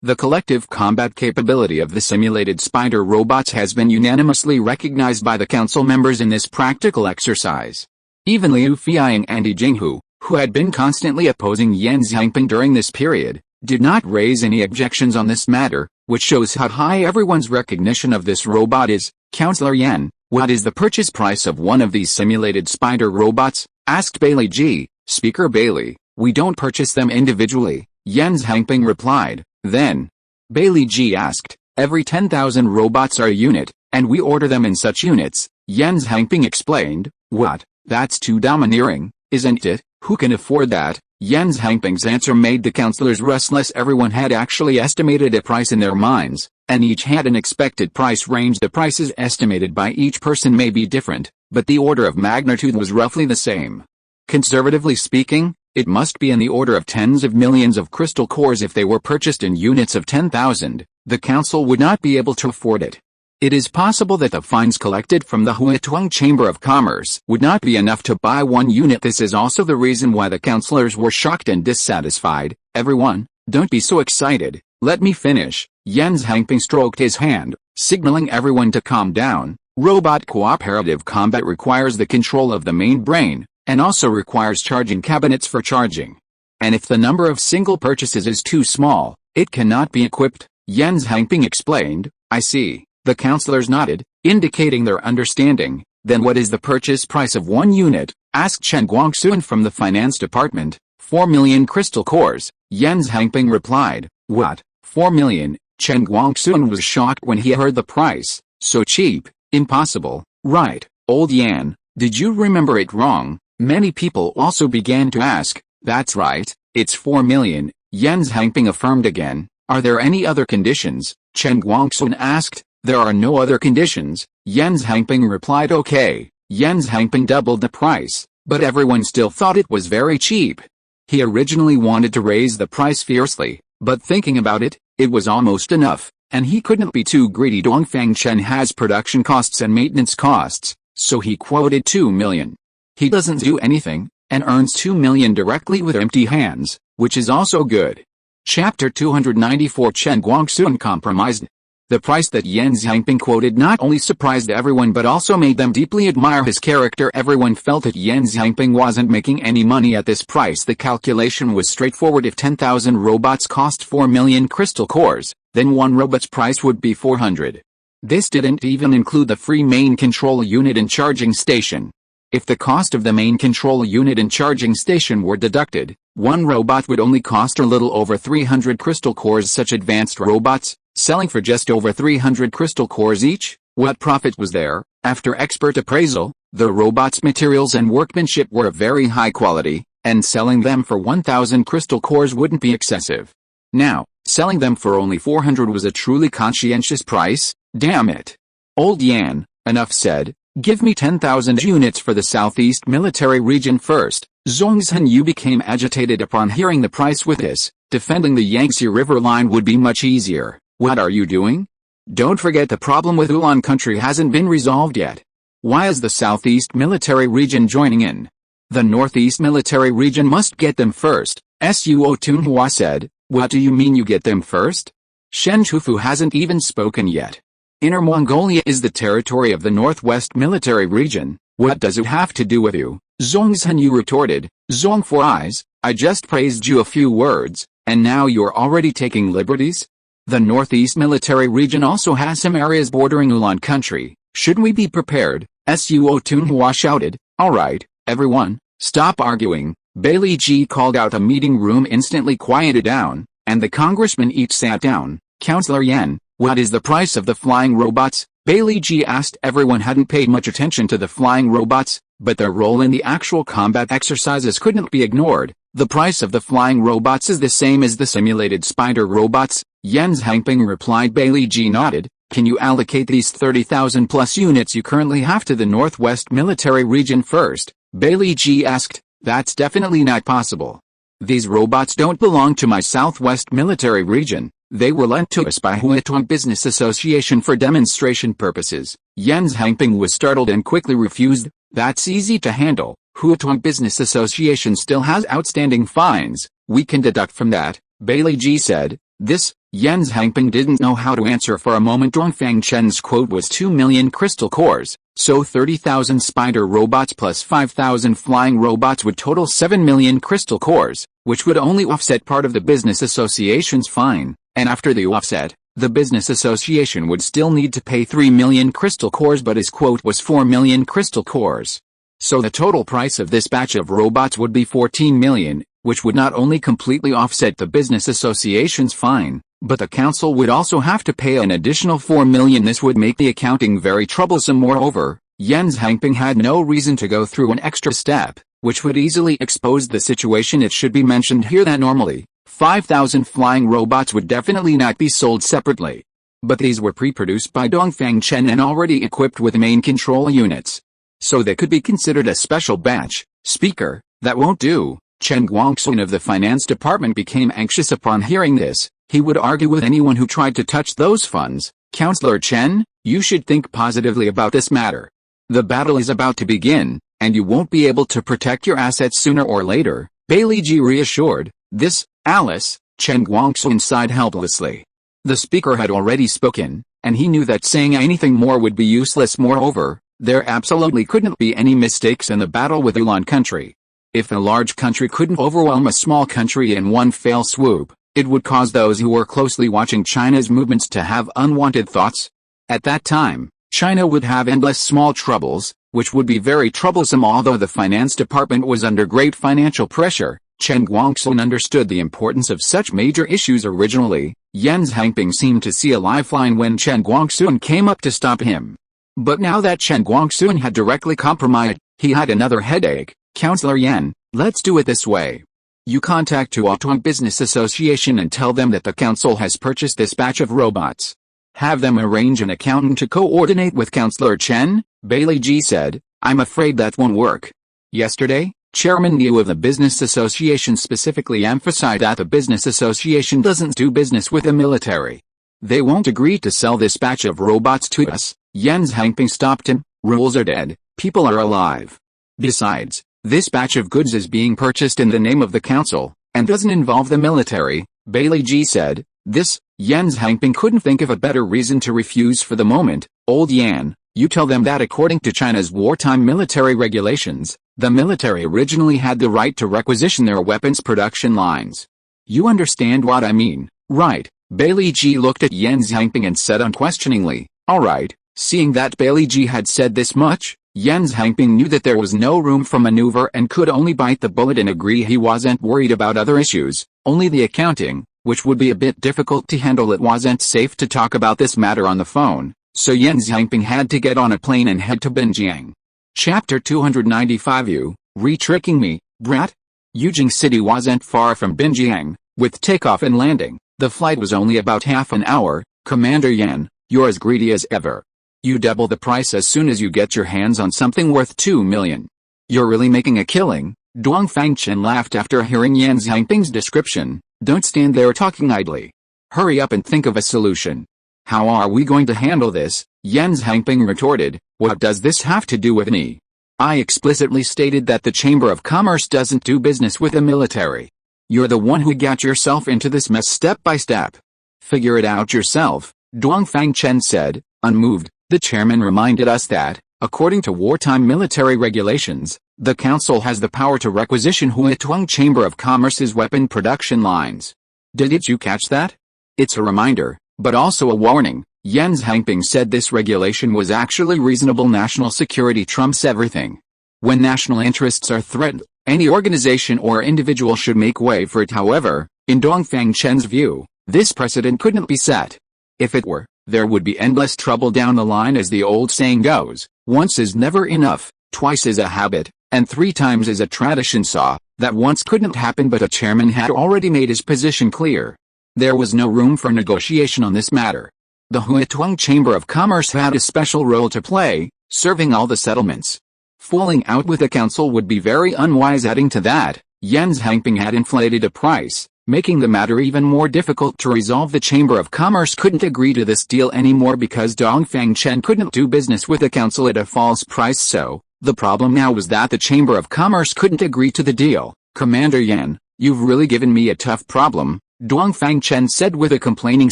The collective combat capability of the simulated spider robots has been unanimously recognized by the council members in this practical exercise. Even Liu Fiang and Yi Jinghu, who had been constantly opposing Yan Zhangping during this period, did not raise any objections on this matter, which shows how high everyone's recognition of this robot is. Counselor Yan, what is the purchase price of one of these simulated spider robots? Asked Bailey G. Speaker Bailey, we don't purchase them individually, Yan Zhangping replied. Then, Bailey G asked, every 10,000 robots are a unit, and we order them in such units, Yan Zhangping explained. What? That's too domineering, isn't it? Who can afford that? Yan Zhangping's answer made the counselors restless. Everyone had actually estimated a price in their minds, and each had an expected price range. The prices estimated by each person may be different, but the order of magnitude was roughly the same. Conservatively speaking, it must be in the order of tens of millions of crystal cores. If they were purchased in units of 10,000, the council would not be able to afford it. It is possible that the fines collected from the Huituang Chamber of Commerce would not be enough to buy one unit. This is also the reason why the councillors were shocked and dissatisfied. Everyone, don't be so excited, let me finish. Yan Zhangping stroked his hand, signaling everyone to calm down. Robot cooperative combat requires the control of the main brain, and also requires charging cabinets for charging. And if the number of single purchases is too small, it cannot be equipped, Yan Zhangping explained. I see. The councillors nodded, indicating their understanding. Then what is the purchase price of one unit? Asked Chen Guangxuan from the finance department. 4 million crystal cores, Yan Zhangping replied. What? 4 million? Chen Guangxuan was shocked when he heard the price. So cheap? Impossible, right? Old Yan, did you remember it wrong? Many people also began to ask. That's right, it's 4 million, Yan Zhangping affirmed again. Are there any other conditions? Chen Guangxuan asked. There are no other conditions, Yan Zhangping replied. Okay. Yan Zhangping doubled the price, but everyone still thought it was very cheap. He originally wanted to raise the price fiercely, but thinking about it, it was almost enough, and he couldn't be too greedy. Dongfang Chen has production costs and maintenance costs, so he quoted 2 million. He doesn't do anything, and earns 2 million directly with empty hands, which is also good. Chapter 294. Chen Guangxuan compromised. The price that Yan Zhangping quoted not only surprised everyone but also made them deeply admire his character. Everyone felt that Yan Zhangping wasn't making any money at this price. The calculation was straightforward. If 10,000 robots cost 4 million crystal cores, then one robot's price would be 400. This didn't even include the free main control unit and charging station. If the cost of the main control unit and charging station were deducted, one robot would only cost a little over 300 crystal cores. Such advanced robots, selling for just over 300 crystal cores each, what profit was there? After expert appraisal, the robot's materials and workmanship were of very high quality, and selling them for 1,000 crystal cores wouldn't be excessive. Now, Selling them for only 400 was a truly conscientious price, damn it. Old Yan, enough said, give me 10,000 units for the southeast military region first. Zhongzhen Yu became agitated upon hearing the price. With this, defending the Yangtze River line would be much easier. What are you doing? Don't forget the problem with Ulan country hasn't been resolved yet. Why is the southeast military region joining in? The northeast military region must get them first, Suo Tunhua said. What do you mean you get them first? Shen Chufu hasn't even spoken yet. Inner Mongolia is the territory of the northwest military region. What does it have to do with you? Zhongzhen Yu retorted. Zhong Four Eyes, I just praised you a few words, and now you're already taking liberties? The northeast military region also has some areas bordering Ulan country. Shouldn't we be prepared? Suo Tunhua shouted. Alright, everyone, stop arguing. Bailey Ji called out. A meeting room instantly quieted down, and the congressmen each sat down. Councillor Yan, what is the price of the flying robots? Bailey Ji asked. Everyone hadn't paid much attention to the flying robots, but their role in the actual combat exercises couldn't be ignored. The price of the flying robots is the same as the simulated spider robots, Yan Zhangping replied. Bailey Ji nodded. Can you allocate these 30,000 plus units you currently have to the northwest military region first? Bailey Ji asked. That's definitely not possible. These robots don't belong to my southwest military region. They were lent to us by Huatong Business Association for demonstration purposes. Yan Zhangping was startled and quickly refused. That's easy to handle. Huatong Business Association still has outstanding fines. We can deduct from that, Bailey Ji said. This, Yan Zhangping didn't know how to answer for a moment. Dongfang Chen's quote was 2 million crystal cores, so 30,000 spider robots plus 5,000 flying robots would total 7 million crystal cores, which would only offset part of the business association's fine, and after the offset, the business association would still need to pay 3 million crystal cores, but his quote was 4 million crystal cores. So the total price of this batch of robots would be 14 million, which would not only completely offset the business association's fine, but the council would also have to pay an additional 4 million. This would make the accounting very troublesome. Moreover, Yan Zhangping had no reason to go through an extra step, which would easily expose the situation. It should be mentioned here that normally, 5,000 flying robots would definitely not be sold separately. But these were pre-produced by Dongfang Chen and already equipped with main control units. So they could be considered a special batch. Speaker, that won't do. Chen Guangxun of the finance department became anxious upon hearing this. He would argue with anyone who tried to touch those funds. Councillor Chen, you should think positively about this matter. The battle is about to begin, and you won't be able to protect your assets sooner or later, Bailey Ji reassured. This, Alice, Chen Guangxun sighed helplessly. The speaker had already spoken, and he knew that saying anything more would be useless. Moreover, there absolutely couldn't be any mistakes in the battle with Ulan country. If a large country couldn't overwhelm a small country in one fell swoop, it would cause those who were closely watching China's movements to have unwanted thoughts. At that time, China would have endless small troubles, which would be very troublesome. Although the finance department was under great financial pressure, Chen Guangxun understood the importance of such major issues originally. Yan Zhangping seemed to see a lifeline when Chen Guangxun came up to stop him. But now that Chen Guangxun had directly compromised, he had another headache. Councillor Yan, let's do it this way. You contact Huatong Business Association and tell them that the council has purchased this batch of robots. Have them arrange an accountant to coordinate with Councillor Chen, Bailey Ji said. I'm afraid that won't work. Yesterday, Chairman Liu of the Business Association specifically emphasized that the Business Association doesn't do business with the military. They won't agree to sell this batch of robots to us. Yan Zhangping stopped him. Rules are dead, people are alive. Besides, this batch of goods is being purchased in the name of the council, and doesn't involve the military, Bailey Ji said. This, Yan Zhangping couldn't think of a better reason to refuse for the moment. Old Yan, you tell them that according to China's wartime military regulations, the military originally had the right to requisition their weapons production lines. You understand what I mean, right? Bailey Ji looked at Yan Zhangping and said unquestioningly, alright. Seeing that Bailey Ji had said this much, Yan Zhangping knew that there was no room for maneuver and could only bite the bullet and agree. He wasn't worried about other issues, only the accounting, which would be a bit difficult to handle. It wasn't safe to talk about this matter on the phone, so Yan Zhangping had to get on a plane and head to Binjiang. Chapter 295. You, re-tricking me, brat? Yujing City wasn't far from Binjiang, with takeoff and landing. The flight was only about half an hour. Commander Yan, you're as greedy as ever. You double the price as soon as you get your hands on something worth 2 million. You're really making a killing. Dongfang Chen laughed after hearing Yan Zhangping's description. Don't stand there talking idly. Hurry up and think of a solution. How are we going to handle this? Yan Zhangping retorted. What does this have to do with me? I explicitly stated that the Chamber of Commerce doesn't do business with the military. You're the one who got yourself into this mess step by step. Figure it out yourself, Dongfang Chen said, unmoved. The chairman reminded us that, according to wartime military regulations, the council has the power to requisition Huituang Chamber of Commerce's weapon production lines. Didn't you catch that? It's a reminder, but also a warning. Yan Zhangping said this regulation was actually reasonable. National security trumps everything. When national interests are threatened, any organization or individual should make way for it. However, in Dongfang Chen's view, this precedent couldn't be set. If it were, there would be endless trouble down the line. As the old saying goes, once is never enough, twice is a habit, and 3 times is a tradition. Saw that once couldn't happen, but a chairman had already made his position clear. There was no room for negotiation on this matter. The Huituang Chamber of Commerce had a special role to play, serving all the settlements. Falling out with the council would be very unwise. Adding to that, Yan Zhangping had inflated a price, making the matter even more difficult to resolve. The Chamber of Commerce couldn't agree to this deal anymore because Dongfang Chen couldn't do business with the council at a false price. So, the problem now was that the Chamber of Commerce couldn't agree to the deal. Commander Yan, you've really given me a tough problem, Dongfang Chen said with a complaining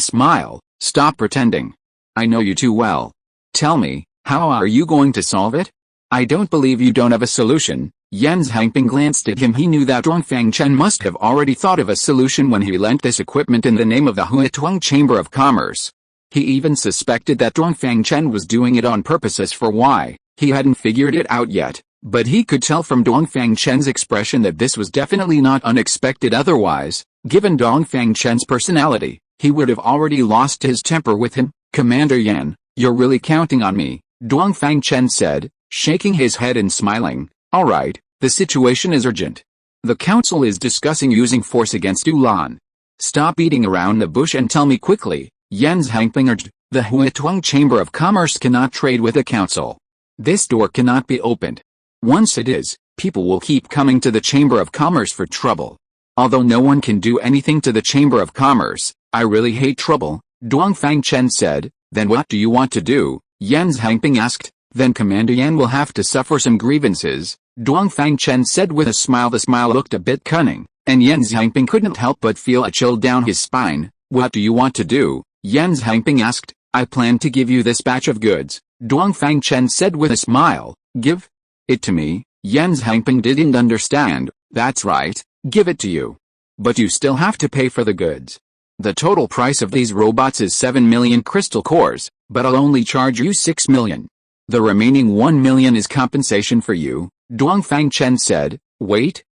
smile. Stop pretending. I know you too well. Tell me, how are you going to solve it? I don't believe you don't have a solution. Yan Zhangping glanced at him. He knew that Dongfang Chen must have already thought of a solution when he lent this equipment in the name of the Huituang Chamber of Commerce. He even suspected that Dongfang Chen was doing it on purpose. As for why, he hadn't figured it out yet, but he could tell from Dongfang Chen's expression that this was definitely not unexpected. Otherwise, given Dongfang Chen's personality, he would have already lost his temper with him. Commander Yan, you're really counting on me, Dongfang Chen said, shaking his head and smiling. All right, the situation is urgent. The council is discussing using force against Yulan. Stop beating around the bush and tell me quickly, Yan Zhangping urged. The Huituang Chamber of Commerce cannot trade with the council. This door cannot be opened. Once it is, people will keep coming to the Chamber of Commerce for trouble. Although no one can do anything to the Chamber of Commerce, I really hate trouble, Dongfang Chen said. Then what do you want to do? Yan Zhangping asked. Then Commander Yan will have to suffer some grievances, Dongfang Chen said with a smile. The smile looked a bit cunning, and Yan Zhangping couldn't help but feel a chill down his spine. What do you want to do? Yan Zhangping asked. I plan to give you this batch of goods, Dongfang Chen said with a smile. Give it to me? Yan Zhangping didn't understand. That's right, give it to you. But you still have to pay for the goods. The total price of these robots is 7 million crystal cores, but I'll only charge you 6 million. The remaining 1 million is compensation for you, Dongfang Chen said. Wait.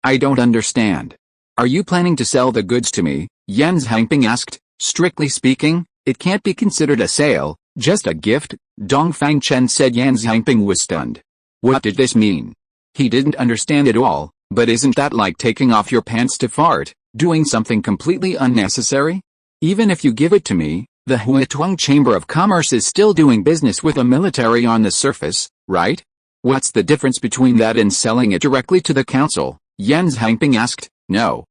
I don't understand. Are you planning to sell the goods to me? Yan Zhangping asked. Strictly speaking, it can't be considered a sale, just a gift, Dongfang Chen said. Yan Zhangping was stunned. What did this mean? He didn't understand at all. But isn't that like taking off your pants to fart, doing something completely unnecessary? Even if you give it to me, the Huituang Chamber of Commerce is still doing business with the military on the surface, right? What's the difference between that and selling it directly to the council? Yan Zhangping asked. No,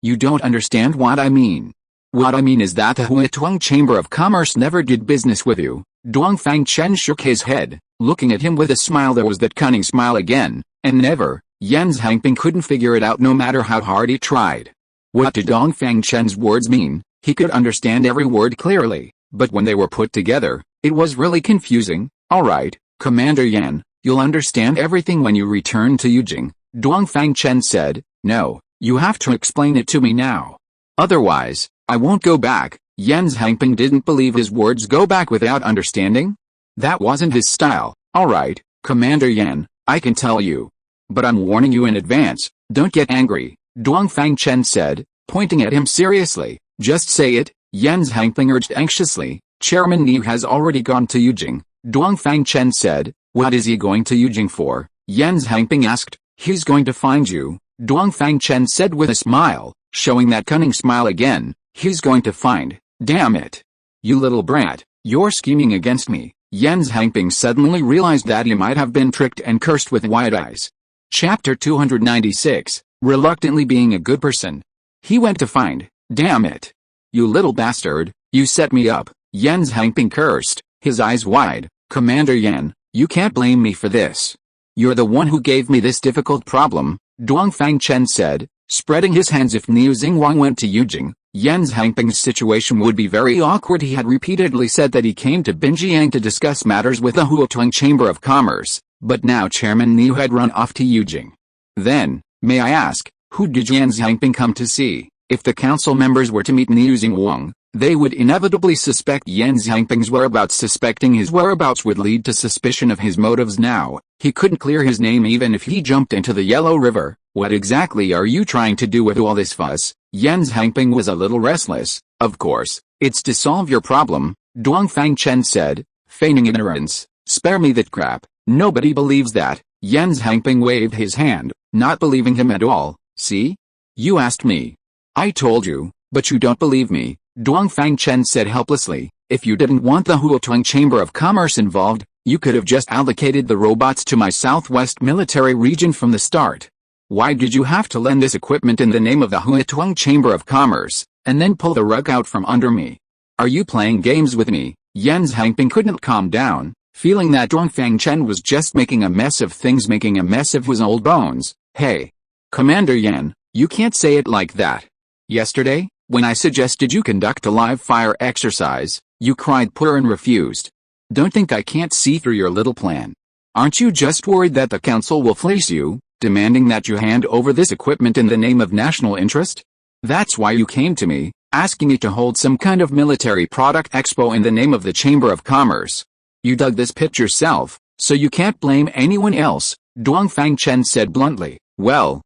you don't understand what I mean. What I mean is that the Huituang Chamber of Commerce never did business with you. Dongfang Chen shook his head, looking at him with a smile. There was that cunning smile again, and never. Yan Zhangping couldn't figure it out no matter how hard he tried. What did Dongfang Chen's words mean? He could understand every word clearly, but when they were put together, it was really confusing. All right, Commander Yan, you'll understand everything when you return to Yujing, Dongfang Chen said. No, you have to explain it to me now. Otherwise, I won't go back. Yan Zhangping didn't believe his words. Go back without understanding? That wasn't his style. All right, Commander Yan, I can tell you. But I'm warning you in advance, don't get angry, Dongfang Chen said, pointing at him seriously. Just say it, Yan Zhangping urged anxiously. Chairman Ni has already gone to Yujing, Dongfang Chen said. What is he going to Yujing for? Yan Zhangping asked. He's going to find you, Dongfang Chen said with a smile, showing that cunning smile again. He's going to find. Damn it. You little brat, you're scheming against me. Yan Hangping suddenly realized that he might have been tricked and cursed with wide eyes. Chapter 296, Reluctantly Being a Good Person. He went to find. Damn it. You little bastard, you set me up. Yan Hangping cursed, his eyes wide. Commander Yan, you can't blame me for this. You're the one who gave me this difficult problem, Dongfang Chen said, spreading his hands. If Niu Xingwang went to Yujing, Yan Hangping's situation would be very awkward. He had repeatedly said that he came to Binjiang to discuss matters with the Huatuang Chamber of Commerce, but now Chairman Niu had run off to Yujing. Then, may I ask, who did Yan Hangping come to see? If the council members were to meet Niu Xingwang, they would inevitably suspect Yan Hangping's whereabouts. Suspecting his whereabouts would lead to suspicion of his motives. Now, he couldn't clear his name even if he jumped into the Yellow River. What exactly are you trying to do with all this fuss? Yan Hangping was a little restless. Of course, it's to solve your problem, Dongfang Chen said, feigning ignorance. Spare me that crap, nobody believes that. Yan Hangping waved his hand, not believing him at all. See? You asked me. I told you, but you don't believe me, Dongfang Chen said helplessly. If you didn't want the Huatuang Chamber of Commerce involved, you could have just allocated the robots to my southwest military region from the start. Why did you have to lend this equipment in the name of the Huatuang Chamber of Commerce, and then pull the rug out from under me? Are you playing games with me? Yan Hangping couldn't calm down, feeling that Dongfang Chen was just making a mess of things, making a mess of his old bones. Hey! Commander Yan, you can't say it like that. Yesterday, when I suggested you conduct a live fire exercise, you cried poor and refused. Don't think I can't see through your little plan. Aren't you just worried that the council will fleece you, demanding that you hand over this equipment in the name of national interest? That's why you came to me, asking me to hold some kind of military product expo in the name of the Chamber of Commerce. You dug this pit yourself, so you can't blame anyone else, Dongfang Chen said bluntly. Well.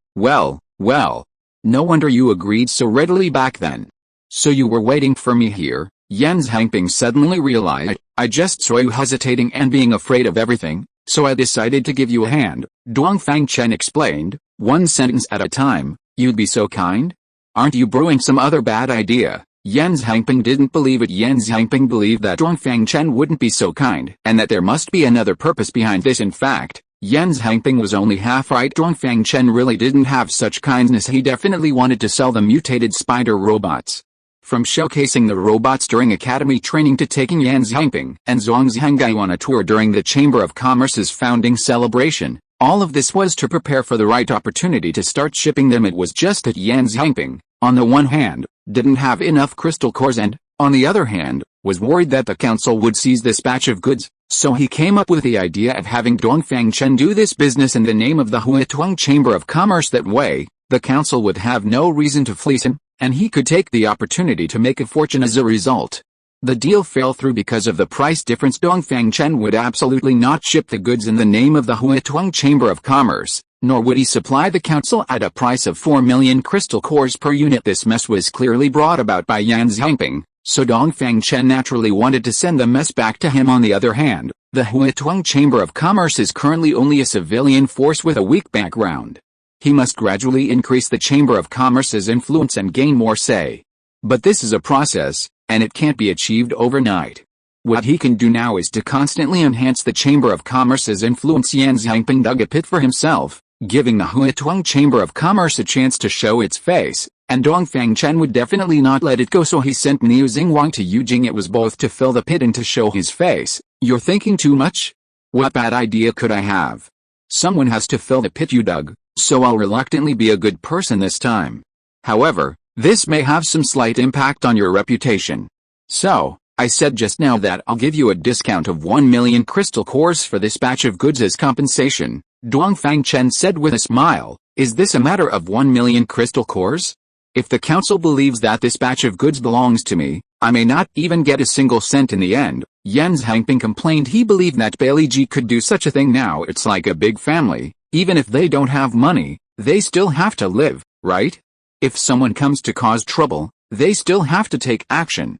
No wonder you agreed so readily back then. So you were waiting for me here? Yan Hangping suddenly realized, I just saw you hesitating and being afraid of everything, so I decided to give you a hand, Dongfang Chen explained, one sentence at a time. You'd be so kind? Aren't you brewing some other bad idea? Yan Hangping didn't believe it. Yan Hangping believed that Dongfang Chen wouldn't be so kind, and that there must be another purpose behind this. In fact, Yan Hangping was only half right. Dongfang Chen really didn't have such kindness. He definitely wanted to sell the mutated spider robots. From showcasing the robots during academy training to taking Yan Hangping and Zhuang Zhanggai on a tour during the Chamber of Commerce's founding celebration, all of this was to prepare for the right opportunity to start shipping them. It was just that Yan Hangping, on the one hand, didn't have enough crystal cores and, on the other hand, was worried that the council would seize this batch of goods. So he came up with the idea of having Dongfang Chen do this business in the name of the Huatuang Chamber of Commerce. That way, the council would have no reason to fleece him, and he could take the opportunity to make a fortune as a result. The deal fell through because of the price difference. Dongfang Chen would absolutely not ship the goods in the name of the Huatuang Chamber of Commerce, nor would he supply the council at a price of 4 million crystal cores per unit. This mess was clearly brought about by Yan Hangping, so Dongfang Chen naturally wanted to send the mess back to him. On the other hand, the Huatuang Chamber of Commerce is currently only a civilian force with a weak background. He must gradually increase the Chamber of Commerce's influence and gain more say. But this is a process, and it can't be achieved overnight. What he can do now is to constantly enhance the Chamber of Commerce's influence. Yan Hangping dug a pit for himself, giving the Huatuang Chamber of Commerce a chance to show its face, and Dongfang Chen would definitely not let it go, so he sent Niu Xingwang to Yujing. It was both to fill the pit and to show his face. You're thinking too much? What bad idea could I have? Someone has to fill the pit you dug, so I'll reluctantly be a good person this time. However, this may have some slight impact on your reputation. So, I said just now that I'll give you a discount of 1 million crystal cores for this batch of goods as compensation, Dongfang Chen said with a smile. Is this a matter of 1 million crystal cores? If the council believes that this batch of goods belongs to me, I may not even get a single cent in the end. Yan Hangping complained he believed that Bailey Ji could do such a thing. Now it's like a big family. Even if they don't have money, they still have to live, right? If someone comes to cause trouble, they still have to take action.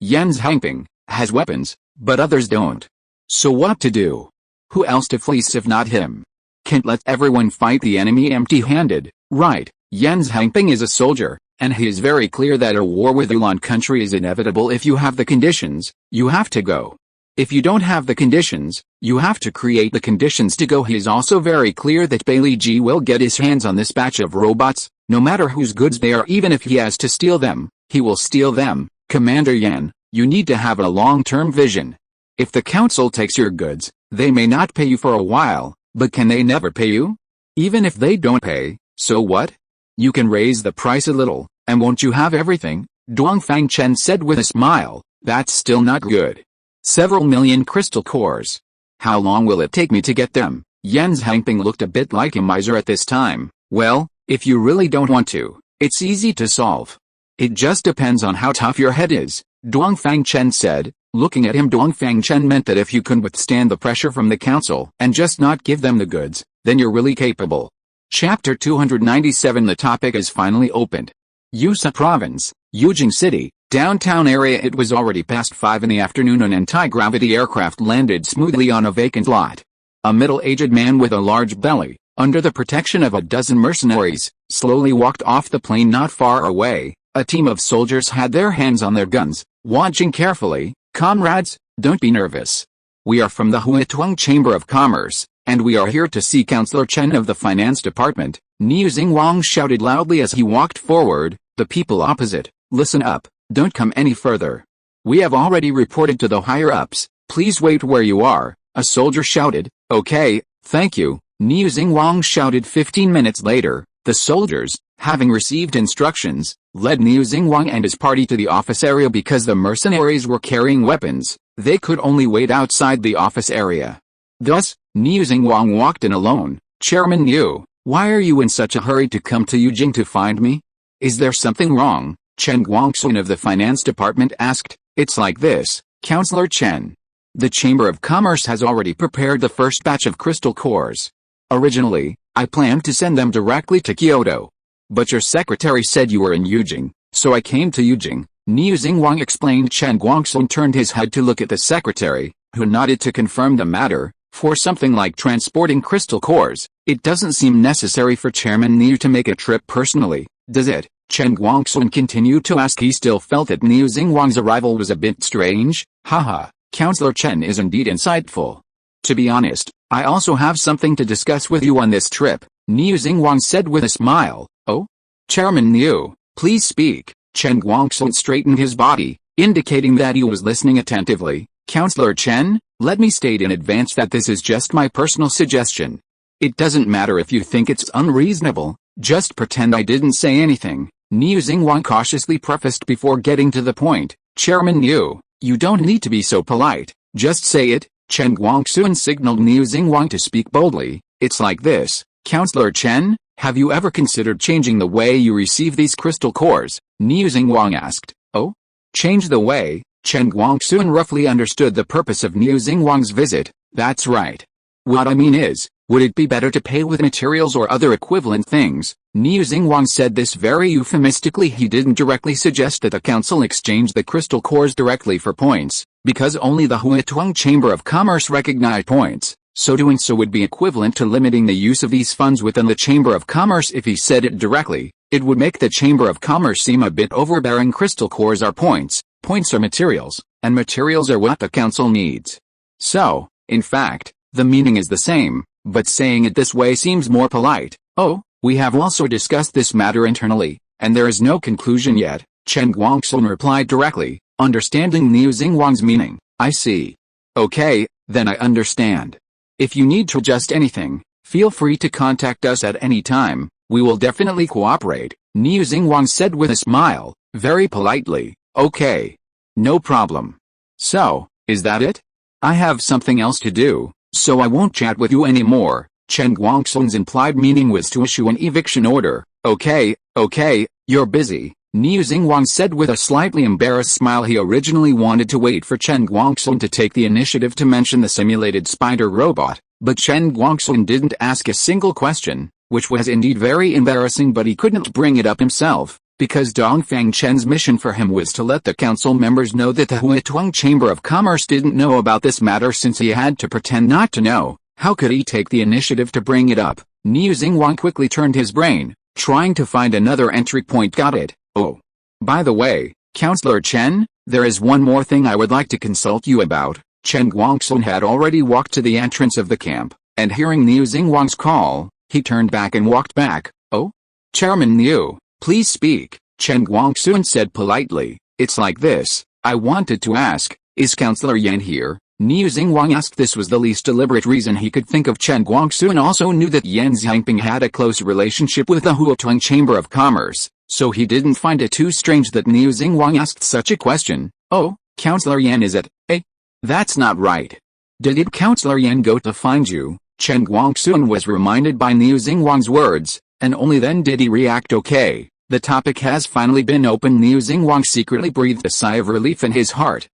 Yan Hangping, has weapons, but others don't. So what to do? Who else to fleece if not him? Can't let everyone fight the enemy empty-handed. Right, Yan Zhangping is a soldier, and he is very clear that a war with Yulan country is inevitable. If you have the conditions, you have to go. If you don't have the conditions, you have to create the conditions to go. He is also very clear that Bailey Ji will get his hands on this batch of robots, no matter whose goods they are. Even if he has to steal them, he will steal them. Commander Yan, you need to have a long-term vision. If the council takes your goods, they may not pay you for a while, but can they never pay you? Even if they don't pay, so what? You can raise the price a little, and won't you have everything? Dongfang Chen said with a smile. That's still not good. Several million crystal cores. How long will it take me to get them? Yan Zhangping looked a bit like a miser at this time. Well, if you really don't want to, it's easy to solve. It just depends on how tough your head is, Dongfang Chen said. Looking at him, Dongfang Chen meant that if you can withstand the pressure from the council and just not give them the goods, then you're really capable. Chapter 297. The topic is finally opened. Yusa Province, Yujing City, downtown area. It was already past 5 in the afternoon. An anti-gravity aircraft landed smoothly on a vacant lot. A middle-aged man with a large belly, under the protection of a dozen mercenaries, slowly walked off the plane. Not far away, a team of soldiers had their hands on their guns, watching carefully. Comrades, don't be nervous. We are from the Huituang Chamber of Commerce, and we are here to see Councillor Chen of the Finance Department. Niu Xingwang shouted loudly as he walked forward. The people opposite, listen up, don't come any further. We have already reported to the higher-ups, please wait where you are, a soldier shouted. Okay, thank you, Niu Xingwang shouted. 15 minutes later, the soldiers, having received instructions, led Niu Xingwang and his party to the office area. Because the mercenaries were carrying weapons, they could only wait outside the office area. Thus, Niu Xingwang walked in alone. Chairman Niu, why are you in such a hurry to come to Yujing to find me? Is there something wrong? Chen Guangxun of the Finance Department asked. It's like this, Councillor Chen. The Chamber of Commerce has already prepared the first batch of crystal cores. Originally, I planned to send them directly to Kyoto. But your secretary said you were in Yujing, so I came to Yujing, Niu Xingwang explained. Chen Guangxun turned his head to look at the secretary, who nodded to confirm the matter. For something like transporting crystal cores, it doesn't seem necessary for Chairman Niu to make a trip personally, does it? Chen Guangxun continued to ask. He still felt that Niu Xingwang's arrival was a bit strange. Haha, Councillor Chen is indeed insightful. To be honest, I also have something to discuss with you on this trip, Niu Xingwang said with a smile. Oh? Chairman Niu, please speak. Chen Guangxun straightened his body, indicating that he was listening attentively. Councillor Chen, let me state in advance that this is just my personal suggestion. It doesn't matter if you think it's unreasonable, just pretend I didn't say anything, Niu Xingwang cautiously prefaced before getting to the point. Chairman Niu, you don't need to be so polite, just say it. Chen Guangxun signaled Niu Xingwang to speak boldly. It's like this, Councillor Chen, have you ever considered changing the way you receive these crystal cores? Niu Xingwang asked. Oh? Change the way? Chen Guangxun roughly understood the purpose of Niu Xingwang's visit. That's right. What I mean is, would it be better to pay with materials or other equivalent things? Niu Xingwang said this very euphemistically. He didn't directly suggest that the council exchange the crystal cores directly for points, because only the Huituang Chamber of Commerce recognized points, so doing so would be equivalent to limiting the use of these funds within the Chamber of Commerce. If he said it directly, it would make the Chamber of Commerce seem a bit overbearing. Crystal cores are points, points are materials, and materials are what the council needs. So, in fact, the meaning is the same, but saying it this way seems more polite. Oh, we have also discussed this matter internally, and there is no conclusion yet, Chen Guangxun replied directly, understanding Niu Xingwang's meaning. I see. Okay, then I understand. If you need to adjust anything, feel free to contact us at any time, we will definitely cooperate, Niu Xingwang said with a smile, very politely. Okay. No problem. So, is that it? I have something else to do, so I won't chat with you anymore. Chen Guangxun's implied meaning was to issue an eviction order. Okay, you're busy, Niu Xingwang said with a slightly embarrassed smile. He originally wanted to wait for Chen Guangxun to take the initiative to mention the simulated spider robot, but Chen Guangxun didn't ask a single question, which was indeed very embarrassing, but he couldn't bring it up himself, because Dongfang Chen's mission for him was to let the council members know that the Huituang Chamber of Commerce didn't know about this matter. Since he had to pretend not to know, how could he take the initiative to bring it up? Niu Xingwang quickly turned his brain, Trying to find another entry point. Got it. Oh. By the way, Counselor Chen, there is one more thing I would like to consult you about. Chen Guangxun had already walked to the entrance of the camp, and hearing Niu Xingwang's call, he turned back and walked back. Oh? Chairman Niu, please speak, Chen Guangxun said politely. It's like this, I wanted to ask, is Counselor Yan here? Niu Xingwang asked. This was the least deliberate reason he could think of. Chen Guangxun also knew that Yan Xiangping had a close relationship with the Huotuang Chamber of Commerce, so he didn't find it too strange that Niu Xingwang asked such a question. Oh, Counselor Yan is it? That's not right. Did Counselor Yan go to find you? Chen Guangxun was reminded by Niu Xingwang's words, and only then did he react. Okay, the topic has finally been opened. Niu Xingwang secretly breathed a sigh of relief in his heart.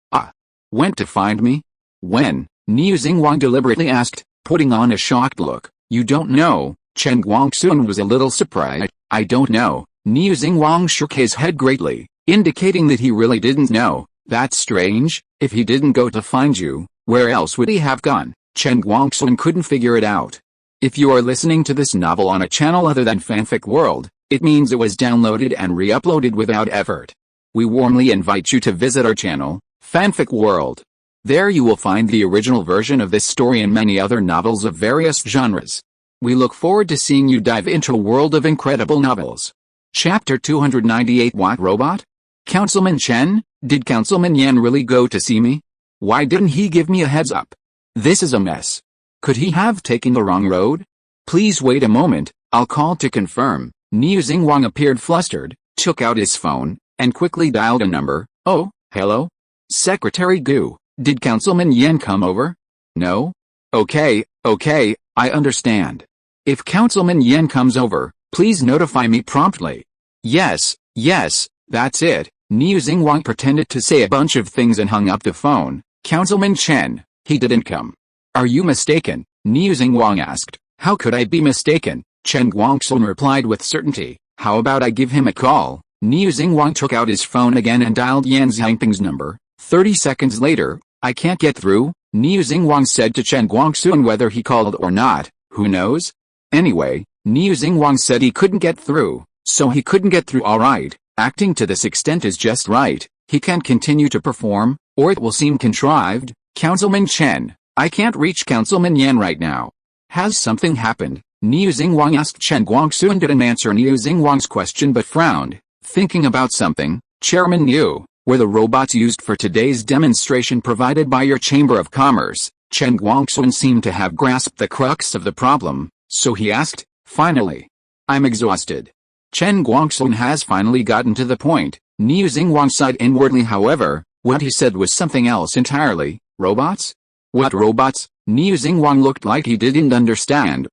Went to find me? When? Niu Xingwang deliberately asked, putting on a shocked look. You don't know? Chen Guangxun was a little surprised. I don't know. Niu Xingwang shook his head greatly, indicating that he really didn't know. That's strange. If he didn't go to find you, where else would he have gone? Chen Guangxun couldn't figure it out. If you are listening to this novel on a channel other than Fanfic World, it means it was downloaded and re-uploaded without effort. We warmly invite you to visit our channel, Fanfic World. There you will find the original version of this story and many other novels of various genres. We look forward to seeing you dive into a world of incredible novels. Chapter 298. What robot? Councilman Chen, did Councilman Yan really go to see me? Why didn't he give me a heads up? This is a mess. Could he have taken the wrong road? Please wait a moment, I'll call to confirm. Niu Xingwang appeared flustered, took out his phone, and quickly dialed a number. Oh, hello? Secretary Gu, did Councilman Yan come over? No? Okay, I understand. If Councilman Yan comes over, please notify me promptly. Yes, that's it. Niu Xingwang pretended to say a bunch of things and hung up the phone. Councilman Chen, he didn't come. Are you mistaken? Niu Xingwang asked. How could I be mistaken? Chen Guangxun replied with certainty. How about I give him a call? Niu Xingwang took out his phone again and dialed Yan Xiangping's number. 30 seconds later, I can't get through, Niu Xingwang said to Chen Guangxun. Whether he called or not, who knows? Anyway, Niu Xingwang said he couldn't get through, so he couldn't get through. Alright, acting to this extent is just right. He can't continue to perform, or it will seem contrived. Councilman Chen, I can't reach Councilman Yan right now. Has something happened? Niu Xingwang asked. Chen Guangxun didn't answer Niu Xingwang's question but frowned, thinking about something. Chairman Niu, were the robots used for today's demonstration provided by your Chamber of Commerce? Chen Guangxun seemed to have grasped the crux of the problem, so he asked, finally. I'm exhausted. Chen Guangxun has finally gotten to the point. Niu Xingwang sighed inwardly. However, what he said was something else entirely. Robots? What robots? Niu Xingwang looked like he didn't understand.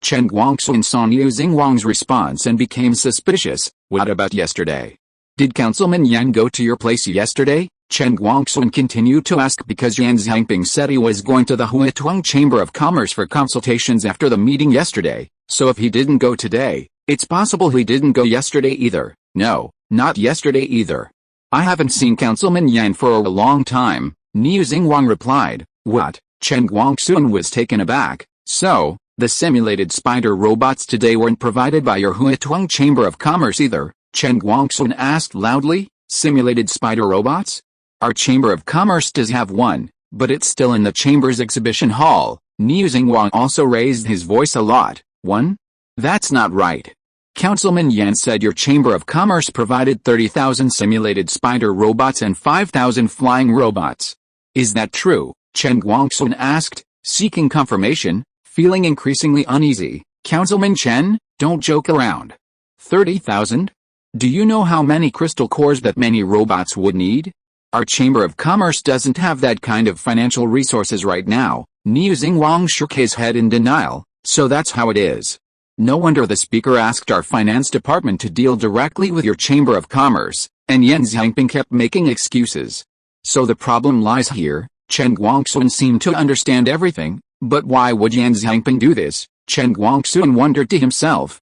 Chen Guangxun saw Niu Xingwang's response and became suspicious. What about yesterday? Did Councilman Yan go to your place yesterday? Chen Guangxun continued to ask because Yan Xiangping said he was going to the Huotuang Chamber of Commerce for consultations after the meeting yesterday, so if he didn't go today, it's possible he didn't go yesterday either. No, not yesterday either. I haven't seen Councilman Yan for a long time, Niu Xingwang replied. What? Chen Guangxun was taken aback. So, the simulated spider robots today weren't provided by your Huotuang Chamber of Commerce either? Chen Guangxun asked loudly. Simulated spider robots? Our Chamber of Commerce does have one, but it's still in the Chamber's exhibition hall. Niu Xingwang also raised his voice a lot. One? That's not right. Councilman Yan said your Chamber of Commerce provided 30,000 simulated spider robots and 5,000 flying robots. Is that true? Chen Guangxun asked, seeking confirmation, feeling increasingly uneasy. Councilman Chen, don't joke around. 30,000? Do you know how many crystal cores that many robots would need? Our Chamber of Commerce doesn't have that kind of financial resources right now. Niu Xingwang shook his head in denial. So that's how it is. No wonder the speaker asked our finance department to deal directly with your Chamber of Commerce, and Yan Xiangping kept making excuses. So the problem lies here. Chen Guangxun seemed to understand everything, but why would Yan Xiangping do this? Chen Guangxun wondered to himself.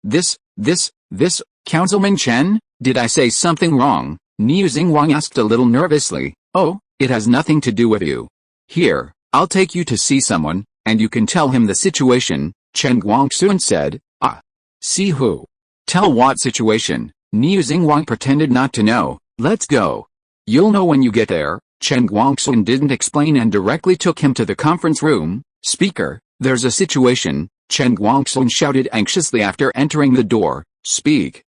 This, Councilman Chen, did I say something wrong? Niu Xingwang asked a little nervously. Oh, it has nothing to do with you. Here, I'll take you to see someone, and you can tell him the situation, Chen Guangxun said. See who? Tell what situation? Niu Xingwang pretended not to know. Let's go. You'll know when you get there. Chen Guangxun didn't explain and directly took him to the conference room. Speaker, there's a situation, Chen Guangxun shouted anxiously after entering the door. Speak.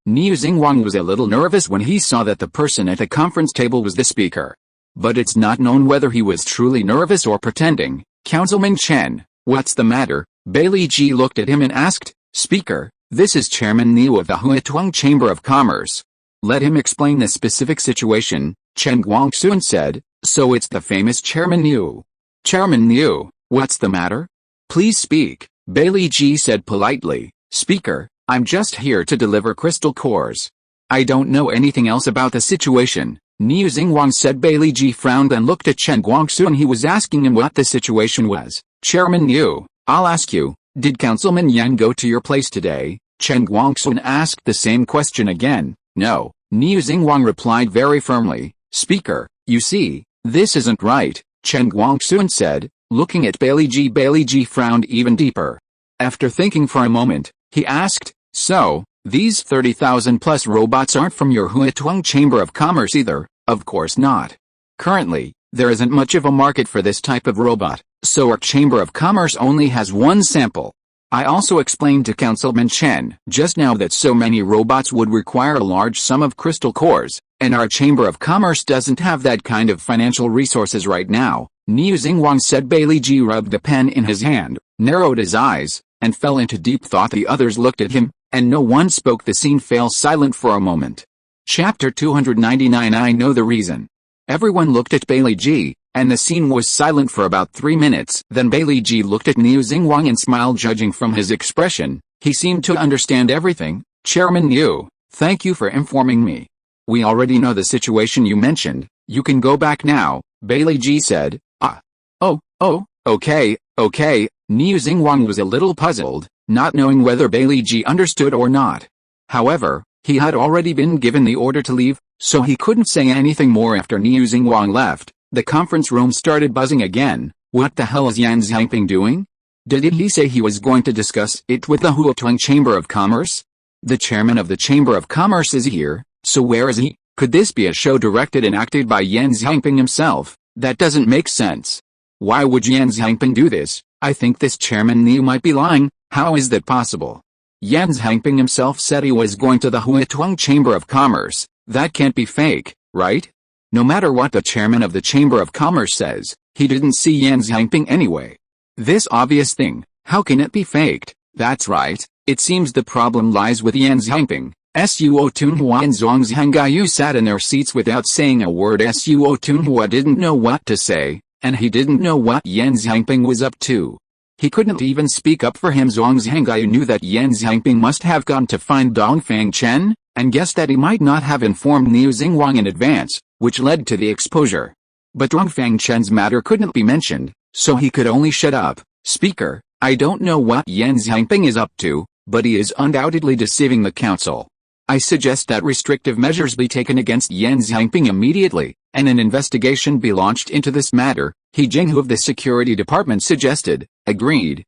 Niu Xingwang was a little nervous when he saw that the person at the conference table was the speaker. But it's not known whether he was truly nervous or pretending. Councilman Chen, what's the matter? Bailey Ji looked at him and asked. Speaker, this is Chairman Niu of the Huituang Chamber of Commerce. Let him explain the specific situation, Chen Guangxun said. So it's the famous Chairman Niu. Chairman Niu, what's the matter? Please speak, Bailey Ji said politely. Speaker, I'm just here to deliver crystal cores. I don't know anything else about the situation, Niu Xingwang said. Bailey Ji frowned and looked at Chen Guangxun. He was asking him what the situation was. Chairman Niu, I'll ask you, did Councilman Yan go to your place today? Chen Guangxun asked the same question again. No, Niu Xingwang replied very firmly. Speaker, you see, this isn't right, Chen Guangxun said, looking at Bailey Ji. Bailey Ji frowned even deeper. After thinking for a moment, he asked, so, these 30,000 plus robots aren't from your Huituang Chamber of Commerce either? Of course not. Currently, there isn't much of a market for this type of robot, so our Chamber of Commerce only has one sample. I also explained to Councilman Chen just now that so many robots would require a large sum of crystal cores, and our Chamber of Commerce doesn't have that kind of financial resources right now, Niu Xingwang said. Bailey Ji rubbed the pen in his hand, narrowed his eyes, and fell into deep thought. The others looked at him, and no one spoke. The scene fell silent for a moment. Chapter 299. I know the reason. Everyone looked at Bailey Ji, and the scene was silent for about 3 minutes. Then Bailey Ji looked at Niu Xingwang and smiled. Judging from his expression, he seemed to understand everything. Chairman Niu, thank you for informing me. We already know the situation you mentioned. You can go back now, Bailey Ji said. Okay. Niu Xingwang was a little puzzled, not knowing whether Bailey Ji understood or not. However, he had already been given the order to leave, so he couldn't say anything more. After Niu Xingwang left, the conference room started buzzing again. What the hell is Yan Xiangping doing? Did he say he was going to discuss it with the Huituang Chamber of Commerce? The chairman of the Chamber of Commerce is here, so where is he? Could this be a show directed and acted by Yan Xiangping himself? That doesn't make sense. Why would Yan Xiangping do this? I think this Chairman Niu might be lying. How is that possible? Yan Xiangping himself said he was going to the Huituang Chamber of Commerce. That can't be fake, right? No matter what the chairman of the Chamber of Commerce says, he didn't see Yan Xiangping anyway. This obvious thing, how can it be faked? That's right, it seems the problem lies with Yan Xiangping. Suo Tunhua and Zhuang Zhangaiyu sat in their seats without saying a word. Suo Tunhua didn't know what to say, and he didn't know what Yan Xiangping was up to. He couldn't even speak up for him. Zhuang Zhangaiyu knew that Yan Xiangping must have gone to find Dongfang Chen, and guessed that he might not have informed Niu Xingwang in advance, which led to the exposure. But Dongfang Chen's matter couldn't be mentioned, so he could only shut up. Speaker, I don't know what Yan Xiangping is up to, but he is undoubtedly deceiving the council. I suggest that restrictive measures be taken against Yan Xiangping immediately, and an investigation be launched into this matter, He Jinghu of the Security Department suggested. Agreed.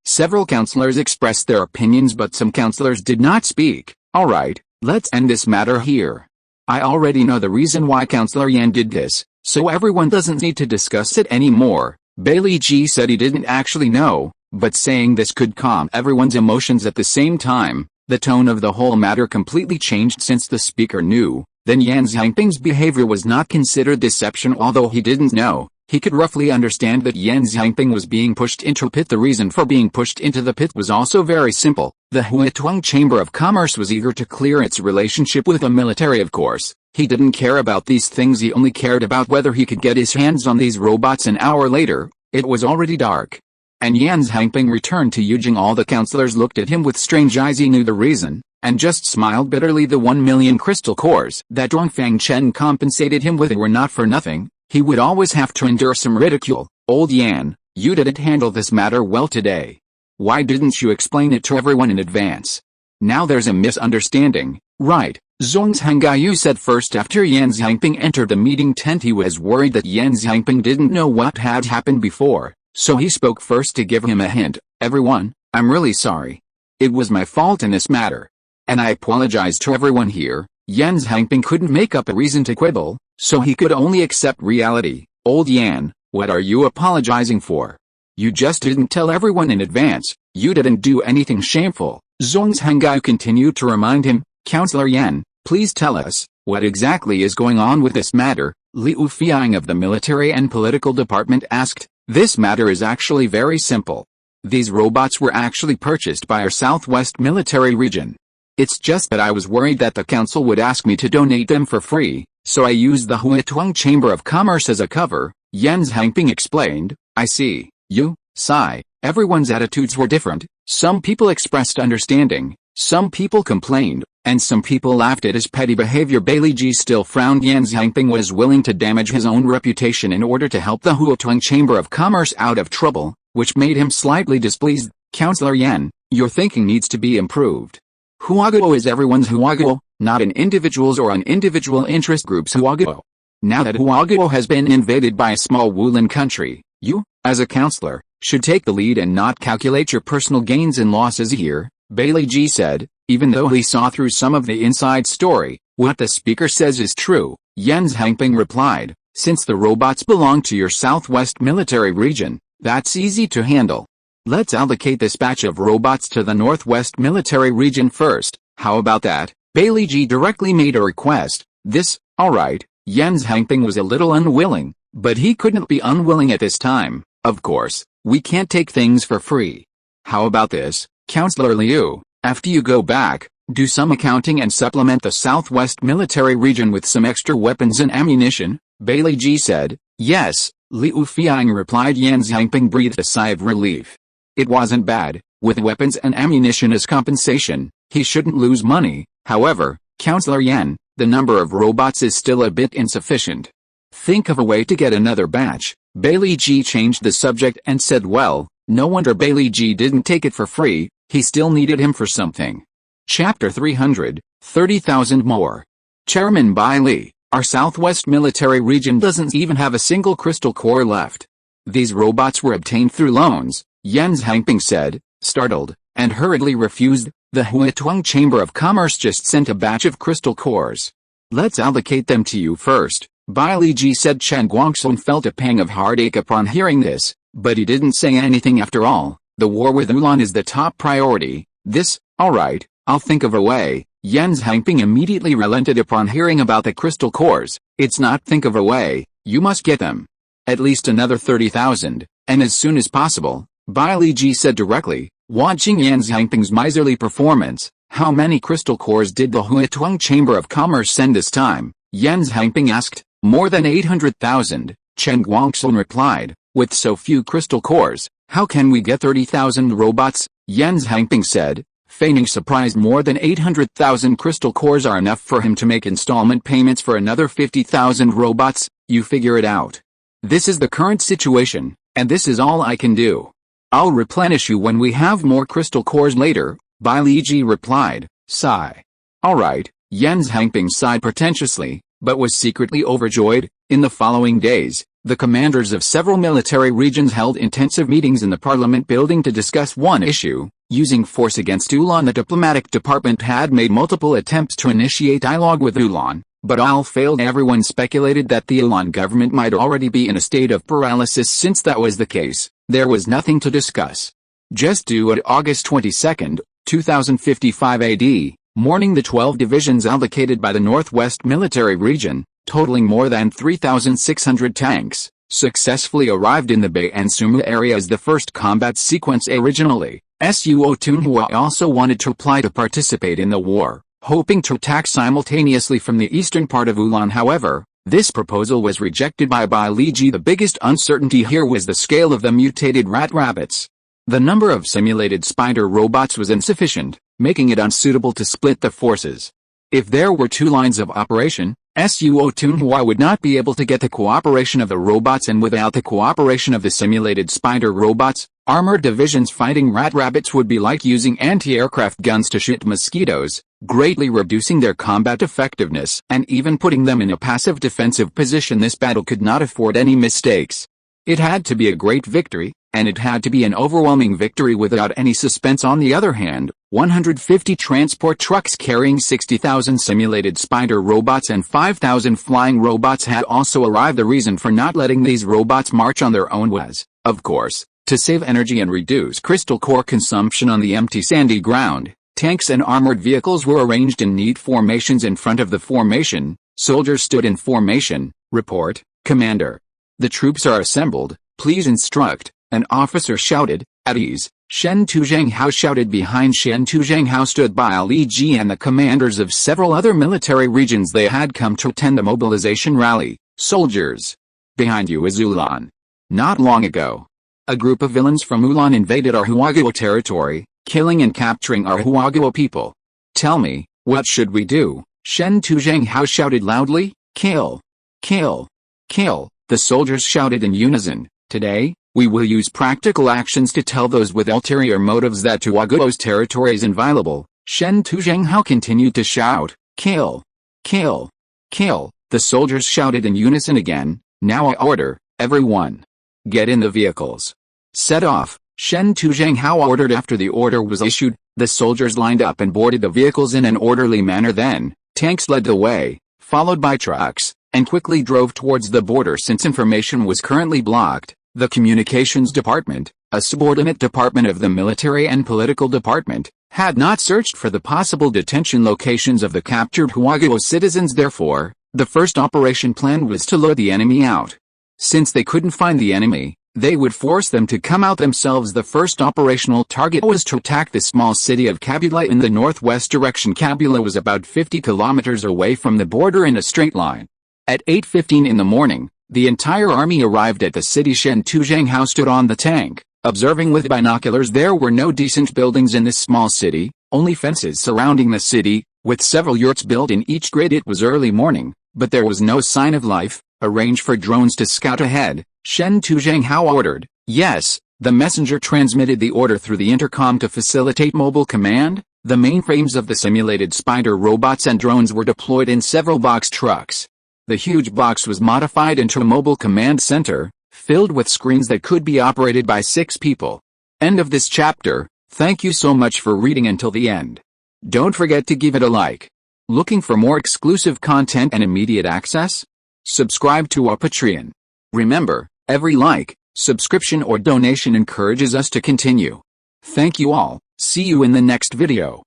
Several councillors expressed their opinions, but some councillors did not speak. Alright, let's end this matter here. I already know the reason why Councillor Yan did this, so everyone doesn't need to discuss it anymore. Bailey Ji said he didn't actually know, but saying this could calm everyone's emotions at the same time. The tone of the whole matter completely changed since the speaker knew. Then Yan Xiangping's behavior was not considered deception. Although he didn't know, he could roughly understand that Yan Xiangping was being pushed into a pit. The reason for being pushed into the pit was also very simple. The Huituang Chamber of Commerce was eager to clear its relationship with the military. Of course, he didn't care about these things. He only cared about whether he could get his hands on these robots. An hour later, it was already dark, and Yan Xiangping returned to Yujing. All the councillors looked at him with strange eyes. He knew the reason, and just smiled bitterly. The 1 million crystal cores that Dongfang Chen compensated him with were not for nothing. He would always have to endure some ridicule. Old Yan, you didn't handle this matter well today. Why didn't you explain it to everyone in advance? Now there's a misunderstanding, right? Zhuang Zhangaiyu said first after Yan Xiangping entered the meeting tent. He was worried that Yan Xiangping didn't know what had happened before, so he spoke first to give him a hint. Everyone, I'm really sorry. It was my fault in this matter. And I apologize to everyone here. Yan Hangping couldn't make up a reason to quibble, so he could only accept reality. Old Yan, what are you apologizing for? You just didn't tell everyone in advance. You didn't do anything shameful. Zhongzhangai continued to remind him. Counselor Yan, please tell us, what exactly is going on with this matter? Liu Fiang of the Military and Political Department asked. This matter is actually very simple. These robots were actually purchased by our Southwest Military Region. It's just that I was worried that the council would ask me to donate them for free, so I used the Huituang Chamber of Commerce as a cover, Yan Hangping explained. I see. You, sigh. Everyone's attitudes were different. Some people expressed understanding, some people complained, and some people laughed at his petty behavior. Bailey Ji still frowned. Yan Hangping was willing to damage his own reputation in order to help the Huituang Chamber of Commerce out of trouble, which made him slightly displeased. Counselor Yan, your thinking needs to be improved. Huaguo is everyone's Huaguo, not an individual's or an individual interest group's Huaguo. Now that Huaguo has been invaded by a small Wulin country, you, as a counselor, should take the lead and not calculate your personal gains and losses here, Bailey Ji said, even though he saw through some of the inside story. What the speaker says is true, Yan Hangping replied. Since the robots belong to your Southwest Military Region, that's easy to handle. Let's allocate this batch of robots to the Northwest Military Region first. How about that? Bailey Ji directly made a request. This, alright. Yan Hangping was a little unwilling, but he couldn't be unwilling at this time. Of course, we can't take things for free. How about this, Counselor Liu? After you go back, do some accounting and supplement the Southwest Military Region with some extra weapons and ammunition, Bailey Ji said. Yes, Liu Fiang replied. Yan Hangping breathed a sigh of relief. It wasn't bad. With weapons and ammunition as compensation, he shouldn't lose money. However, Counselor Yan, the number of robots is still a bit insufficient. Think of a way to get another batch. Bailey Ji changed the subject and said, well, no wonder Bailey Ji didn't take it for free, he still needed him for something. Chapter 300, 30,000 more. Chairman Bai Li, our Southwest Military Region doesn't even have a single crystal core left. These robots were obtained through loans, Yan Hangping said, startled, and hurriedly refused. The Huituang Chamber of Commerce just sent a batch of crystal cores. Let's allocate them to you first, Bai Li Ji said. Chen Guangxun felt a pang of heartache upon hearing this, but he didn't say anything after all. The war with Ulan is the top priority. This, alright, I'll think of a way. Yan Hangping immediately relented upon hearing about the crystal cores. It's not think of a way, you must get them. At least another 30,000, and as soon as possible, Bai Li Ji said directly. Watching Yan Hangping's miserly performance, how many crystal cores did the Huituang Chamber of Commerce send this time? Yan Hangping asked. More than 800,000, Chen Guangxun replied. With so few crystal cores, how can we get 30,000 robots? Yan Hangping said, feigning surprise. More than 800,000 crystal cores are enough for him to make installment payments for another 50,000 robots. You figure it out. This is the current situation, and this is all I can do. I'll replenish you when we have more crystal cores later, Bai Li Ji replied. Sigh. Alright, Yan Hangping sighed pretentiously, but was secretly overjoyed. In the following days, the commanders of several military regions held intensive meetings in the parliament building to discuss one issue, using force against Ulan. The diplomatic department had made multiple attempts to initiate dialogue with Ulan, but all failed. Everyone speculated that the Ulan government might already be in a state of paralysis. Since that was the case, there was nothing to discuss. Just due at August 22, 2055 AD, morning, the 12 divisions allocated by the Northwest Military Region, totaling more than 3,600 tanks, successfully arrived in the Bay and Sumu area as the first combat sequence. Originally, Suo Tunhua also wanted to apply to participate in the war, hoping to attack simultaneously from the eastern part of Ulan. However, this proposal was rejected by Bai Li Ji. The biggest uncertainty here was the scale of the mutated rat rabbits. The number of simulated spider robots was insufficient, making it unsuitable to split the forces. If there were two lines of operation, Suo Tunhua would not be able to get the cooperation of the robots, and without the cooperation of the simulated spider robots, armored divisions fighting rat rabbits would be like using anti-aircraft guns to shoot mosquitoes, greatly reducing their combat effectiveness and even putting them in a passive defensive position. This battle could not afford any mistakes. It had to be a great victory, and it had to be an overwhelming victory without any suspense. On the other hand, 150 transport trucks carrying 60,000 simulated spider robots and 5,000 flying robots had also arrived. The reason for not letting these robots march on their own was, of course, to save energy and reduce crystal core consumption on the empty sandy ground. Tanks and armored vehicles were arranged in neat formations in front of the formation. Soldiers stood in formation. Report, Commander. The troops are assembled, please instruct, an officer shouted. At ease, Shen Tuzhenghao shouted. Behind Shen Tuzhenghao stood Bai Li Ji and the commanders of several other military regions. They had come to attend the mobilization rally. Soldiers. Behind you is Ulan. Not long ago, a group of villains from Ulan invaded our Huaguo territory, killing and capturing our Huaguo people. Tell me, what should we do? Shen Tuzhenghao shouted loudly. Kill. Kill. Kill. The soldiers shouted in unison. Today, we will use practical actions to tell those with ulterior motives that Huaguo's territory is inviolable. Shen Tuzhenghao continued to shout. Kill. Kill. Kill. The soldiers shouted in unison again. Now I order, everyone. Get in the vehicles. Set off. Shen Tuzhenghao ordered. After the order was issued, the soldiers lined up and boarded the vehicles in an orderly manner. Then, tanks led the way, followed by trucks, and quickly drove towards the border. Since information was currently blocked, the Communications Department, a subordinate department of the Military and Political Department, had not searched for the possible detention locations of the captured Huaguo citizens. Therefore, the first operation plan was to lure the enemy out. Since they couldn't find the enemy, they would force them to come out themselves. The first operational target was to attack the small city of Kabula in the northwest direction. Kabula was about 50 kilometers away from the border in a straight line. At 8:15 in the morning, the entire army arrived at the city. Shen Tuzhenghao stood on the tank, observing with binoculars. There were no decent buildings in this small city, only fences surrounding the city, with several yurts built in each grid. It was early morning, but there was no sign of life. Arrange for drones to scout ahead, Shen Tuzhenghao ordered. Yes, the messenger transmitted the order through the intercom to facilitate mobile command. The mainframes of the simulated spider robots and drones were deployed in several box trucks. The huge box was modified into a mobile command center, filled with screens that could be operated by 6 people. End of this chapter. Thank you so much for reading until the end. Don't forget to give it a like. Looking for more exclusive content and immediate access? Subscribe to our Patreon. Remember, every like, subscription or donation encourages us to continue. Thank you all. See you in the next video.